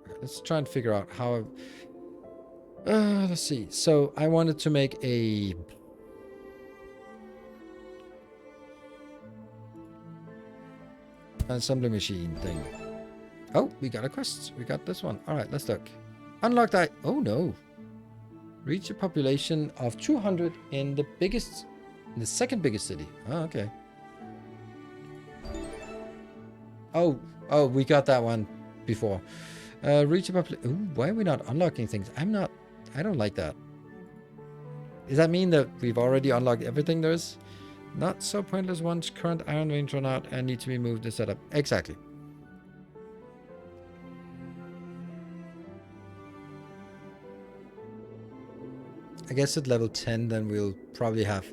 Okay, let's try and figure out how... let's see. So I wanted to make an assembly machine thing. Oh, we got a quest. We got this one. All right, let's look. Unlock that. Oh no. Reach a population of 200 in the second biggest city. Oh, okay. Oh, we got that one before. Reach a population. Ooh, why are we not unlocking things? I don't like that. Does that mean that we've already unlocked everything there is? Not so pointless once current iron veins run out and need to be moved and set up. Exactly. I guess at level 10, then we'll probably have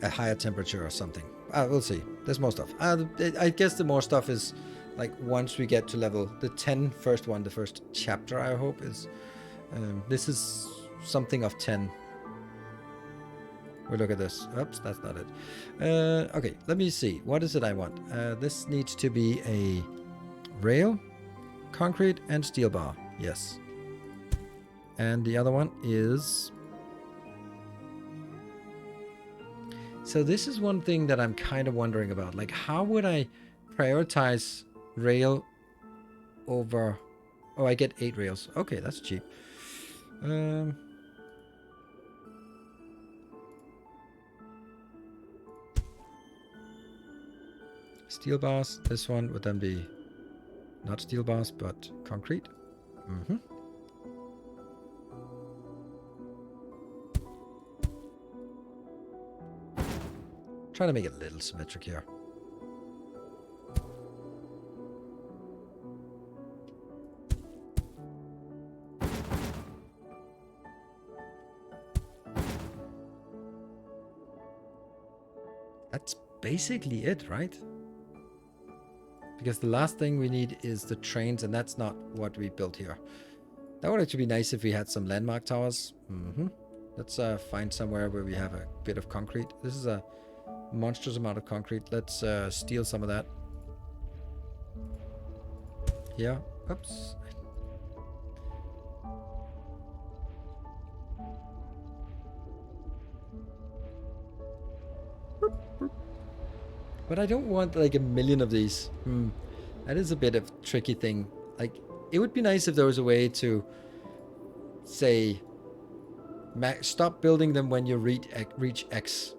a higher temperature or something. We'll see. There's more stuff. I guess the more stuff is like once we get to level the 10 first one, the first chapter, I hope is. This is something of 10. We look at this. Oops, that's not it. Okay, let me see. What is it I want? This needs to be a rail, concrete, and steel bar. Yes. And the other one is... So this is one thing that I'm kind of wondering about. Like, how would I prioritize rail over... Oh, I get 8 rails. Okay, that's cheap. Steel bars. This one would then be not steel bars, but concrete. Mm-hmm. Trying to make it a little symmetric here. That's basically it, right? Because the last thing we need is the trains, and that's not what we built here. That would actually be nice if we had some landmark towers. Let's find somewhere where we have a bit of concrete. This is a monstrous amount of concrete. Let's steal some of that. Here. Oops. But I don't want like a million of these. That is a bit of a tricky thing. Like, it would be nice if there was a way to say, stop building them when you reach X.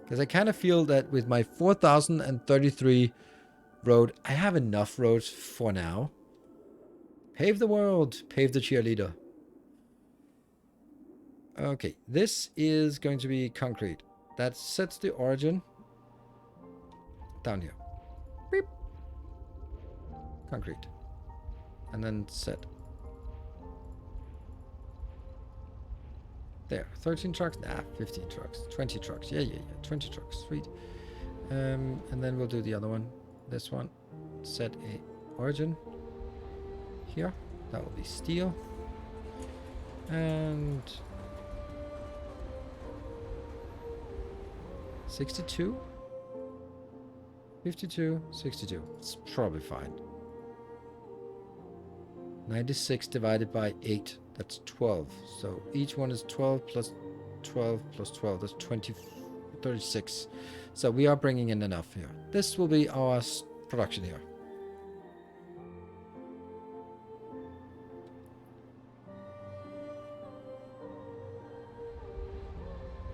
Because I kind of feel that with my 4033 road, I have enough roads for now. Pave the world. Pave the cheerleader. Okay, this is going to be concrete. That sets the origin. Down here. Beep. Concrete. And then set. There. 13 trucks. Nah, 15 trucks. 20 trucks. Yeah. 20 trucks. Sweet. And then we'll do the other one. This one. Set a origin. Here. That will be steel. And 62. 52, 62. It's probably fine. 96 divided by 8. That's 12. So each one is 12 plus 12 plus 12. That's 20, 36. So we are bringing in enough here. This will be our production here.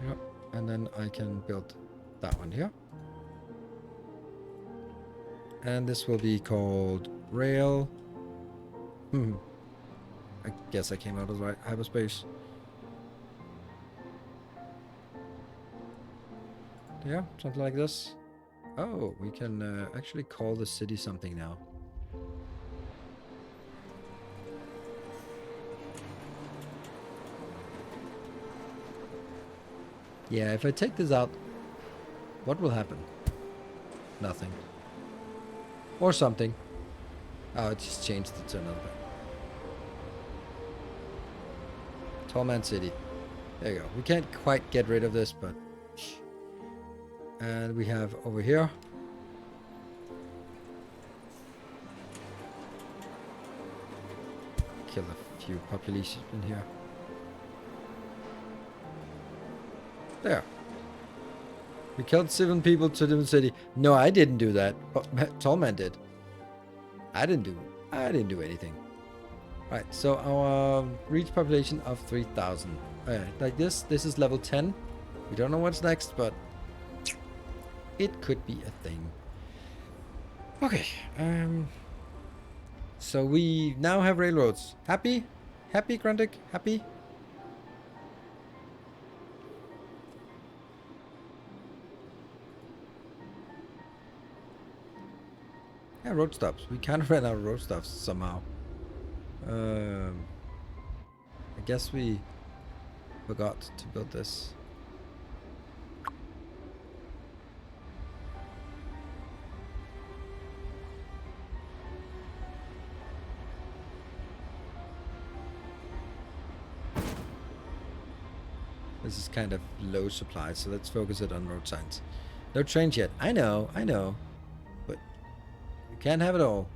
Yep. And then I can build that one here. And this will be called rail. I guess I came out of the right hyperspace. Yeah, something like this. Oh, we can actually call the city something now. Yeah, if I take this out, what will happen? Nothing. Or something. Oh, it just changed it to another. Tall Man City. There you go. We can't quite get rid of this, but... And we have over here. Kill a few population in here. There. We killed 7 people to the city. No, I didn't do that. Tall Man did. I didn't do anything. Right, so our reach population of 3,000. Like this is level 10. We don't know what's next, but it could be a thing. Okay. So we now have railroads. Happy? Happy, Grundig? Happy? Yeah, road stops. We kind of ran out of road stops somehow. I guess we forgot to build this. This is kind of low supply, so let's focus it on road signs. No trains yet. I know. But you can't have it all.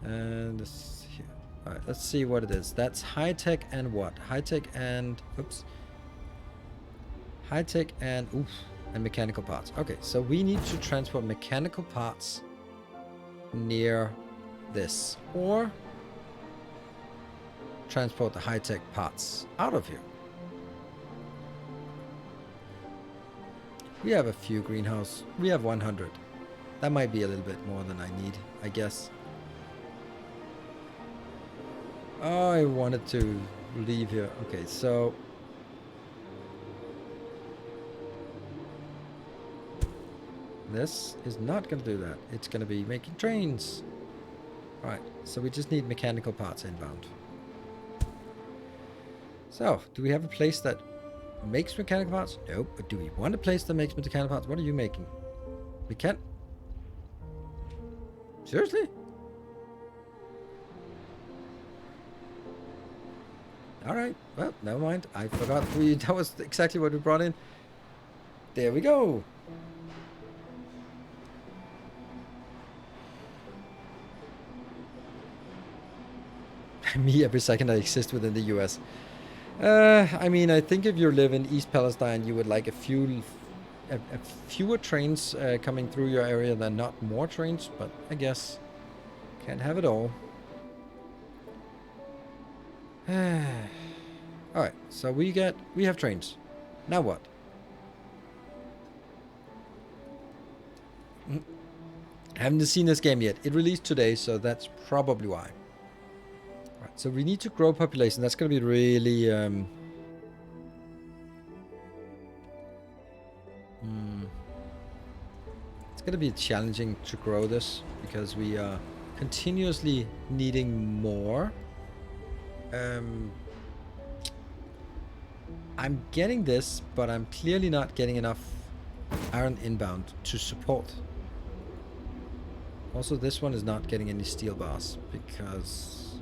And this here. Alright, let's see what it is. That's high tech and what? High tech and oops. High tech and and mechanical parts. Okay, so we need to transport mechanical parts near this. Or transport the high-tech parts out of here. We have a few greenhouse. We have 100. That might be a little bit more than I need, I guess. Oh, I wanted to leave here. Okay, so this is not going to do that. It's going to be making trains. All right, so we just need mechanical parts inbound. So, do we have a place that makes mechanical parts? No, but do we want a place that makes mechanical parts? What are you making? We can't. Seriously? All right. Well, never mind. I forgot. That was exactly what we brought in. There we go. Me every second I exist within the US. I mean, I think if you live in East Palestine, you would like a fewer trains coming through your area than not more trains, but I guess can't have it all. Alright, so we have trains. Now what? Haven't seen this game yet. It released today, so that's probably why. Right, so we need to grow population. That's going to be really it's going to be challenging to grow this because we are continuously needing more. I'm getting this, but I'm clearly not getting enough iron inbound to support. Also, this one is not getting any steel bars because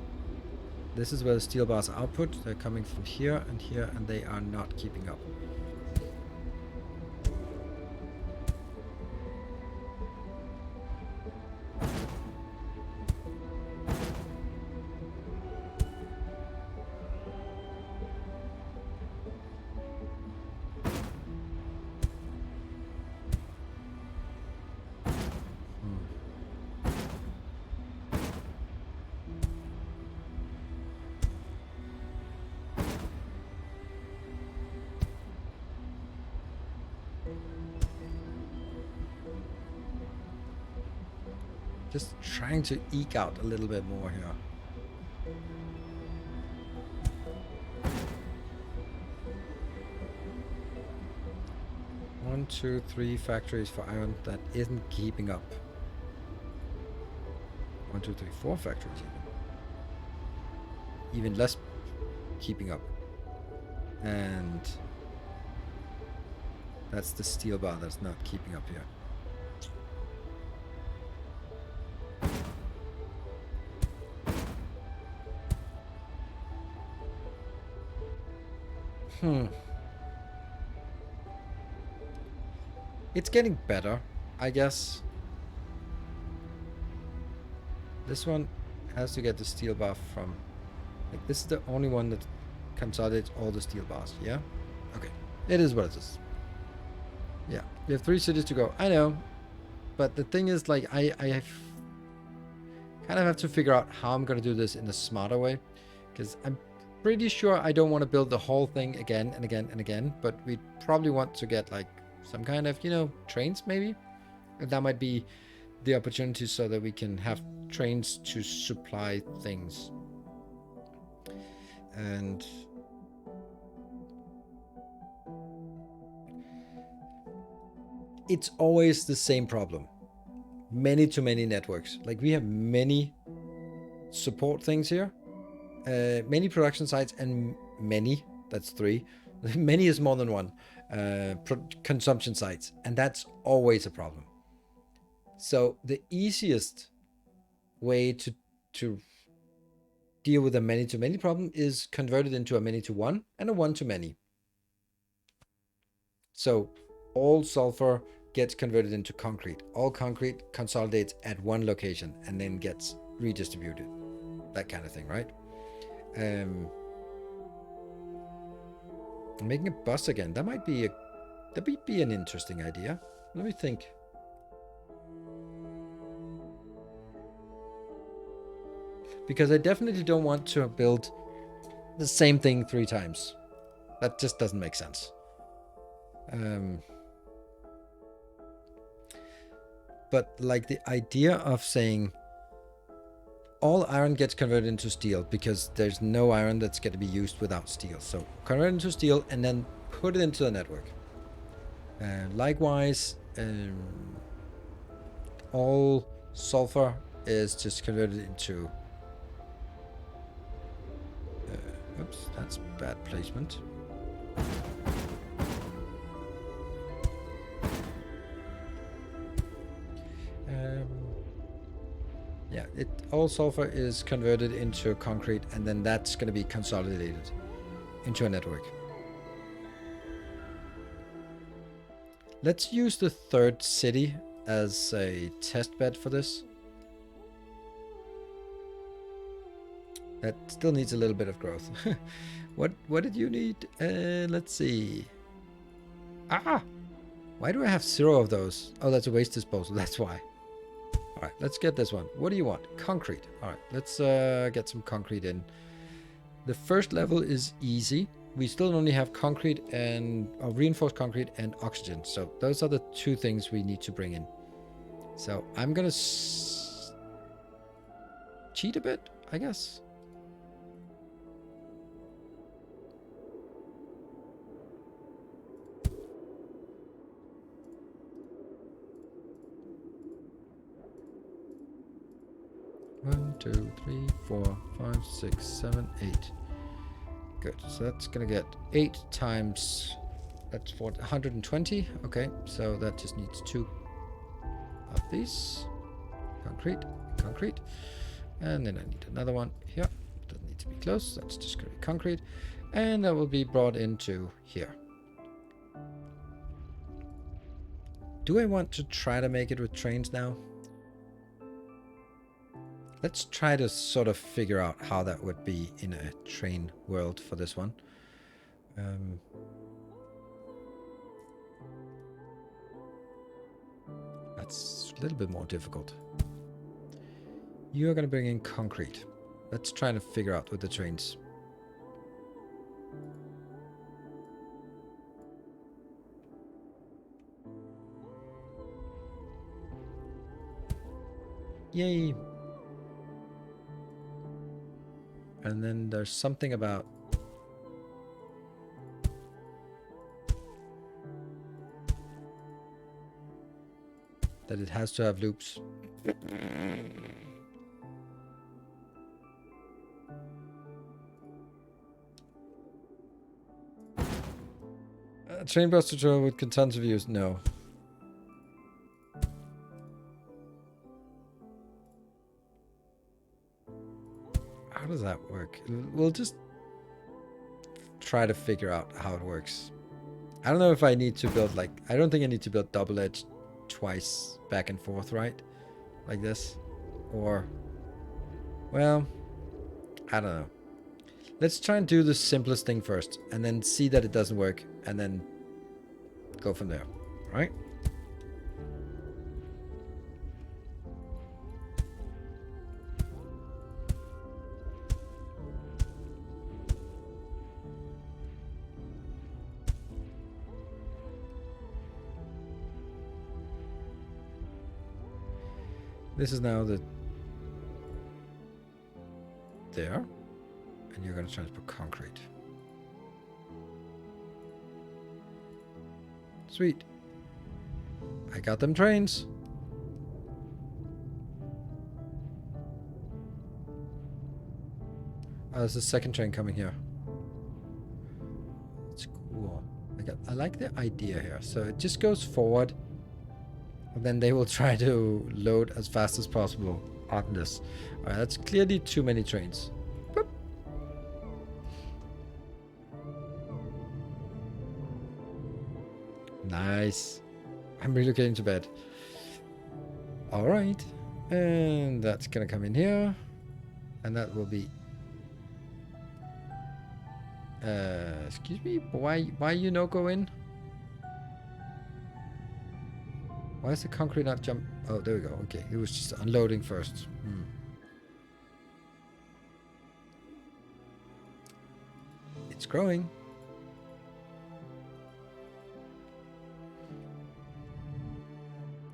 this is where the steel bars are output. They're coming from here, and they are not keeping up. Just trying to eke out a little bit more here. One, two, three factories for iron that isn't keeping up. 1, 2, 3, 4 factories even less keeping up. And that's the steel bar that's not keeping up here. It's getting better, I guess. This one has to get the steel bar from... Like, this is the only one that consolidates all the steel bars, yeah? Okay, it is what it is. Yeah, we have 3 cities to go. I know, but the thing is, like, I kind of have to figure out how I'm going to do this in a smarter way. Because I'm pretty sure I don't want to build the whole thing again and again and again, but we probably want to get like some kind of, you know, trains maybe. And that might be the opportunity so that we can have trains to supply things. And it's always the same problem. Many to many networks. Like, we have many support things here. Many production sites and many, that's 3. Many is more than 1. Consumption sites. And that's always a problem. So the easiest way to deal with a many to many problem is convert it into a many to one and a one to many. So all sulfur gets converted into concrete. All concrete consolidates at one location and then gets redistributed. That kind of thing, right? I'm making a bus again. That might be an interesting idea. Let me think. Because I definitely don't want to build the same thing 3 times. That just doesn't make sense. But like the idea of saying all iron gets converted into steel because there's no iron that's going to be used without steel. So convert it into steel and then put it into the network. Likewise, all sulfur is just converted into... oops, that's bad placement. Yeah, all sulfur is converted into concrete, and then that's going to be consolidated into a network. Let's use the 3rd city as a test bed for this. That still needs a little bit of growth. What did you need? Let's see. Ah! Why do I have 0 of those? Oh, that's a waste disposal. That's why. All right, let's get this one. What do you want? Concrete. All right, let's get some concrete in. The first level is easy. We still only have concrete and reinforced concrete and oxygen. So those are the 2 things we need to bring in. So I'm going to cheat a bit, I guess. One, 2, 3, 4, 5, 6, 7, 8. Good. So that's gonna get 8 times. That's for 120. Okay. So that just needs 2 of these. Concrete, concrete, and then I need another one here. Doesn't need to be close. That's just gonna be concrete, and that will be brought into here. Do I want to try to make it with trains now? Let's try to sort of figure out how that would be in a train world for this one. That's a little bit more difficult. You're going to bring in concrete. Let's try to figure out with the trains. Yay! And then there's something about that it has to have loops. Train bus tutorial with tons of views? No. How does that work? We'll just try to figure out how it works. I don't know if I need to build like... I don't think I need to build double edge twice back and forth, right? Like this. Or... well... I don't know. Let's try and do the simplest thing first. And then see that it doesn't work. And then go from there. Right? This is now the... there. And you're going to transport concrete. Sweet. I got them trains. Oh, there's a second train coming here. It's cool. I like the idea here. So it just goes forward. And then they will try to load as fast as possible on this. Alright, that's clearly too many trains. Boop. Nice. I'm relocating to bed. Alright. And that's gonna come in here. And that will be... excuse me? Why you no go in? Why is the concrete not jump? Oh, there we go. Okay, it was just unloading first. It's growing.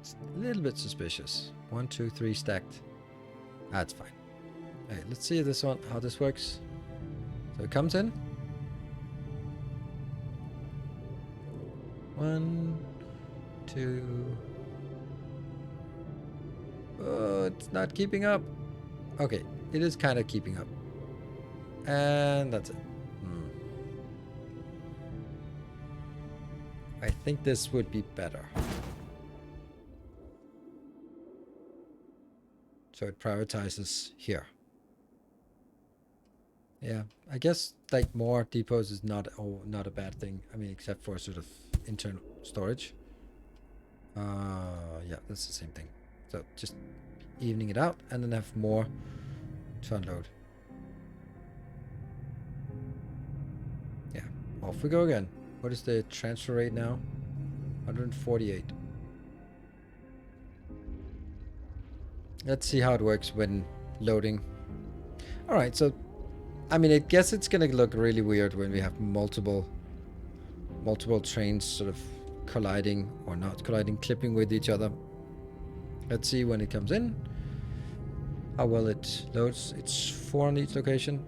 It's a little bit suspicious. 1, 2, 3 stacked. That's fine. Alright, let's see this one, how this works. So it comes in. 1, 2. Oh, it's not keeping up. Okay, it is kind of keeping up. And that's it. I think this would be better. So it prioritizes here. Yeah, I guess like more depots is not a bad thing. I mean, except for sort of internal storage. Yeah, that's the same thing. So just evening it out and then have more to unload. Yeah, off we go again. What is the transfer rate now? 148. Let's see how it works when loading. Alright, so I mean, I guess it's gonna look really weird when we have multiple trains sort of colliding or not colliding, clipping with each other. Let's see when it comes in, how well it loads. It's 4 on each location.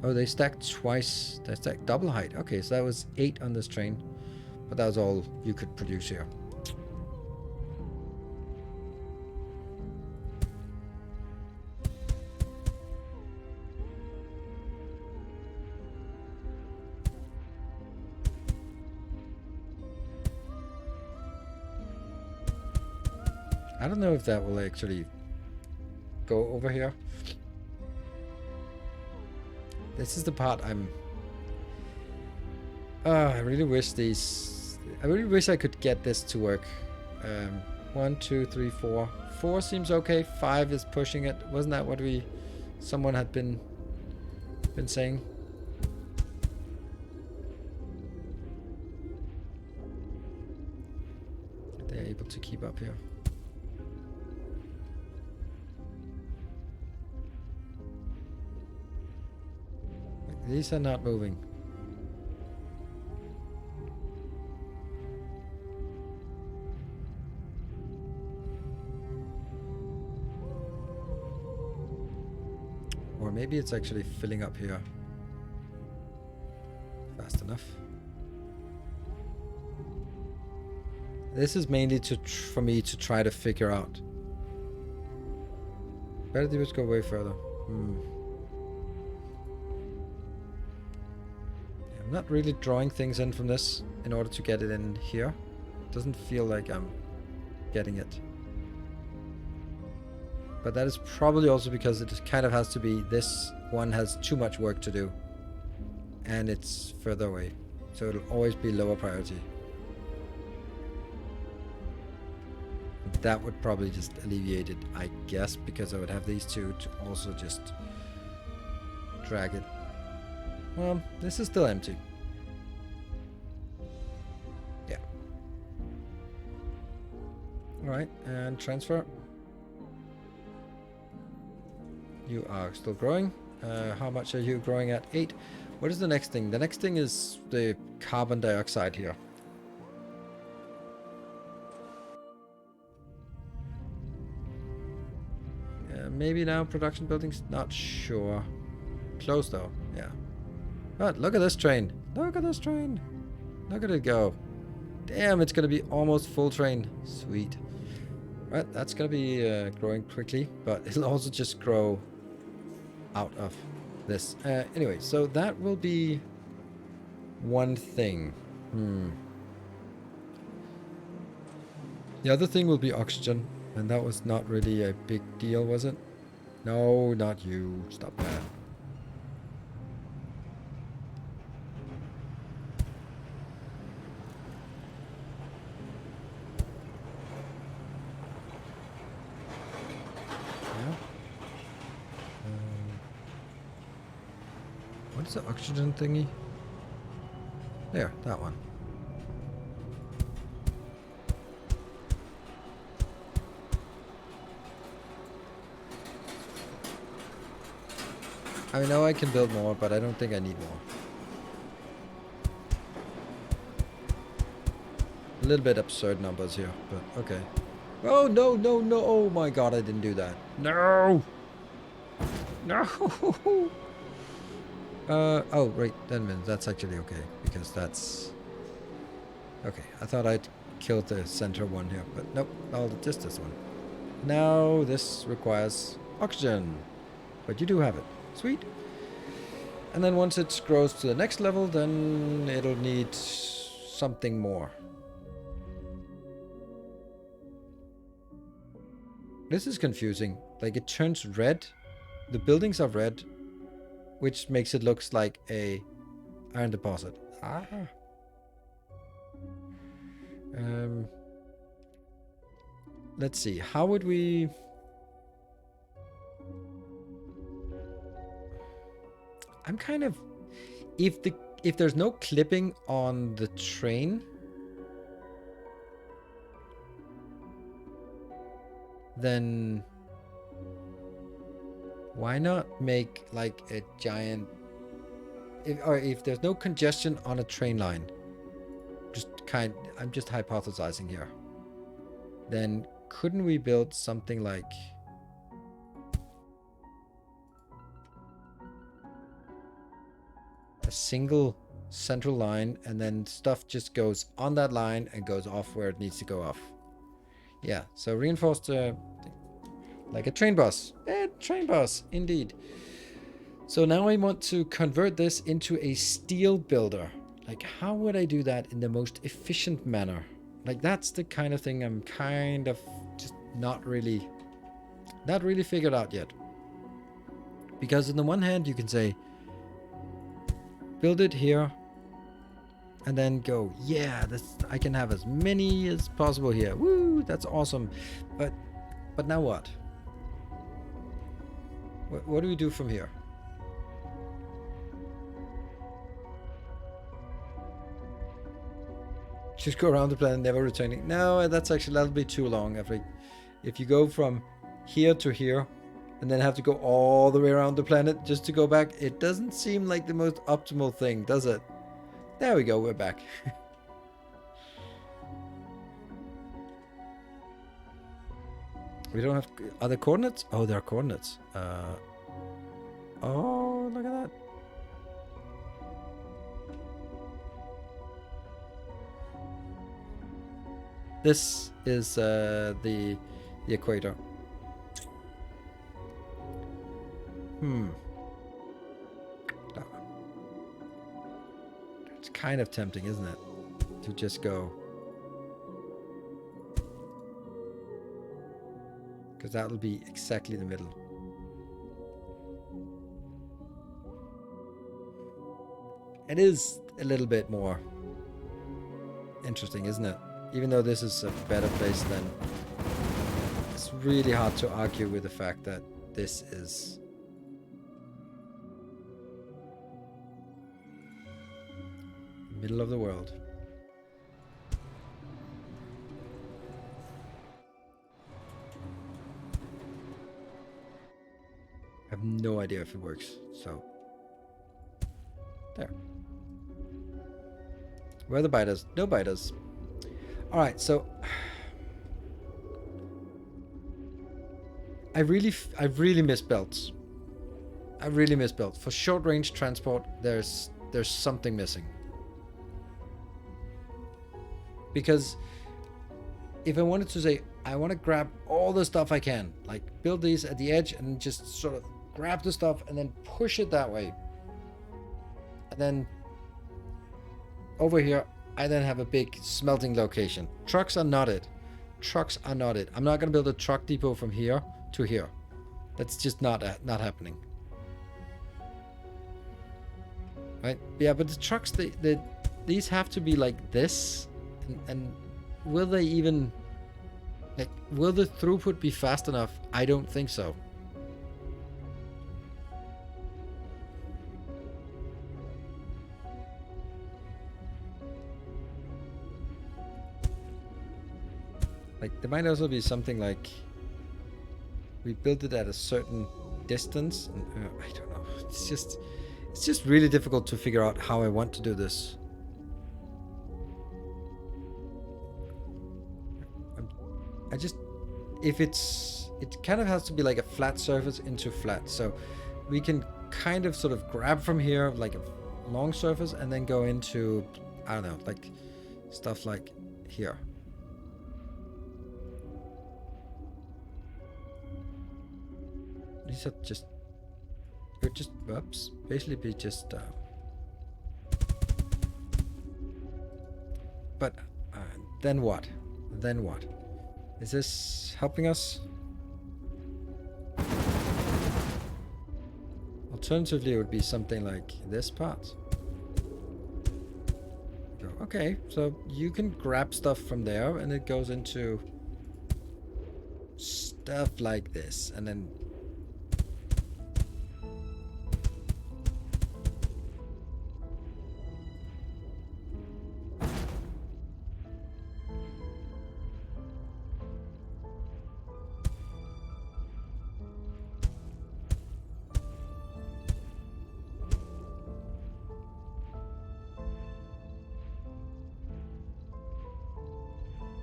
Oh, they stacked twice. They stacked double height. Okay, so that was 8 on this train, but that was all you could produce here. I don't know if that will actually go over here. This is the part I'm... I really wish these... I really wish I could get this to work. 1, 2, 3, 4. 4 seems okay. 5 is pushing it. Wasn't that what someone had been saying? They're able to keep up here. These are not moving. Or maybe it's actually filling up here fast enough. This is mainly for me to try to figure out. Better to just go way further. I'm not really drawing things in from this in order to get it in here. It doesn't feel like I'm getting it. But that is probably also because it kind of has to be, this one has too much work to do. And it's further away. So it'll always be lower priority. That would probably just alleviate it, I guess, because I would have these two to also just drag it. Well, this is still empty. Yeah. Alright, and transfer. You are still growing. How much are you growing at? 8. What is the next thing? The next thing is the carbon dioxide here. Maybe now production buildings? Not sure. Close though, yeah. But look at this train. Look at this train. Look at it go. Damn, it's going to be almost full train. Sweet. Right, that's going to be growing quickly, but it'll also just grow out of this. Anyway, so that will be one thing. The other thing will be oxygen, and that was not really a big deal, was it? No, not you. Stop that. What's the oxygen thingy? There, that one. I know I can build more, but I don't think I need more. A little bit absurd numbers here, but okay. Oh, no, no, no. Oh my god, I didn't do that. No! No! Oh, right. Then that's actually okay, because that's... Okay, I thought I'd killed the center one here, but nope. Oh, just this one. Now this requires oxygen, but you do have it. Sweet. And then once it grows to the next level, then it'll need something more. This is confusing. Like, it turns red. The buildings are red, which makes it looks like a iron deposit. Ah. Let's see. How would we... I'm kind of... If there's no clipping on the train, then why not make like a giant... If there's no congestion on a train line, I'm just hypothesizing here, then couldn't we build something like a single central line, and then stuff just goes on that line and goes off where it needs to go off? Yeah, so reinforced like a train bus. Train bus, indeed. So now I want to convert this into a steel builder. Like, how would I do that in the most efficient manner? Like, that's the kind of thing I'm kind of just not really figured out yet. Because on the one hand, you can say, build it here, and then go, yeah, I can have as many as possible here. Woo, that's awesome. But now what? What do we do from here? Just go around the planet, never returning. No, that'll be too long. If you go from here to here, and then have to go all the way around the planet just to go back, it doesn't seem like the most optimal thing, does it? There we go, we're back. We don't have... Are there coordinates? Oh, there are coordinates. Oh, look at that. This is the equator. It's kind of tempting, isn't it? To just go... Because that'll be exactly the middle. It is a little bit more interesting, isn't it? Even though this is a better place, then it's really hard to argue with the fact that this is middle of the world. I have no idea if it works, so there. Where are the biters? No biters. Alright, so I really miss belts. I really miss belts. For short range transport, there's something missing. Because if I wanted to say, I want to grab all the stuff I can, like build these at the edge and just sort of grab the stuff and then push it that way. And then over here, I then have a big smelting location. Trucks are not it. Trucks are not it. I'm not going to build a truck depot from here to here. That's just not happening. Right? Yeah, but the trucks, these have to be like this. And will they even... Like, will the throughput be fast enough? I don't think so. Like, there might also be something like we built it at a certain distance. And, I don't know. It's just really difficult to figure out how I want to do this. If it kind of has to be like a flat surface into flat, so we can kind of sort of grab from here like a long surface and then go into, I don't know, like stuff like here. These are just, oops, basically be just, but then what? Then what? Is this helping us? Alternatively, it would be something like this part. Okay, so you can grab stuff from there and it goes into stuff like this, and then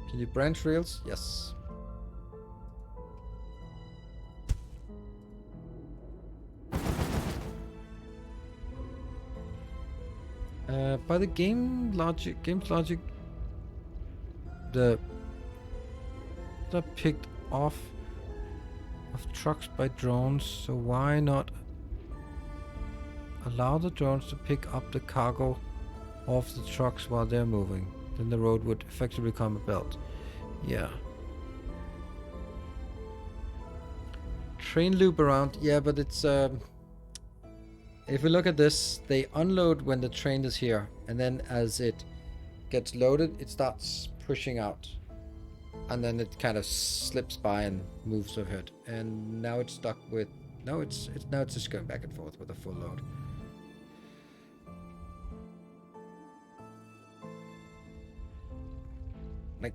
can you branch rails? Yes. By the game's logic, the picked off of trucks by drones, so why not allow the drones to pick up the cargo off the trucks while they're moving? Then the road would effectively become a belt. Yeah. Train loop around. Yeah, but it's if we look at this, they unload when the train is here, and then as it gets loaded, it starts pushing out, and then it kind of slips by and moves ahead. And now it's stuck with now it's just going back and forth with a full load. Like,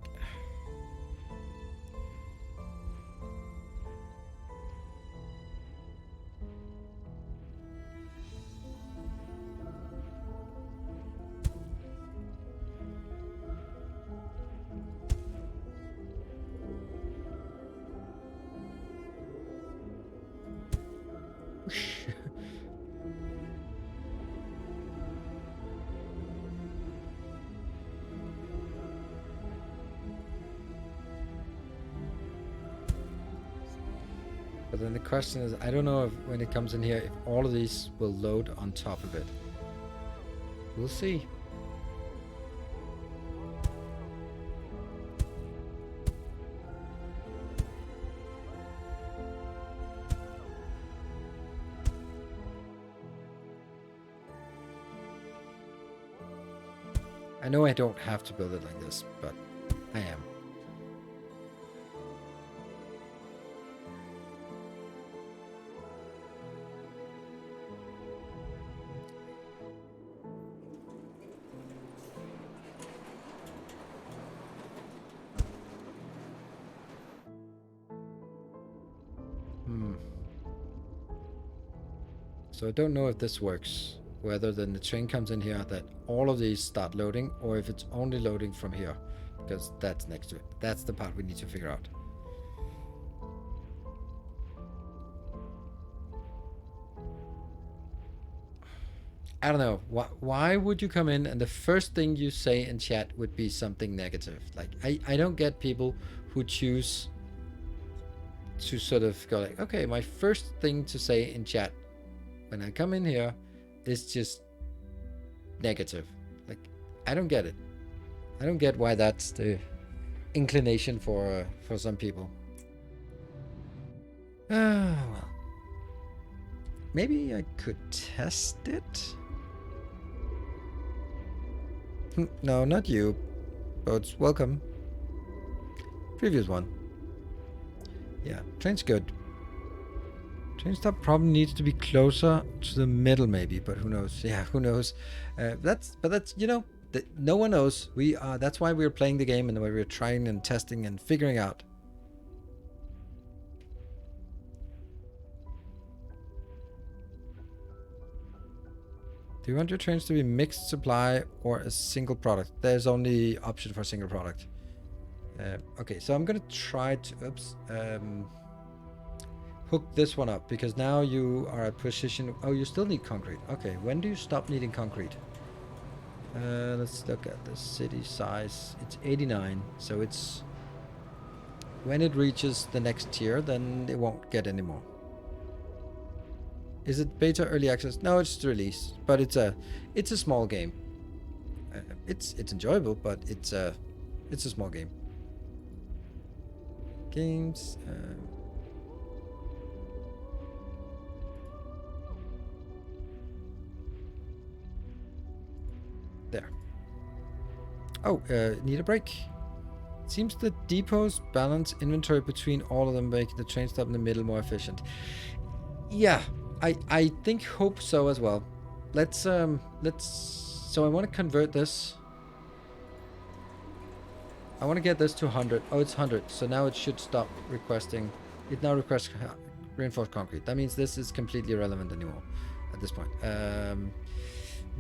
but then the question is, I don't know if when it comes in here, if all of these will load on top of it. We'll see. I know I don't have to build it like this, but I am. So I don't know if this works, whether then the train comes in here that all of these start loading, or if it's only loading from here, because that's next to it. That's the part we need to figure out. I don't know. Why would you come in and the first thing you say in chat would be something negative? Like, I don't get people who choose to sort of go like, okay, my first thing to say in chat when I come in here is just negative. Like, I don't get it. I don't get why that's the inclination for some people. Well, maybe I could test it. No, not you. Boats, welcome. Previous one. Yeah, train's good. Train stop probably needs to be closer to the middle, maybe, but who knows? Yeah, who knows? That's you know, no one knows. That's why we're playing the game and why we're trying and testing and figuring out. Do you want your trains to be mixed supply or a single product? There's only option for a single product. Okay, so I'm gonna try to hook this one up, because now you are at position. Oh, you still need concrete. Okay, when do you stop needing concrete? Let's look at the city size. It's 89, so it's when it reaches the next tier, then it won't get any more. Is it beta early access? No, it's release, but it's a small game. It's enjoyable, but it's a small game. Games. There. Oh, need a break. Seems the depots balance inventory between all of them, making the train stop in the middle more efficient. Yeah, I hope so as well. Let's so I want to convert this. I want to get this to 100. Oh, it's 100. So now it should stop requesting. It now requests reinforced concrete. That means this is completely irrelevant anymore at this point.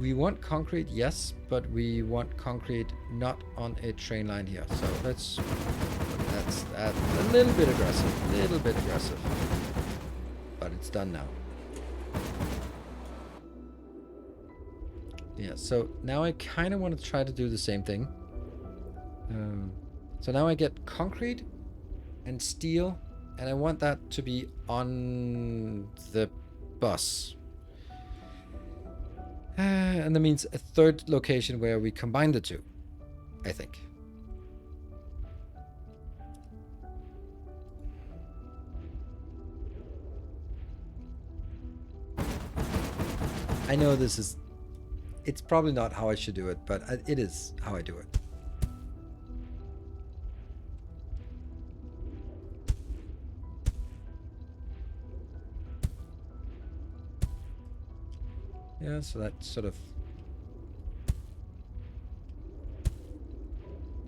We want concrete, yes, but we want concrete not on a train line here. So that's a little bit aggressive, but it's done now. Yeah, so now I kind of want to try to do the same thing. So now I get concrete and steel, and I want that to be on the bus. And that means a third location where we combine the two, I think. I know it's probably not how I should do it, but it is how I do it. Yeah, so that sort of...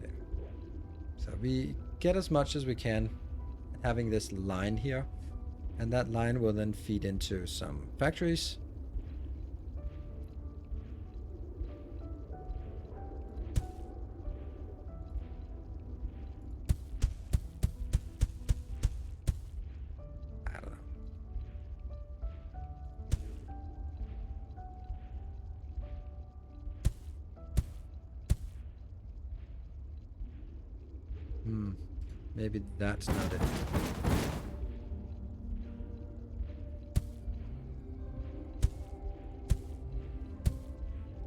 There. So we get as much as we can having this line here, and that line will then feed into some factories. Maybe that's not it.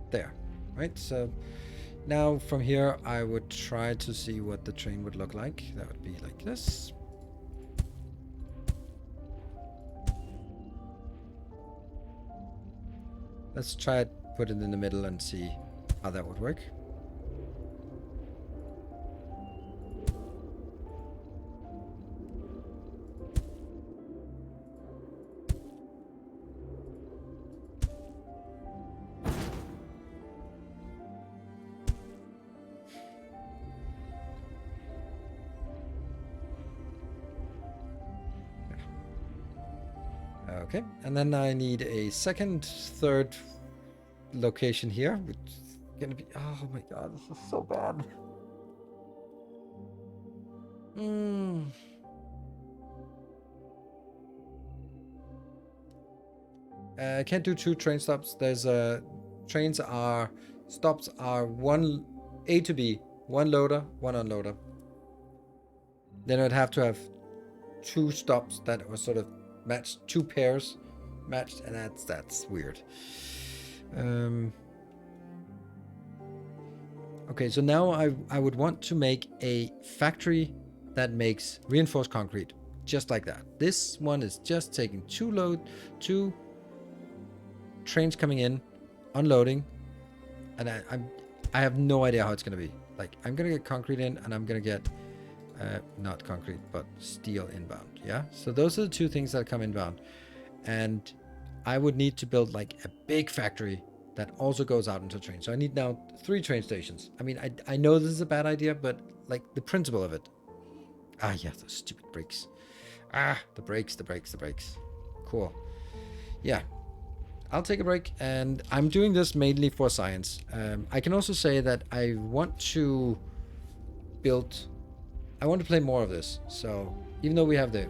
There, right? So now from here, I would try to see what the train would look like. That would be like this. Let's try it, put it in the middle and see how that would work. Okay, and then I need a second, third location here, which is gonna be... Oh my god, this is so bad. I can't do two train stops. There's stops are one A to B, one loader, one unloader. Then I'd have to have two stops that are sort of matched, two pairs matched, and that's weird. Okay, so now I would want to make a factory that makes reinforced concrete, just like that. This one is just taking two trains coming in, unloading, and I have no idea how it's gonna be. Like, I'm gonna get concrete in, and I'm gonna get not concrete, but steel inbound. Yeah, so those are the two things that come inbound, and I would need to build like a big factory that also goes out into trains. So I need now 3 train stations. I mean, I know this is a bad idea, but like the principle of it. Ah, yeah, those stupid brakes. Ah, the brakes. Cool. Yeah, I'll take a break, and I'm doing this mainly for science. I can also say that I want to build. I want to play more of this. So even though we have the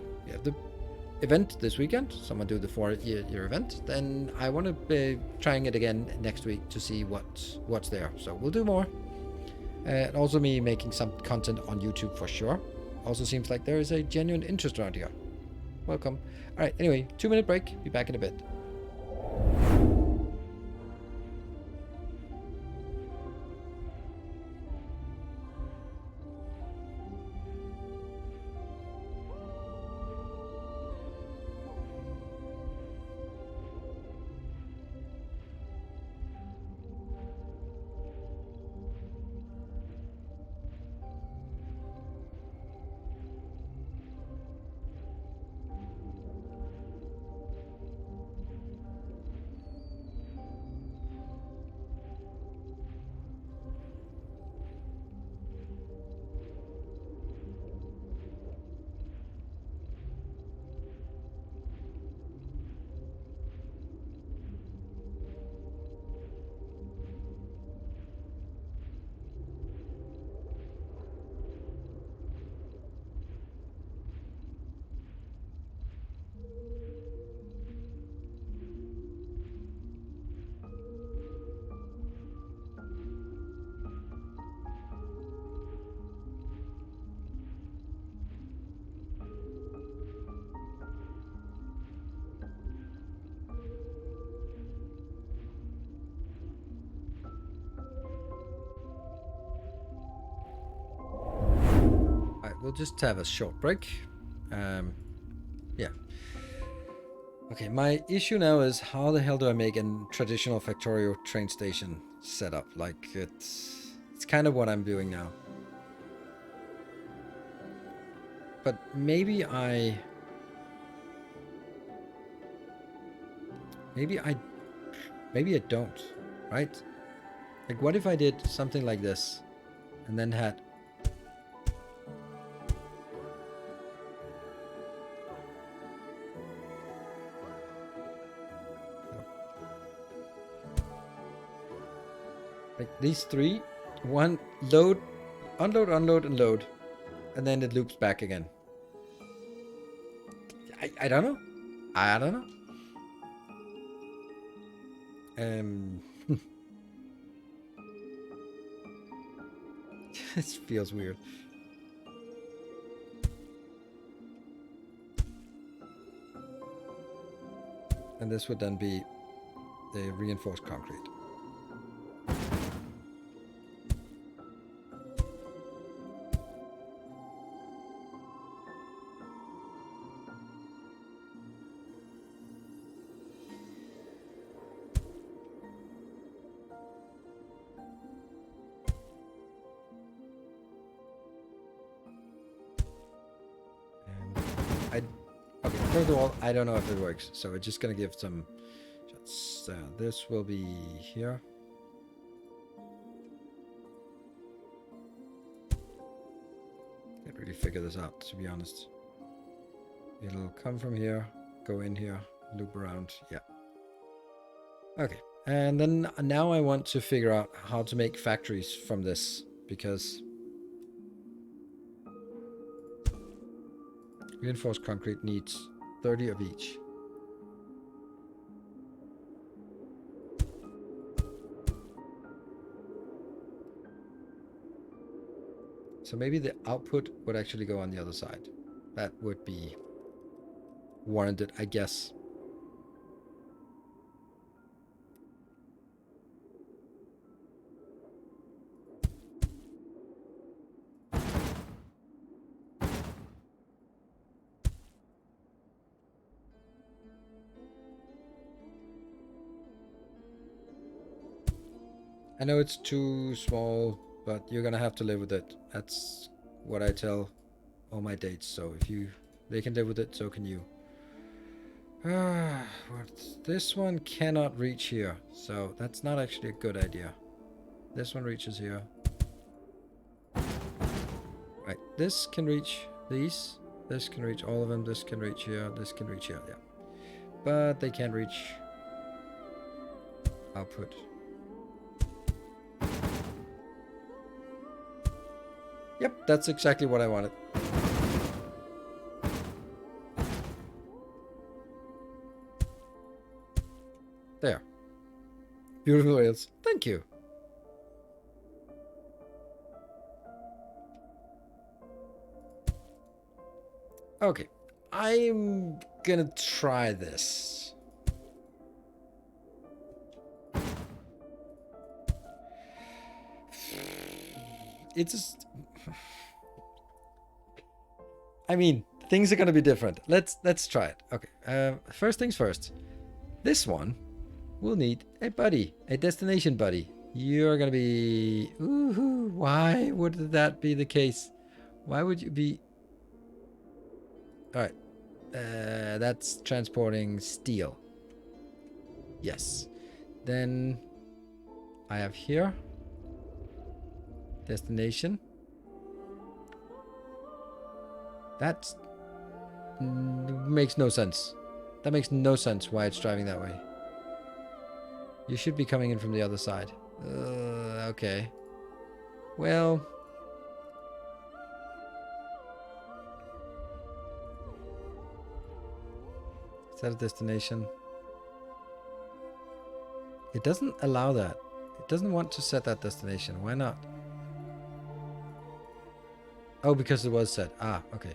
event this weekend, someone do the 4-year event, then I want to be trying it again next week to see what's there. So we'll do more. And also me making some content on YouTube for sure. Also seems like there is a genuine interest around here. Welcome. All right, anyway, 2-minute break. Be back in a bit. Alright, we'll just have a short break. Yeah. Okay, my issue now is how the hell do I make a traditional Factorio train station setup? Like, it's kind of what I'm doing now. But maybe I don't, right? Like, what if I did something like this and then had like these three, one load, unload, unload, and load, and then it loops back again. I don't know. I don't know. This feels weird. And this would then be the reinforced concrete. Okay, first of all, I don't know if it works, so we're just gonna give some shots. This will be here. Can't really figure this out, to be honest. It'll come from here, go in here, loop around. Yeah. Okay, and then now I want to figure out how to make factories from this, because reinforced concrete needs 30 of each. So maybe the output would actually go on the other side. That would be warranted, I guess. I know it's too small, but you're gonna have to live with it. That's what I tell all my dates. So if they can live with it, so can you. This one cannot reach here, so that's not actually a good idea. This one reaches here. Right, this can reach these. This can reach all of them. This can reach here. This can reach here. Yeah, but they can't reach output. Yep, that's exactly what I wanted. There. Beautiful rails. Thank you. Okay. I'm gonna try this. It's just... I mean, things are gonna be different. Let's try it. Okay. First things first. This one will need a buddy, a destination buddy. You're gonna be... Ooh, why would that be the case? Why would you be... Alright. That's transporting steel. Yes. Then I have here destination. That makes no sense. That makes no sense why it's driving that way. You should be coming in from the other side. Okay. Well... Is that a destination? It doesn't allow that. It doesn't want to set that destination. Why not? Oh, because it was set. Ah, okay.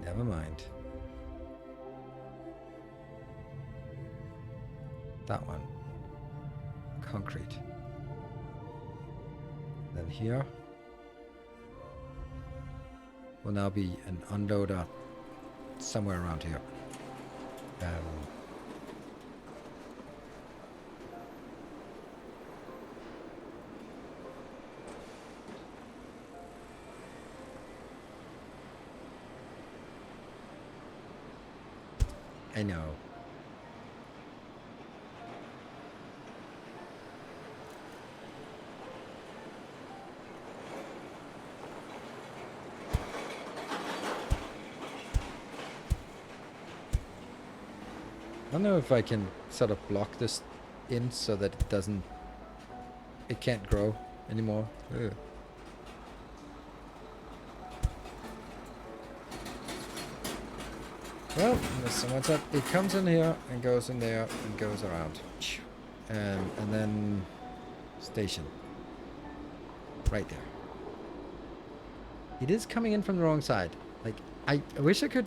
Never mind. That one. Concrete. Then here will now be an unloader somewhere around here. I know. I don't know if I can sort of block this in so that it can't grow anymore. Ugh. Well, so what's up? It comes in here and goes in there and goes around. And then station. Right there. It is coming in from the wrong side. Like, I wish I could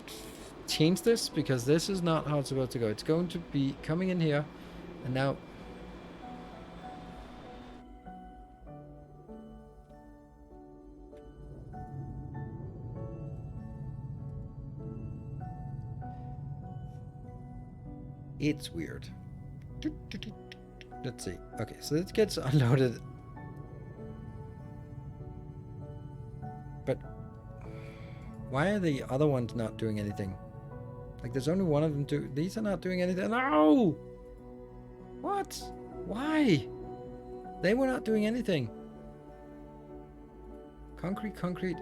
change this, because this is not how it's supposed to go. It's going to be coming in here, and now... It's weird. Let's see. Okay, so this gets unloaded. But why are the other ones not doing anything? Like, there's only one of them do. These are not doing anything. No! What? Why? They were not doing anything. Concrete.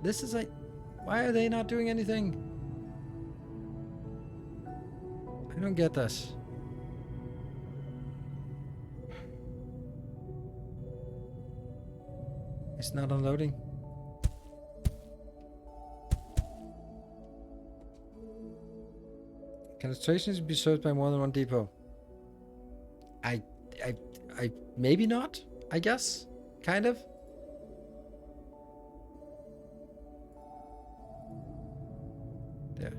This is like... Why are they not doing anything? I don't get this. It's not unloading. Can the stations be served by more than one depot? I maybe not, I guess. Kind of. There.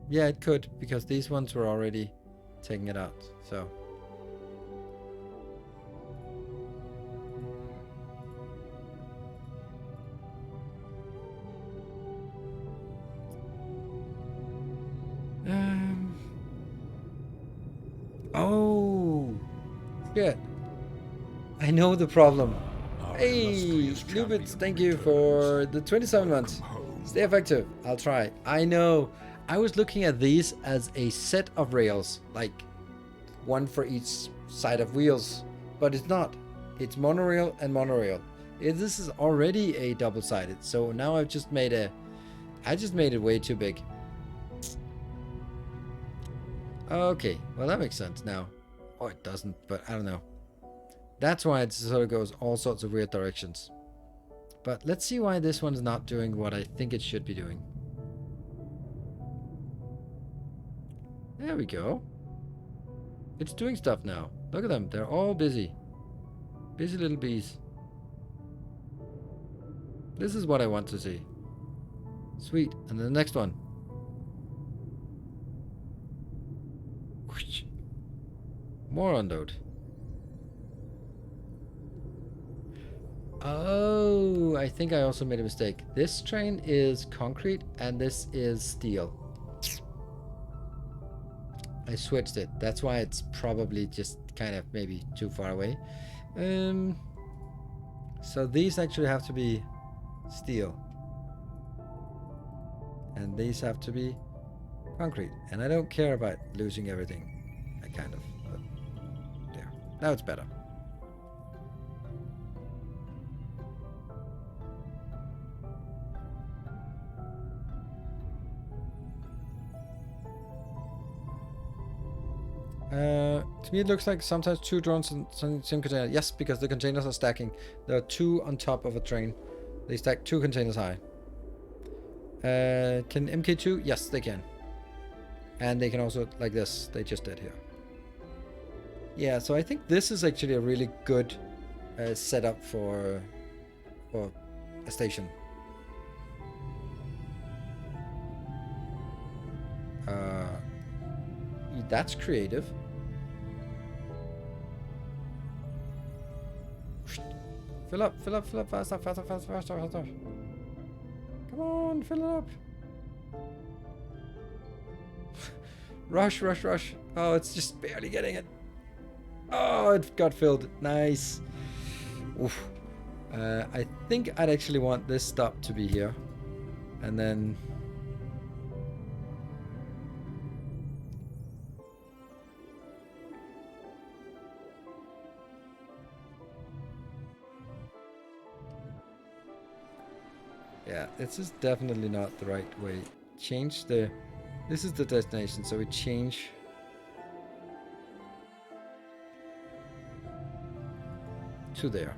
Yeah, it could, because these ones were already taking it out, so. Oh, shit. I know the problem. Hey, Lubitz, thank you for the 27 months. Stay effective. I'll try. I know. I was looking at these as a set of rails, like one for each side of wheels, but it's not. It's monorail and monorail. This is already a double-sided, so now I just made it way too big. Okay, well that makes sense now. Oh, it doesn't, but I don't know. That's why it sort of goes all sorts of weird directions. But let's see why this one's not doing what I think it should be doing. There we go. It's doing stuff now. Look at them. They're all busy. Busy little bees. This is what I want to see. Sweet. And the next one. More unload. Oh, I think I also made a mistake. This train is concrete and this is steel. I switched it. That's why it's probably just kind of maybe too far away. So these actually have to be steel. And these have to be concrete. And I don't care about losing everything. I kind of. But there. Now it's better. To me it looks like sometimes two drones in same container. Yes, because the containers are stacking. There are two on top of a train. They stack 2 containers high. Can MK2? Yes, they can. And they can also, like this, they just did here. Yeah, so I think this is actually a really good setup for a station. That's creative. Fill up, faster. Come on, fill it up. Rush. Oh, it's just barely getting it. Oh, it got filled. Nice. Oof. I think I'd actually want this stop to be here. And then... yeah, this is definitely not the right way. Change the... This is the destination, so we change... to there.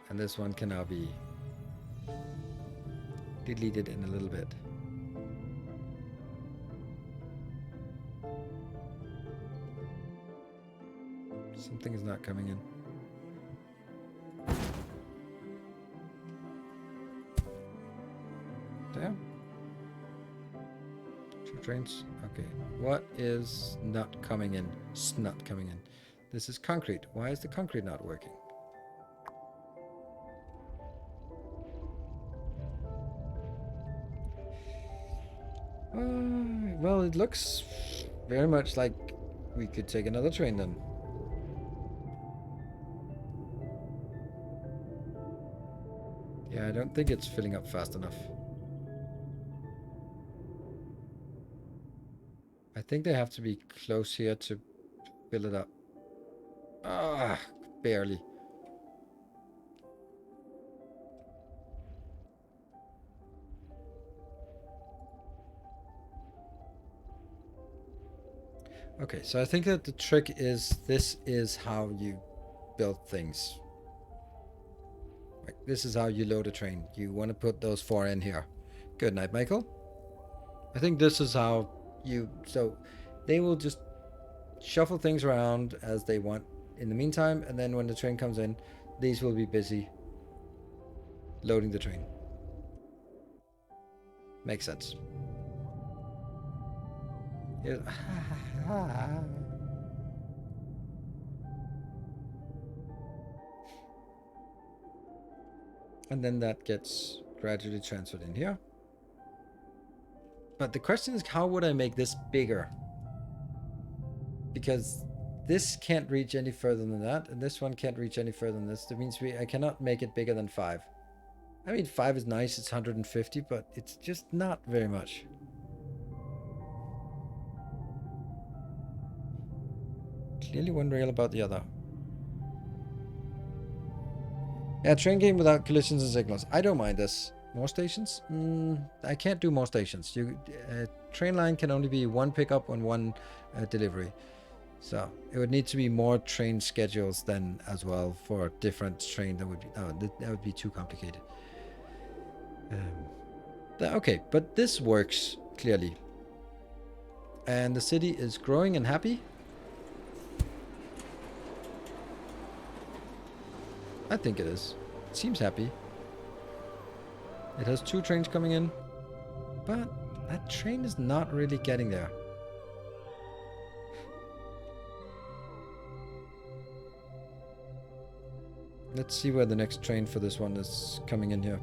And this one can now be deleted in a little bit. Something is not coming in. There. 2 trains. Okay. What is not coming in? It's not coming in. This is concrete. Why is the concrete not working? Well, it looks very much like we could take another train then. Yeah, I don't think it's filling up fast enough. I think they have to be close here to fill it up. Ah, barely. Okay, so I think that the trick is this is how you build things. Like, this is how you load a train. You want to put those 4 in here. Good night, Michael. I think this is how you... So they will just shuffle things around as they want in the meantime, and then when the train comes in, these will be busy loading the train. Makes sense. Yeah. And then that gets gradually transferred in here. But the question is, how would I make this bigger? Because this can't reach any further than that, and this one can't reach any further than this. That means I cannot make it bigger than 5. I mean, 5 is nice, it's 150, but it's just not very much. clearly one rail about the other. Yeah, train game without collisions and signals. I don't mind this. More stations? I can't do more stations. Train line can only be one pickup and one delivery. So it would need to be more train schedules then as well for a different train. That would be too complicated. Okay, but this works clearly. And the city is growing and happy. I think it is. It seems happy. It has 2 trains coming in. But that train is not really getting there. Let's see where the next train for this one is coming in here.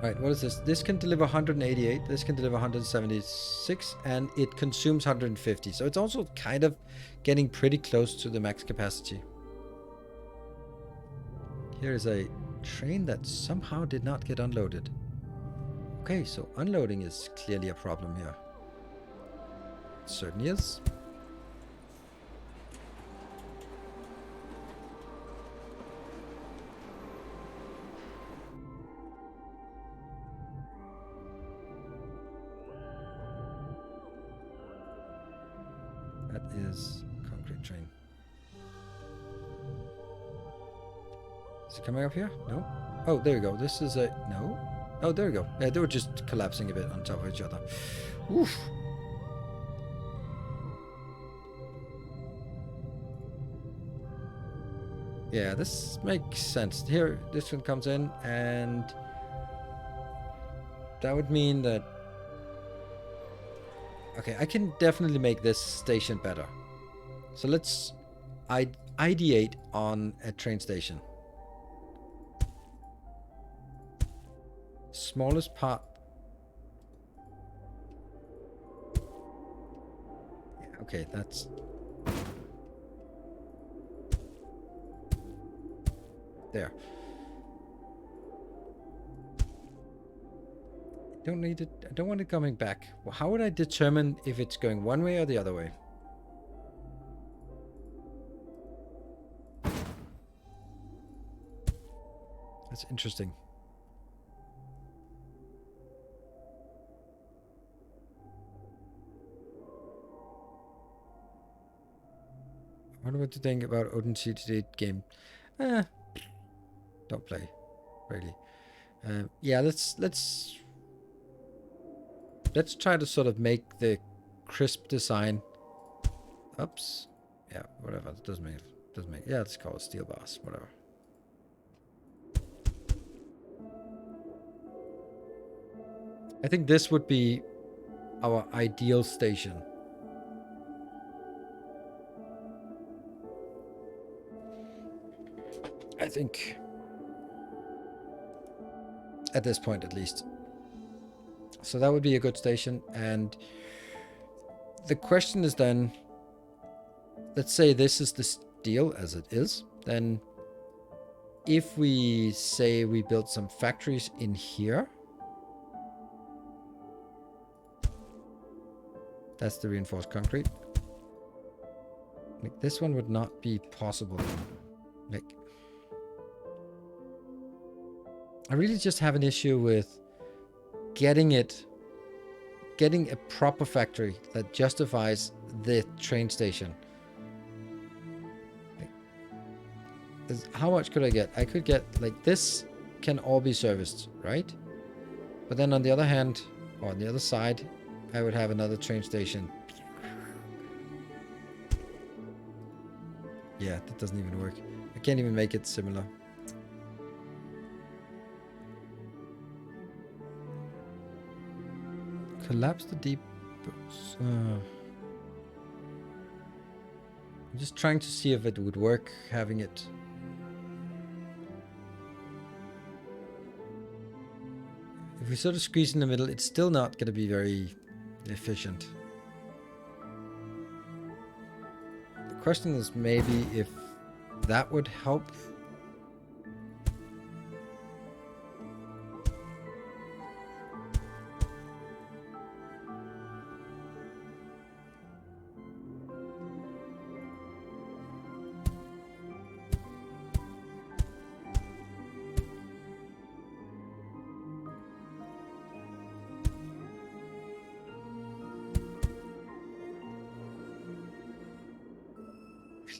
Right, what is this? This can deliver 188, this can deliver 176, and it consumes 150. So it's also kind of getting pretty close to the max capacity. Here is a train that somehow did not get unloaded. Okay, so unloading is clearly a problem here. It certainly is. That is concrete train. Is it coming up here? No. Oh, there we go. This is a... No. Oh, there we go. Yeah, they were just collapsing a bit on top of each other. Oof. Yeah, this makes sense. Here, this one comes in, and that would mean that... Okay, I can definitely make this station better. So let's ideate on a train station. Smallest part. Yeah, okay, that's... There. Don't need it. I don't want it coming back. Well, how would I determine if it's going one way or the other way? That's interesting. I wonder what to think about OpenCTD game. Don't play, really. Yeah, let's try to sort of make the crisp design. Oops. Yeah, whatever. It doesn't make. Yeah, let's call it steel bars. Whatever. I think this would be our ideal station. I think. At this point, at least. So that would be a good station. And the question is then, let's say this is the steel as it is. Then if we say we build some factories in here. That's the reinforced concrete. Like, this one would not be possible. Like, I really just have an issue with getting a proper factory that justifies the train station. Like, how much could I get? I could get, like, this can all be serviced, right? But then on the other hand, or on the other side, I would have another train station. Yeah, that doesn't even work. I can't even make it similar. Collapse the depots. I'm just trying to see if it would work having it. If we sort of squeeze in the middle, it's still not going to be very efficient. The question is maybe if that would help.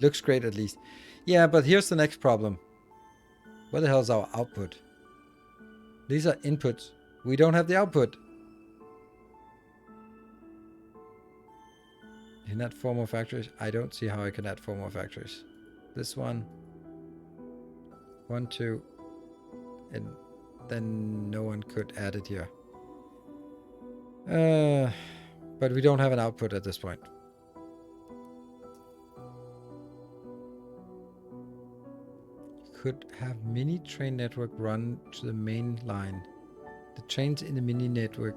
Looks great at least. Yeah, but here's the next problem. Where the hell is our output? These are inputs. We don't have the output. Can add 4 more factories? I don't see how I can add 4 more factories. This one. 1, 2. And then no one could add it here. But we don't have an output at this point. Could have mini train network run to the main line. The trains in the mini network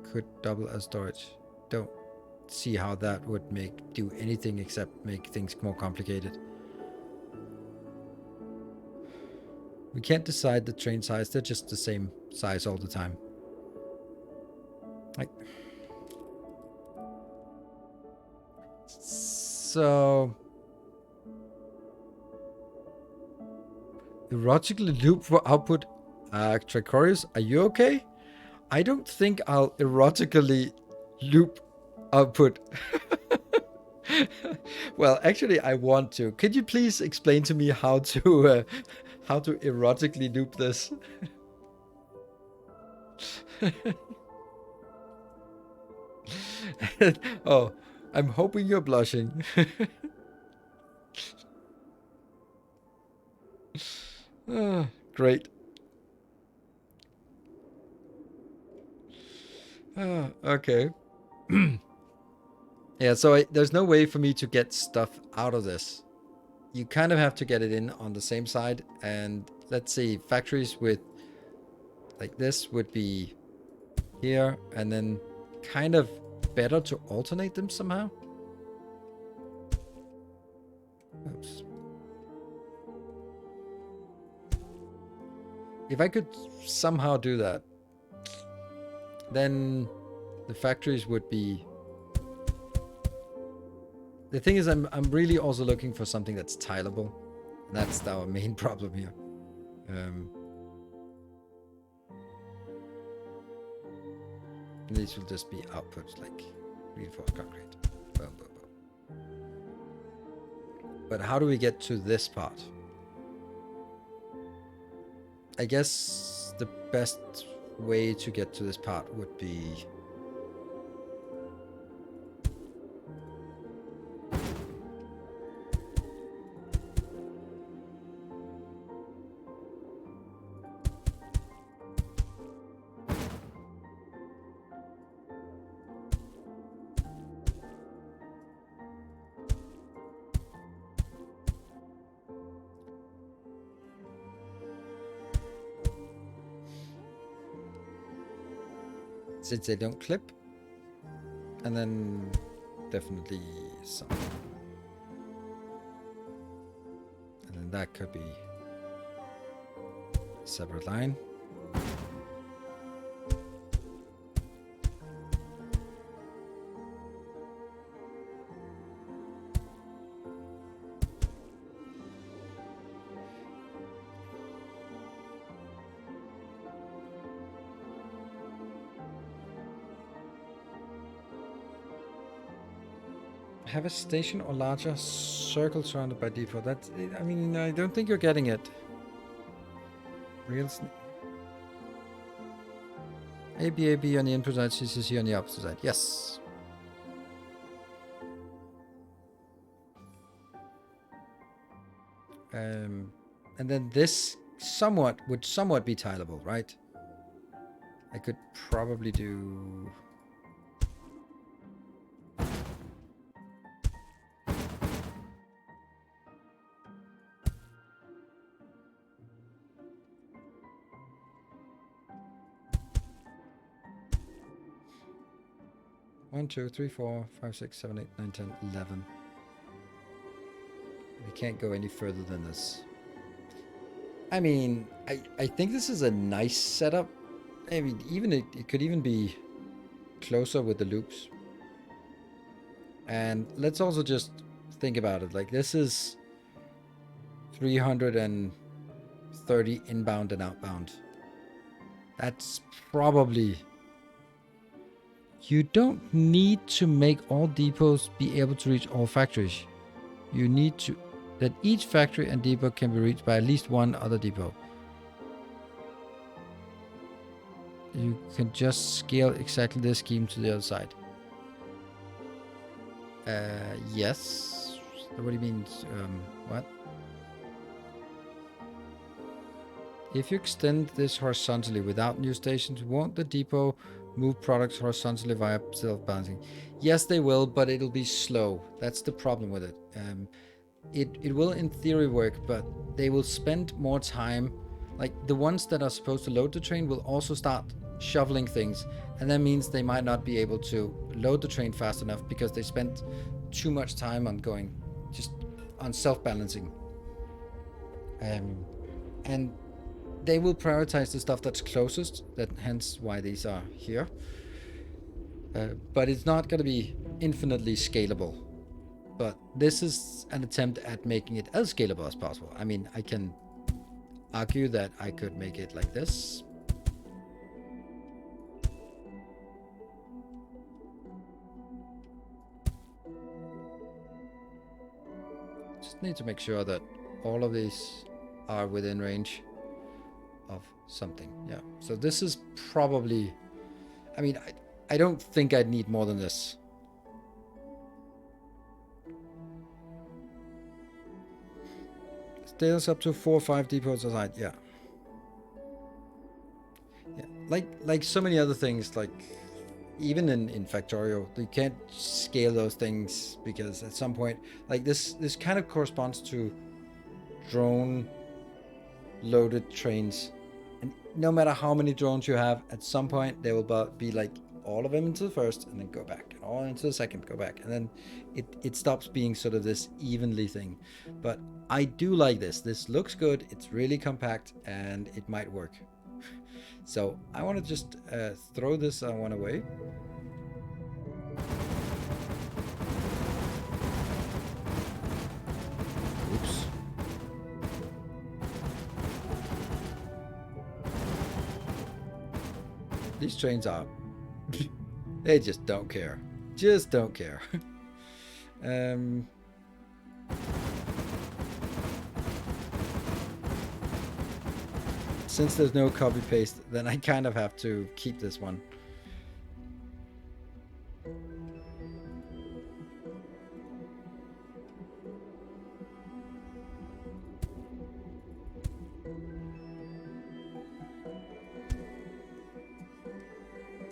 could double as storage. Don't see how that would do anything except make things more complicated. We can't decide the train size. They're just the same size all the time. Like, so erratically loop for output. Tricorius, are you okay? I don't think I'll erratically loop output. Well, actually, I want to. Could you please explain to me how to erotically loop this? Oh, I'm hoping you're blushing. Oh, great. Oh, okay. Yeah, so there's no way for me to get stuff out of this. You kind of have to get it in on the same side. And let's see, factories with like this would be here, and then kind of better to alternate them somehow. Oops. If I could somehow do that, then the factories would be... The thing is, I'm really also looking for something that's tileable. That's our main problem here. These will just be outputs like reinforced concrete. Boom, boom, boom. But how do we get to this part? I guess the best way to get to this part would be... Since they don't clip, and then definitely some, and then that could be a separate line. Have a station or larger circle surrounded by default. That's, I mean, I don't think you're getting it. AB on the input side, CCC on the opposite side. Yes. And then this would somewhat be tileable, right? I could probably do... One, 2, 3, 4, 5, 6, 7, 8, 9, 10, 11. We can't go any further than this. I mean, I think this is a nice setup. I mean, even it could even be closer with the loops. And let's also just think about it. Like, this is 330 inbound and outbound. That's probably... You don't need to make all depots be able to reach all factories. you need to that each factory and depot can be reached by at least one other depot. You can just scale exactly this scheme to the other side. Yes. What do you mean? What? If you extend this horizontally without new stations, won't the depot move products horizontally via self-balancing? Yes, they will, but it'll be slow. That's the problem with it. It will in theory work, but they will spend more time. Like the ones that are supposed to load the train will also start shoveling things, and that means they might not be able to load the train fast enough because they spent too much time on going just on self-balancing. And they will prioritize the stuff that's closest, that hence why these are here. But it's not going to be infinitely scalable. But this is an attempt at making it as scalable as possible. I mean, I can argue that I could make it like this. Just need to make sure that all of these are within range of something. Yeah, so this is probably, I mean, I don't think I'd need more than this. Scales up to 4 or 5 depots aside. Yeah, like so many other things, like even in Factorio, you can't scale those things because at some point, like this kind of corresponds to drone loaded trains. And no matter how many drones you have, at some point they will be like all of them into the first and then go back, and all into the second, go back, and then it stops being sort of this evenly thing. But I do like this. This looks good. It's really compact and it might work. So I want to just throw this one away. Oops. These trains are... they just don't care. Just don't care. Since there's no copy paste, then I kind of have to keep this one.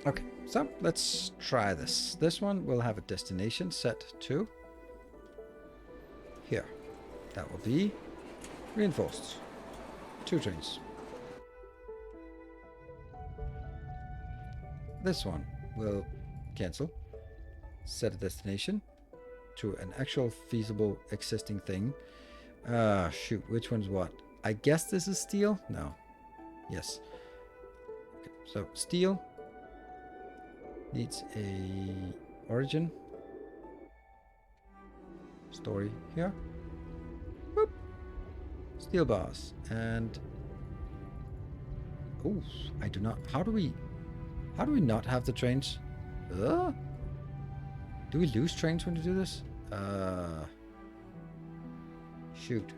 Okay, so let's try this. This one will have a destination set to here. That will be reinforced. 2 trains. This one will cancel. Set a destination to an actual feasible existing thing. Shoot, which one's what? I guess this is steel? No. Yes. Okay, so steel needs a origin story here. Boop. Steel bars and oh, I do not. How do we not have the trains? Do we lose trains when we do this? Shoot.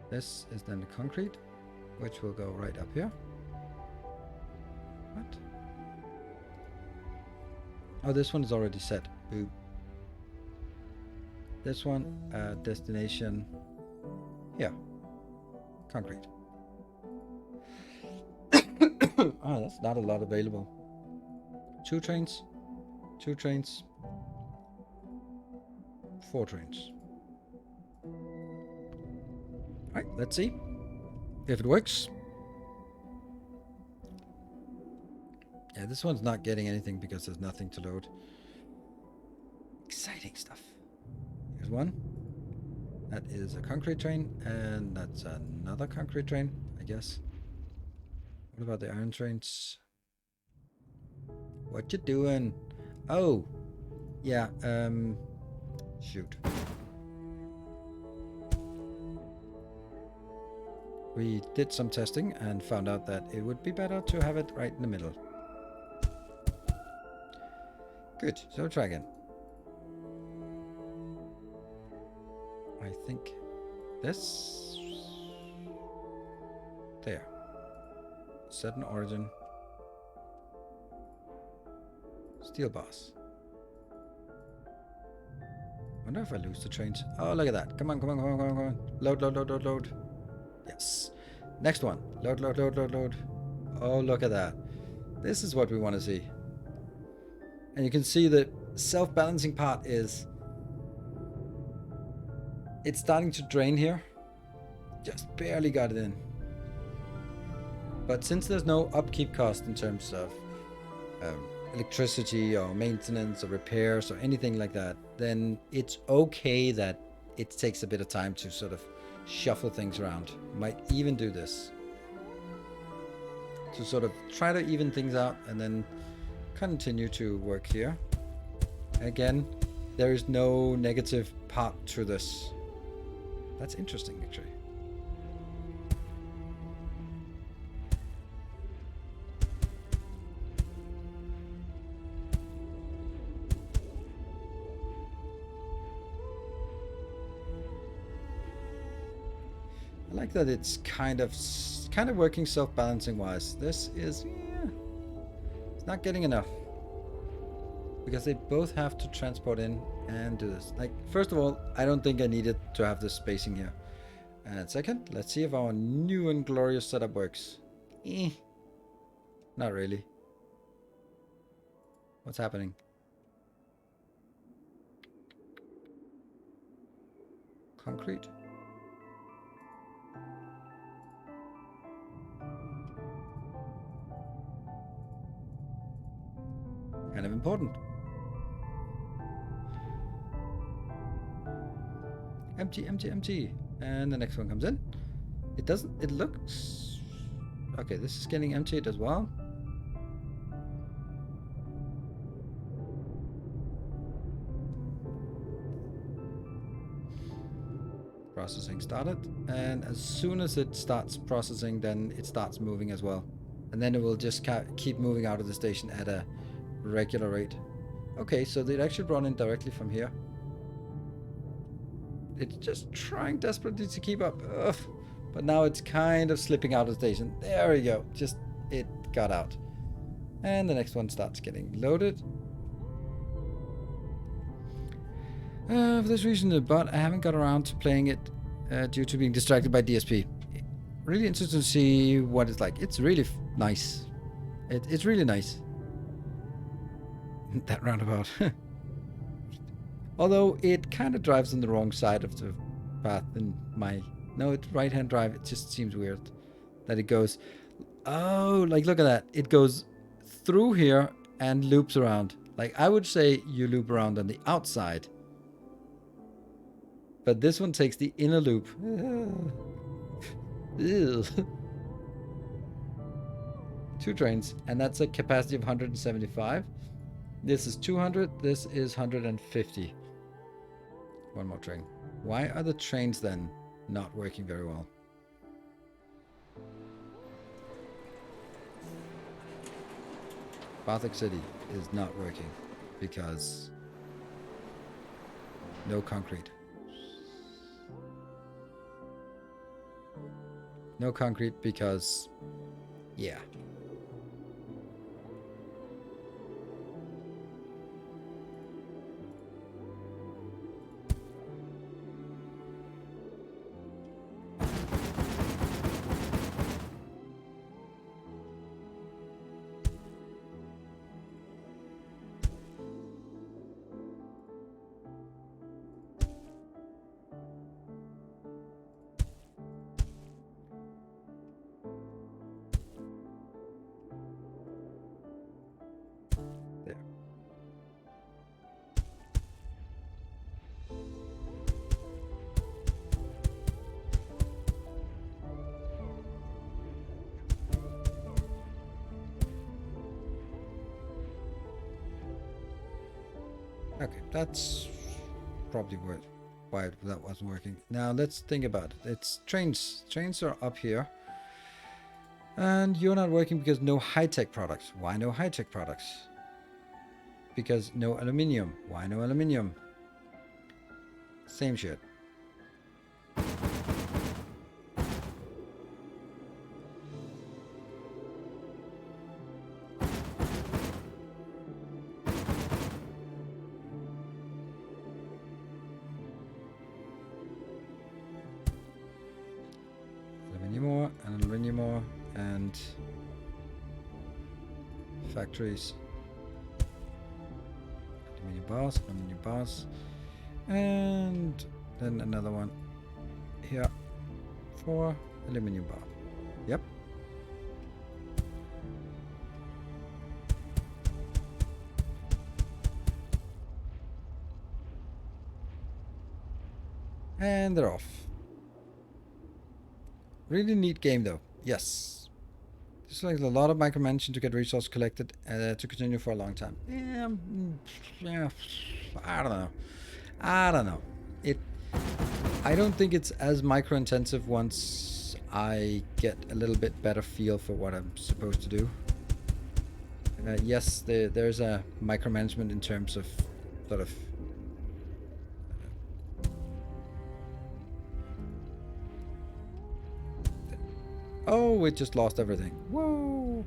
This is then the concrete, which will go right up here. What? Oh, this one is already set. Boop. This one, destination here. Concrete. Oh, that's not a lot available. 2 trains. 2 trains. 4 trains. Alright, let's see if it works. Yeah, this one's not getting anything because there's nothing to load. Exciting stuff. Here's one. That is a concrete train, and that's another concrete train, I guess. What about the iron trains? What you doing? Oh, yeah, shoot. We did some testing and found out that it would be better to have it right in the middle. Good, so try again. think this. There. Certain origin. Steel bars. Wonder if I lose the trains. Oh, look at that. Come on, come on, come on, come on, come on. Load, load, load, load, load. Yes. Next one. Load, load, load, load, load. Oh, look at that. This is what we want to see. And you can see the self-balancing part is... It's starting to drain here. Just barely got it in. But since there's no upkeep cost in terms of electricity or maintenance or repairs or anything like that, then it's okay that it takes a bit of time to sort of shuffle things around. Might even do this to sort of try to even things out and then continue to work here. Again, there is no negative part to this. That's interesting, actually. I like that it's kind of working self-balancing wise. This is, yeah, it's not getting enough because they both have to transport in and do this. Like, first of all, I don't think I needed to have this spacing here. And second, let's see if our new and glorious setup works. Not really. What's happening? Concrete. Kind of important. Empty, empty, empty. And the next one comes in. It doesn't, it looks... Okay, this is getting emptied as well. Processing started. And as soon as it starts processing, then it starts moving as well. And then it will just keep moving out of the station at a regular rate. Okay, so they actually brought in directly from here. It's just trying desperately to keep up. Ugh. But now it's kind of slipping out of the station. There we go. Just, it got out. And the next one starts getting loaded. For this reason, but I haven't got around to playing it due to being distracted by DSP. Really interested to see what it's like. It's really nice. It's really nice. That roundabout. Although it kind of drives on the wrong side of the path in my... No, it's right-hand drive. It just seems weird that it goes... Oh, like look at that. It goes through here and loops around. Like I would say you loop around on the outside. But this one takes the inner loop. Ew. 2 trains, and that's a capacity of 175. This is 200, this is 150. One more train. Why are the trains then not working very well? Bathak City is not working because no concrete. No concrete because, yeah. Okay, that's probably why that wasn't working. Now let's think about it. It's trains. Trains are up here. And you're not working because no high-tech products. Why no high-tech products? Because no aluminium. Why no aluminium? Same shit. Factories. Aluminium bars. And then another one here for aluminium bar. Yep. And they're off. Really neat game though. Yes. It's like a lot of micromanaging to get resources collected to continue for a long time. Yeah, I don't know. I don't know. I don't think it's as micro intensive once I get a little bit better feel for what I'm supposed to do. Yes, there's a micromanagement in terms of sort of oh, it just lost everything. Whoa.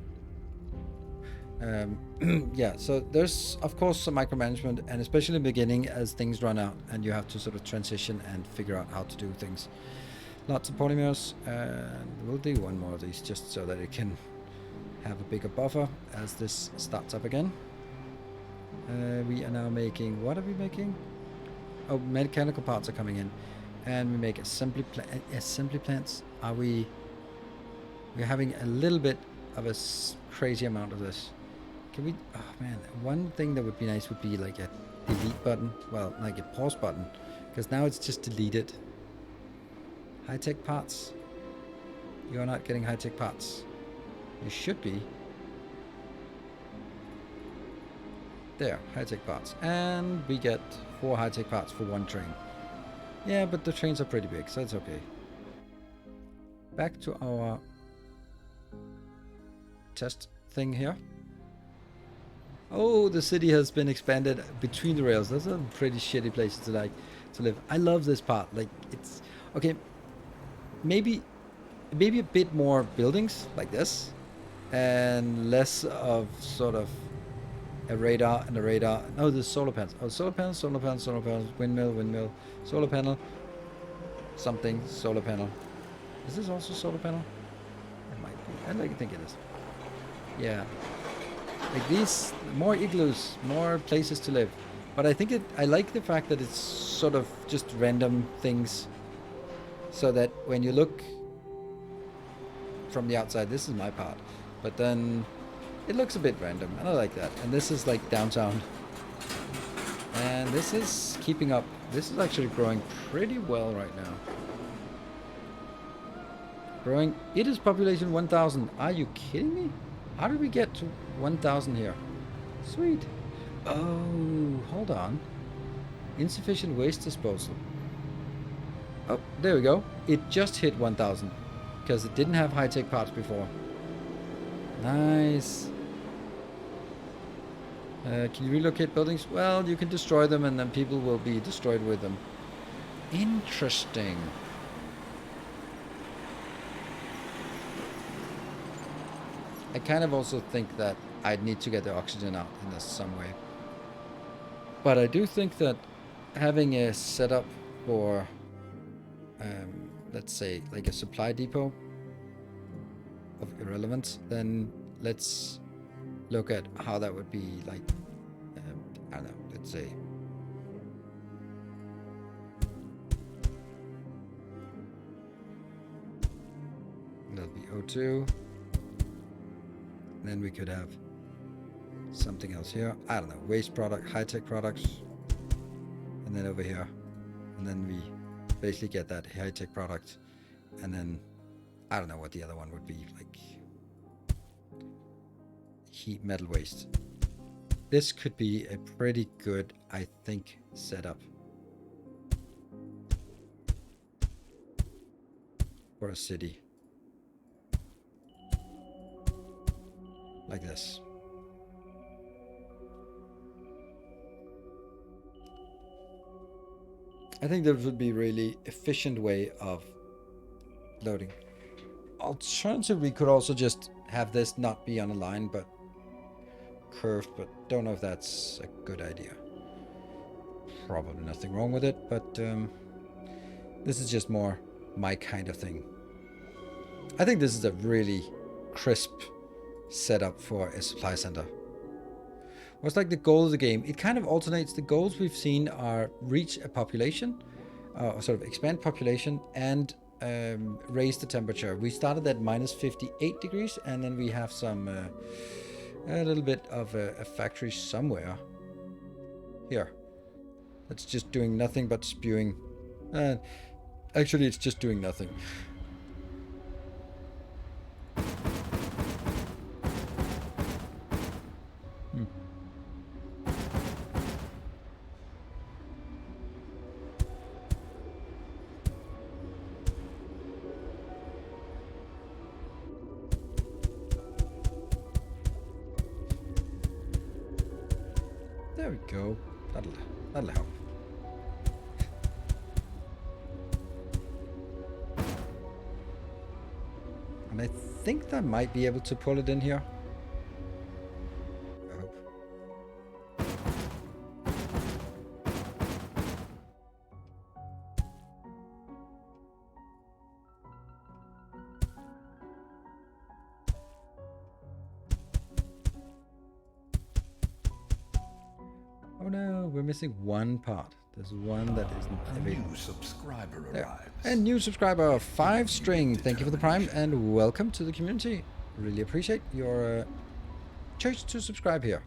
Yeah, so there's of course some micromanagement, and especially in the beginning as things run out and you have to sort of transition and figure out how to do things. Lots of polymers, and we'll do one more of these just so that it can have a bigger buffer as this starts up again. We are now making, what are we making? Oh, mechanical parts are coming in, and we make assembly plants. We're having a little bit of a crazy amount of this. Can we, oh man, one thing that would be nice would be like a delete button. Well, like a pause button, because now it's just deleted. High-tech parts. You're not getting high-tech parts. You should be. There, high-tech parts. And we get 4 high-tech parts for 1 train. Yeah, but the trains are pretty big, so it's okay. Back to our test thing here. Oh, the city has been expanded between the rails. Those are pretty shitty places to live. I love this part. Like, it's okay. Maybe a bit more buildings like this, and less of sort of a radar and a radar. Oh, there's solar panels. Oh, solar panels, windmill, solar panel, something, solar panel. Is this also solar panel? It might be. I like to think it is. Yeah. Like these, more igloos, more places to live. But I think I like the fact that it's sort of just random things. So that when you look from the outside, this is my part. But then it looks a bit random, and I like that. And this is like downtown. And this is keeping up. This is actually growing pretty well right now. Growing. It is population 1,000. Are you kidding me? How did we get to 1,000 here? Sweet. Oh, hold on. Insufficient waste disposal. Oh, there we go. It just hit 1,000 because it didn't have high-tech parts before. Nice. Can you relocate buildings? Well, you can destroy them and then people will be destroyed with them. Interesting. I kind of also think that I'd need to get the oxygen out in this some way. But I do think that having a setup for, let's say, like a supply depot of irrelevance, then let's look at how that would be like, I don't know, let's say. That'll be O2. Then we could have something else here. I don't know, waste product, high-tech products. And then over here. And then we basically get that high-tech product. And then, I don't know what the other one would be, like heat metal waste. This could be a pretty good, I think, setup for a city. Like this. I think that would be a really efficient way of loading. Alternatively, we could also just have this not be on a line, but curved, but don't know if that's a good idea. Probably nothing wrong with it, but this is just more my kind of thing. I think this is a really crisp setup for a supply center. What's like the goal of the game? It kind of alternates. The goals we've seen are reach a population, sort of expand population, and raise the temperature. We started at minus 58 degrees, and then we have some a little bit of a factory somewhere here. That's just doing nothing but spewing. Actually, it's just doing nothing. There we go. That'll help. And I think I might be able to pull it in here. I hope. Oh no, we're missing one part. There's one that isn't A available. new subscriber There. arrives. And new subscriber 5 string. Thank you for the prime and welcome to the community. Really appreciate your choice to subscribe here.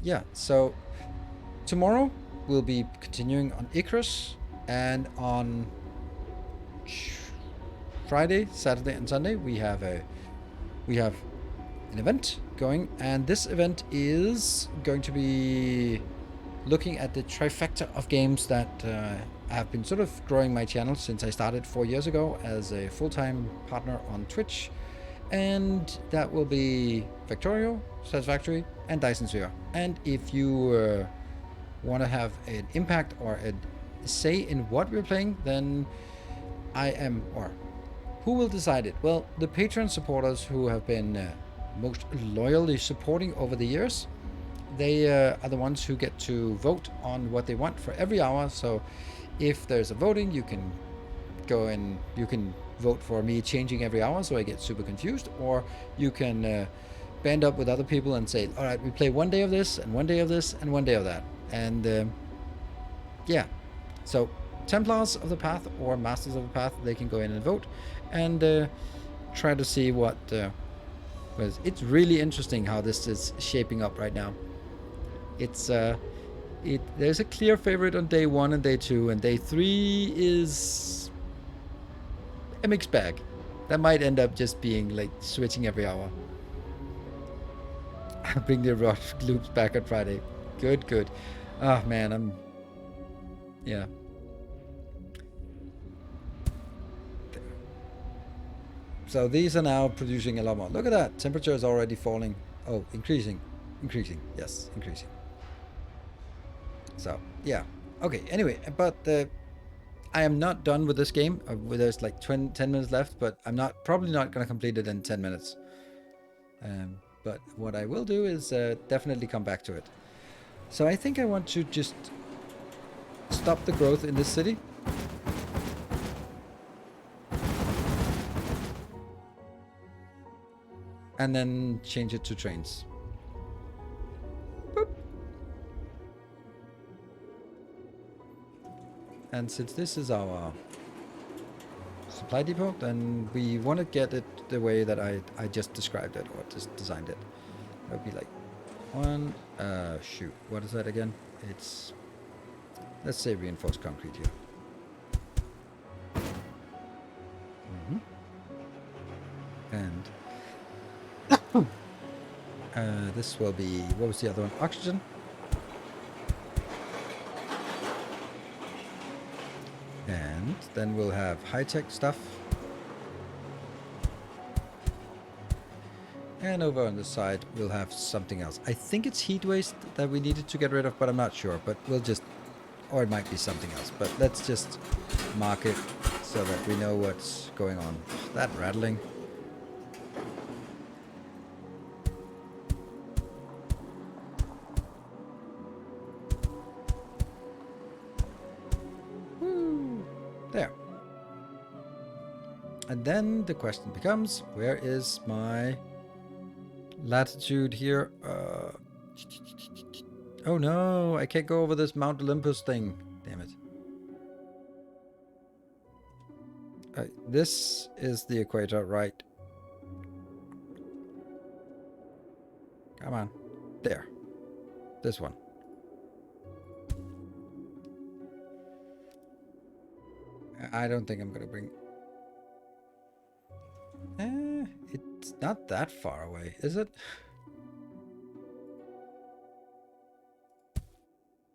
Yeah, so tomorrow we'll be continuing on Icarus, and on Friday, Saturday, and Sunday we have an event going, and this event is going to be looking at the trifecta of games that have been sort of growing my channel since I started 4 years ago as a full-time partner on Twitch, and that will be Factorio, Satisfactory, and Dyson Sphere. And if you want to have an impact or a say in what we're playing, then I am, or who will decide it? Well, the Patreon supporters who have been most loyally supporting over the years, they are the ones who get to vote on what they want for every hour. So if there's a voting, you can go and you can vote for me changing every hour so I get super confused, or you can band up with other people and say, all right, we play 1 day of this and 1 day of this and 1 day of that. And yeah, so Templars of the Path or Masters of the Path, they can go in and vote and try to see what it's really interesting how this is shaping up right now. It's there's a clear favorite on day 1 and day 2, and day 3 is a mixed bag. That might end up just being like switching every hour. Bring the rush loops back on Friday. Good. Oh man, yeah. So these are now producing a lot more. Look at that. Temperature is already falling. Oh, increasing. Yes, increasing. So, yeah. Okay, anyway, but I am not done with this game. There's like 10 minutes left, but I'm probably not going to complete it in 10 minutes. But what I will do is definitely come back to it. So I think I want to just stop the growth in this city. And then change it to trains. Boop. And since this is our supply depot, then we want to get it the way that I just described it, or just designed it. That would be like shoot, what is that again? It's, let's say reinforced concrete here. And this will be, what was the other one? Oxygen. And then we'll have high-tech stuff. And over on the side, we'll have something else. I think it's heat waste that we needed to get rid of, but I'm not sure. But we'll just, or it might be something else. But let's just mark it so that we know what's going on. That rattling. There. And then the question becomes, where is my latitude here? Oh no, I can't go over this Mount Olympus thing. Damn it. This is the equator, right? Come on. There. This one. I don't think I'm going to bring... it's not that far away, is it?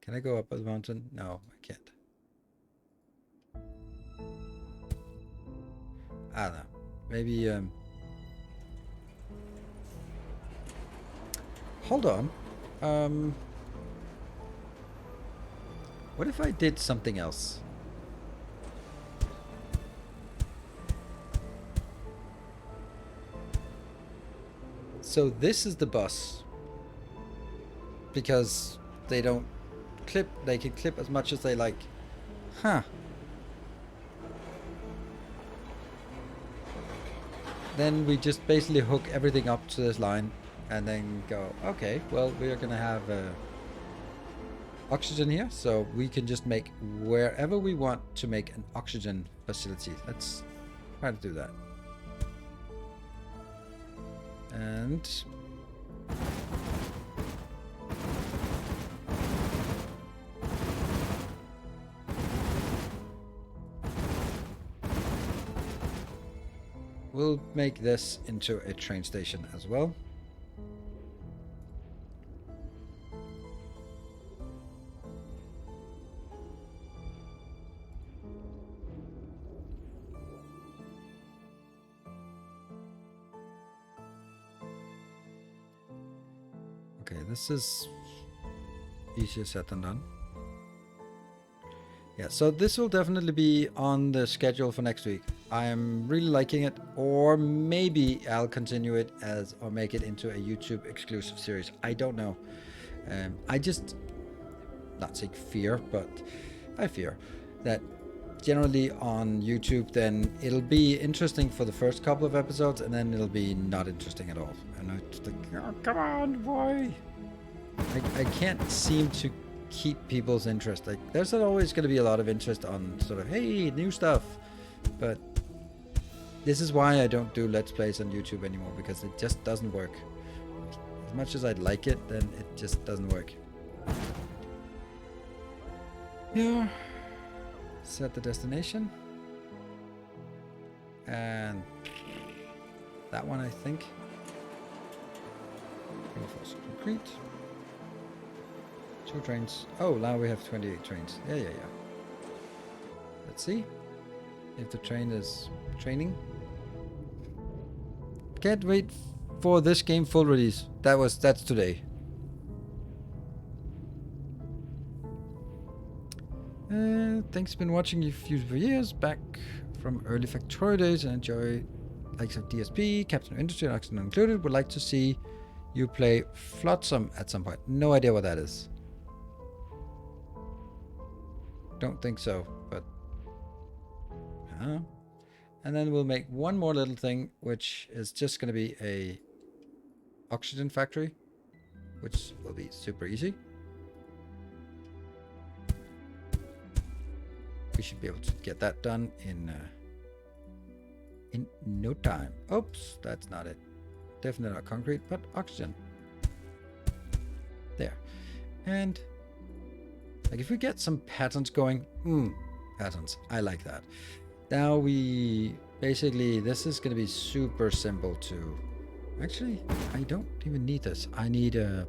Can I go up the mountain? No, I can't. I don't know. Maybe, hold on. What if I did something else? So this is the bus. Because they don't clip, they can clip as much as they like. Huh. Then we just basically hook everything up to this line and then go, okay, well, we are going to have oxygen here. So we can just make wherever we want to make an oxygen facility. Let's try to do that. And we'll make this into a train station as well. Okay, this is easier said than done. Yeah, so this will definitely be on the schedule for next week. I am really liking it, or maybe I'll continue it as or make it into a YouTube exclusive series. I don't know. I just, not saying fear, but I fear that generally on YouTube, then it'll be interesting for the first couple of episodes, and then it'll be not interesting at all. And I just think, oh, come on, why? I can't seem to keep people's interest. Like, there's always going to be a lot of interest on sort of, hey, new stuff, but this is why I don't do Let's Plays on YouTube anymore, because it just doesn't work. As much as I'd like it, then it just doesn't work. Yeah. Set the destination. And that one, I think. Reinforced concrete. 2 trains. Oh, now we have 28 trains. Yeah. Let's see if the train is training. Can't wait for this game full release. That's today. Thanks for been watching YouTube for years, back from early Factorio days, and enjoy likes of DSP, Captain of Industry, and Oxygen included. Would like to see you play Flotsam at some point. No idea what that is. Don't think so, but and then we'll make one more little thing, which is just going to be a oxygen factory, which will be super easy. We should be able to get that done in no time. Oops, that's not it. Definitely not concrete, but oxygen. There. And like if we get some patterns going, patterns, I like that. Now we basically, this is going to be super simple to, actually, I don't even need this. I need a,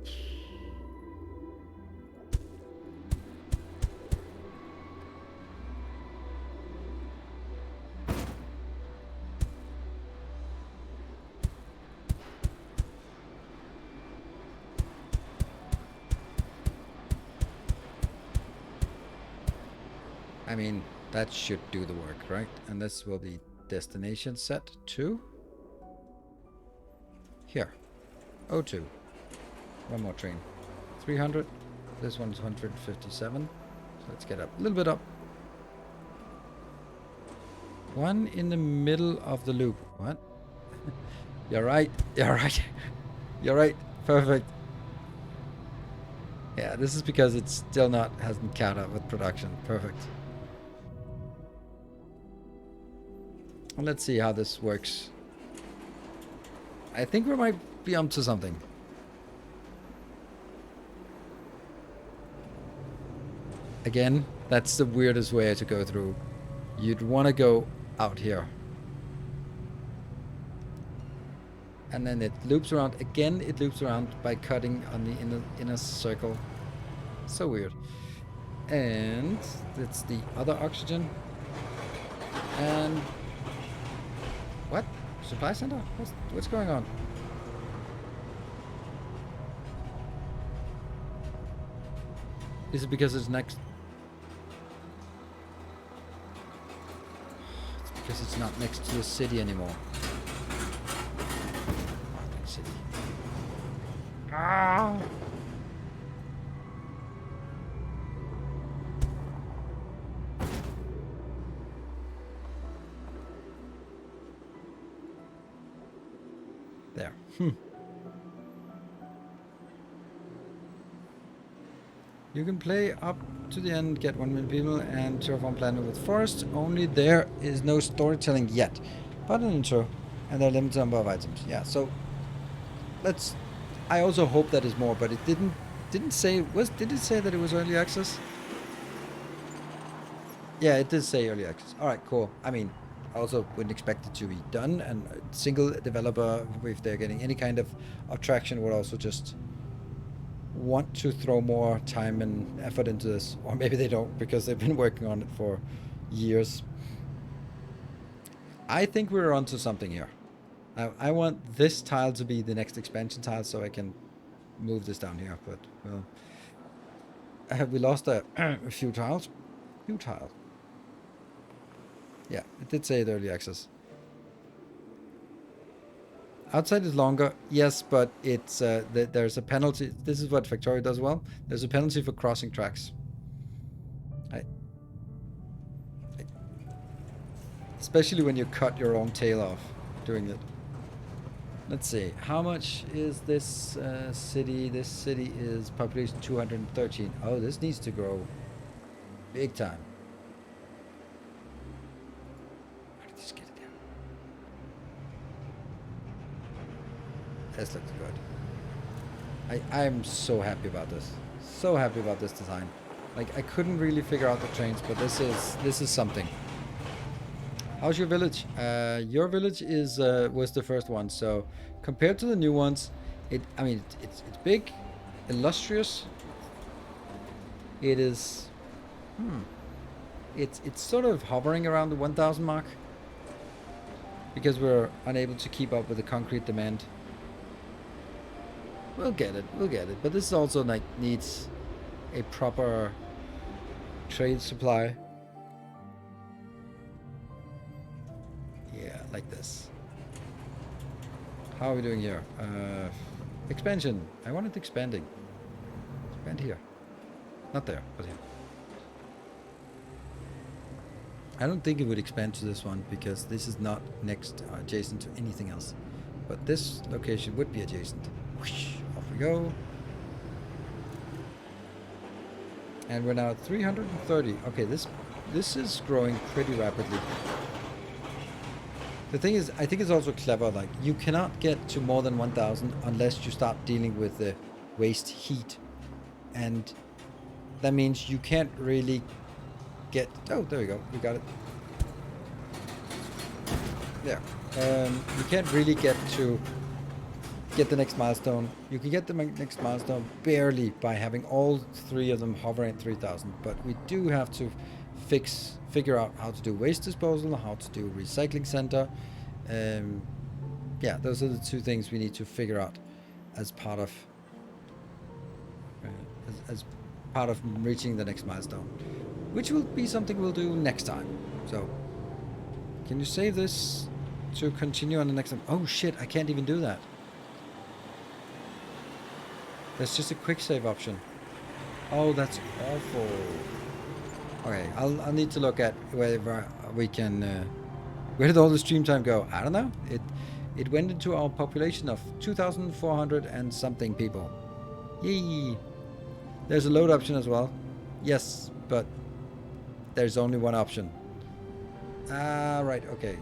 I mean, that should do the work, right? And this will be destination set to here. O2. One more train. 300. This one's 157. So let's get up a little bit up. One in the middle of the loop. What? You're right. You're right. You're right. Perfect. Yeah, this is because it's still hasn't caught up with production. Perfect. Well, let's see how this works. I think we might be onto something. Again, that's the weirdest way to go through. You'd want to go out here. And then it loops around. Again, it loops around by cutting on the inner circle. So weird. And that's the other oxygen. And what? Supply center? What's going on? Is it because it's next? It's because it's not next to the city anymore. City. Ah! There. You can play up to the end, get 1 million people, and Terraform Planet with Forest. Only there is no storytelling yet, but an intro, and a limited number of items. Yeah, so let's. I also hope that is more, but it didn't say. Did it say that it was early access? Yeah, it did say early access. All right, cool. I mean, I also wouldn't expect it to be done, and a single developer, if they're getting any kind of traction, would also just want to throw more time and effort into this. Or maybe they don't, because they've been working on it for years. I think we're onto something here. Now, I want this tile to be the next expansion tile so I can move this down here, but, well, we lost a few tiles. Yeah, it did say it early access. Outside is longer, yes, but it's there's a penalty. This is what Factorio does well. There's a penalty for crossing tracks. Especially when you cut your own tail off doing it. Let's see, how much is this city? This city is population 213. Oh, this needs to grow big time. How did this get it down? This looks good. I'm so happy about this. So happy about this design. Like, I couldn't really figure out the trains, but this is something. How's your village? Your village is was the first one, so compared to the new ones, it's big, illustrious. It is, it's sort of hovering around the 1,000 mark because we're unable to keep up with the concrete demand. We'll get it, but this also like needs a proper trade supply. Yeah, like this. How are we doing here? Expansion. I wanted expanding. Expand here. Not there, but here. I don't think it would expand to this one because this is not next adjacent to anything else. But this location would be adjacent. Whoosh, off we go. And we're now at 330. Okay, this is growing pretty rapidly. The thing is, I think it's also clever, like, you cannot get to more than 1,000 unless you start dealing with the waste heat. And that means you can't really get... Oh, there we go. We got it. There. You can't really get the next milestone. You can get the next milestone barely by having all three of them hovering at 3,000. But we do have to figure out how to do waste disposal, how to do recycling center. Yeah, those are the two things we need to figure out as part of reaching the next milestone, which will be something we'll do next time. So, can you save this to continue on the next time? Oh shit, I can't even do that. There's just a quick save option. Oh, that's awful. Okay, I'll need to look at whether we can Where did all the stream time go? I don't know. It went into our population of 2,400 and something people. Yay! There's a load option as well. Yes, but there's only one option. Ah, right. Okay.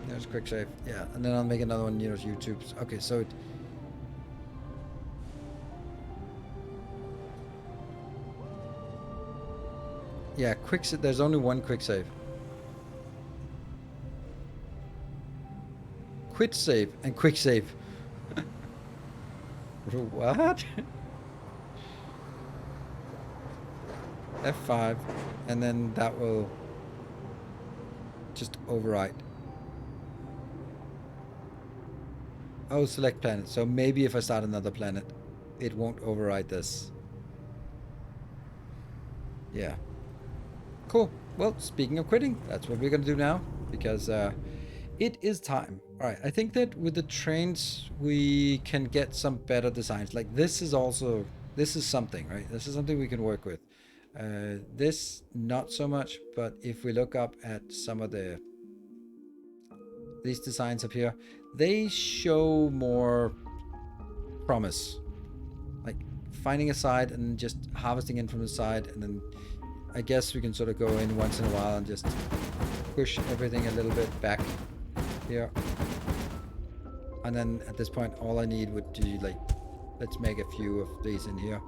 There's quick save. Yeah, and then I'll make another one. You know, YouTube's. Okay, so it. Yeah, quick. There's only one quick save. Quit save and quick save. What? F5, and then that will just overwrite. Oh, select planet. So maybe if I start another planet, it won't override this. Yeah. Cool. Well, speaking of quitting, that's what we're going to do now, because it is time. All right. I think that with the trains, we can get some better designs. Like this is also, this is something, right? This is something we can work with. This, not so much, but if we look up at some of these designs up here, they show more promise. Like finding a side and just harvesting in from the side, and then I guess we can sort of go in once in a while and just push everything a little bit back here. And then at this point, all I need would be like, let's make a few of these in here.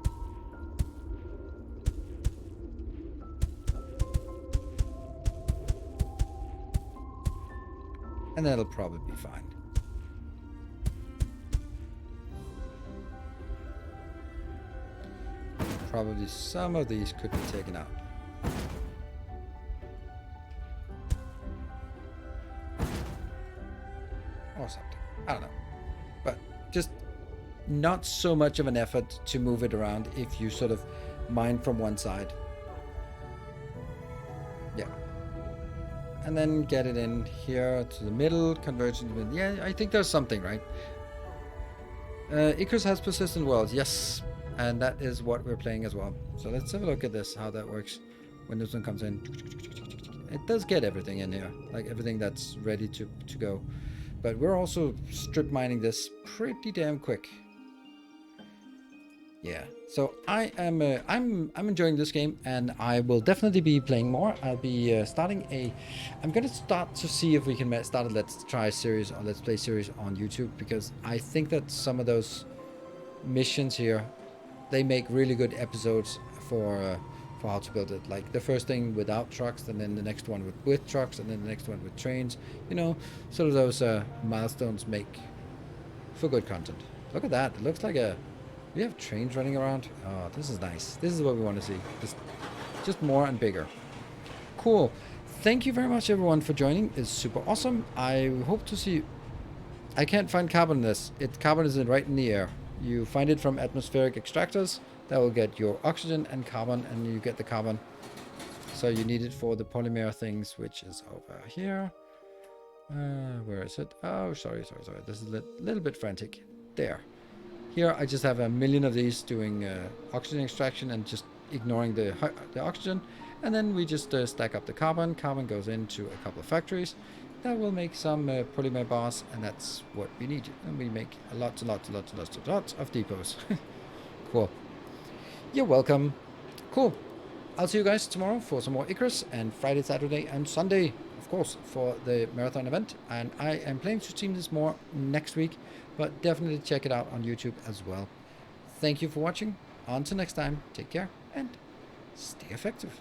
And that'll probably be fine. Probably some of these could be taken out. Or something. I don't know. But just not so much of an effort to move it around if you sort of mine from one side. Yeah. And then get it in here to the middle, convergence with, yeah, I think there's something, right? Icarus has persistent worlds, yes. And that is what we're playing as well. So let's have a look at this, how that works when this one comes in. It does get everything in here, like everything that's ready to go. But we're also strip mining this pretty damn quick. Yeah, so I'm enjoying this game, and I will definitely be playing more. I'll be I'm gonna start to see if we can start a Let's Try series or Let's Play series on YouTube, because I think that some of those missions here, they make really good episodes for how to build it. Like the first thing without trucks, and then the next one with trucks, and then the next one with trains. You know, sort of those milestones make for good content. Look at that. It looks like we have trains running around. Oh, this is nice. This is what we want to see. Just more and bigger. Cool. Thank you very much, everyone, for joining. It's super awesome. I hope to see you. I can't find carbon in this. Carbon is right in the air. You find it from atmospheric extractors. That will get your oxygen and carbon, and you get the carbon. So you need it for the polymer things, which is over here. Where is it? Oh, sorry. This is a little bit frantic. There. Here I just have a million of these doing oxygen extraction and just ignoring the oxygen. And then we just stack up the carbon. Carbon goes into a couple of factories. That will make some polymer bars, and that's what we need. And we make lots of depots. Cool. You're welcome. Cool. I'll see you guys tomorrow for some more Icarus, and Friday, Saturday, and Sunday, of course, for the marathon event. And I am planning to stream this more next week, but definitely check it out on YouTube as well. Thank you for watching. Until next time, take care and stay effective.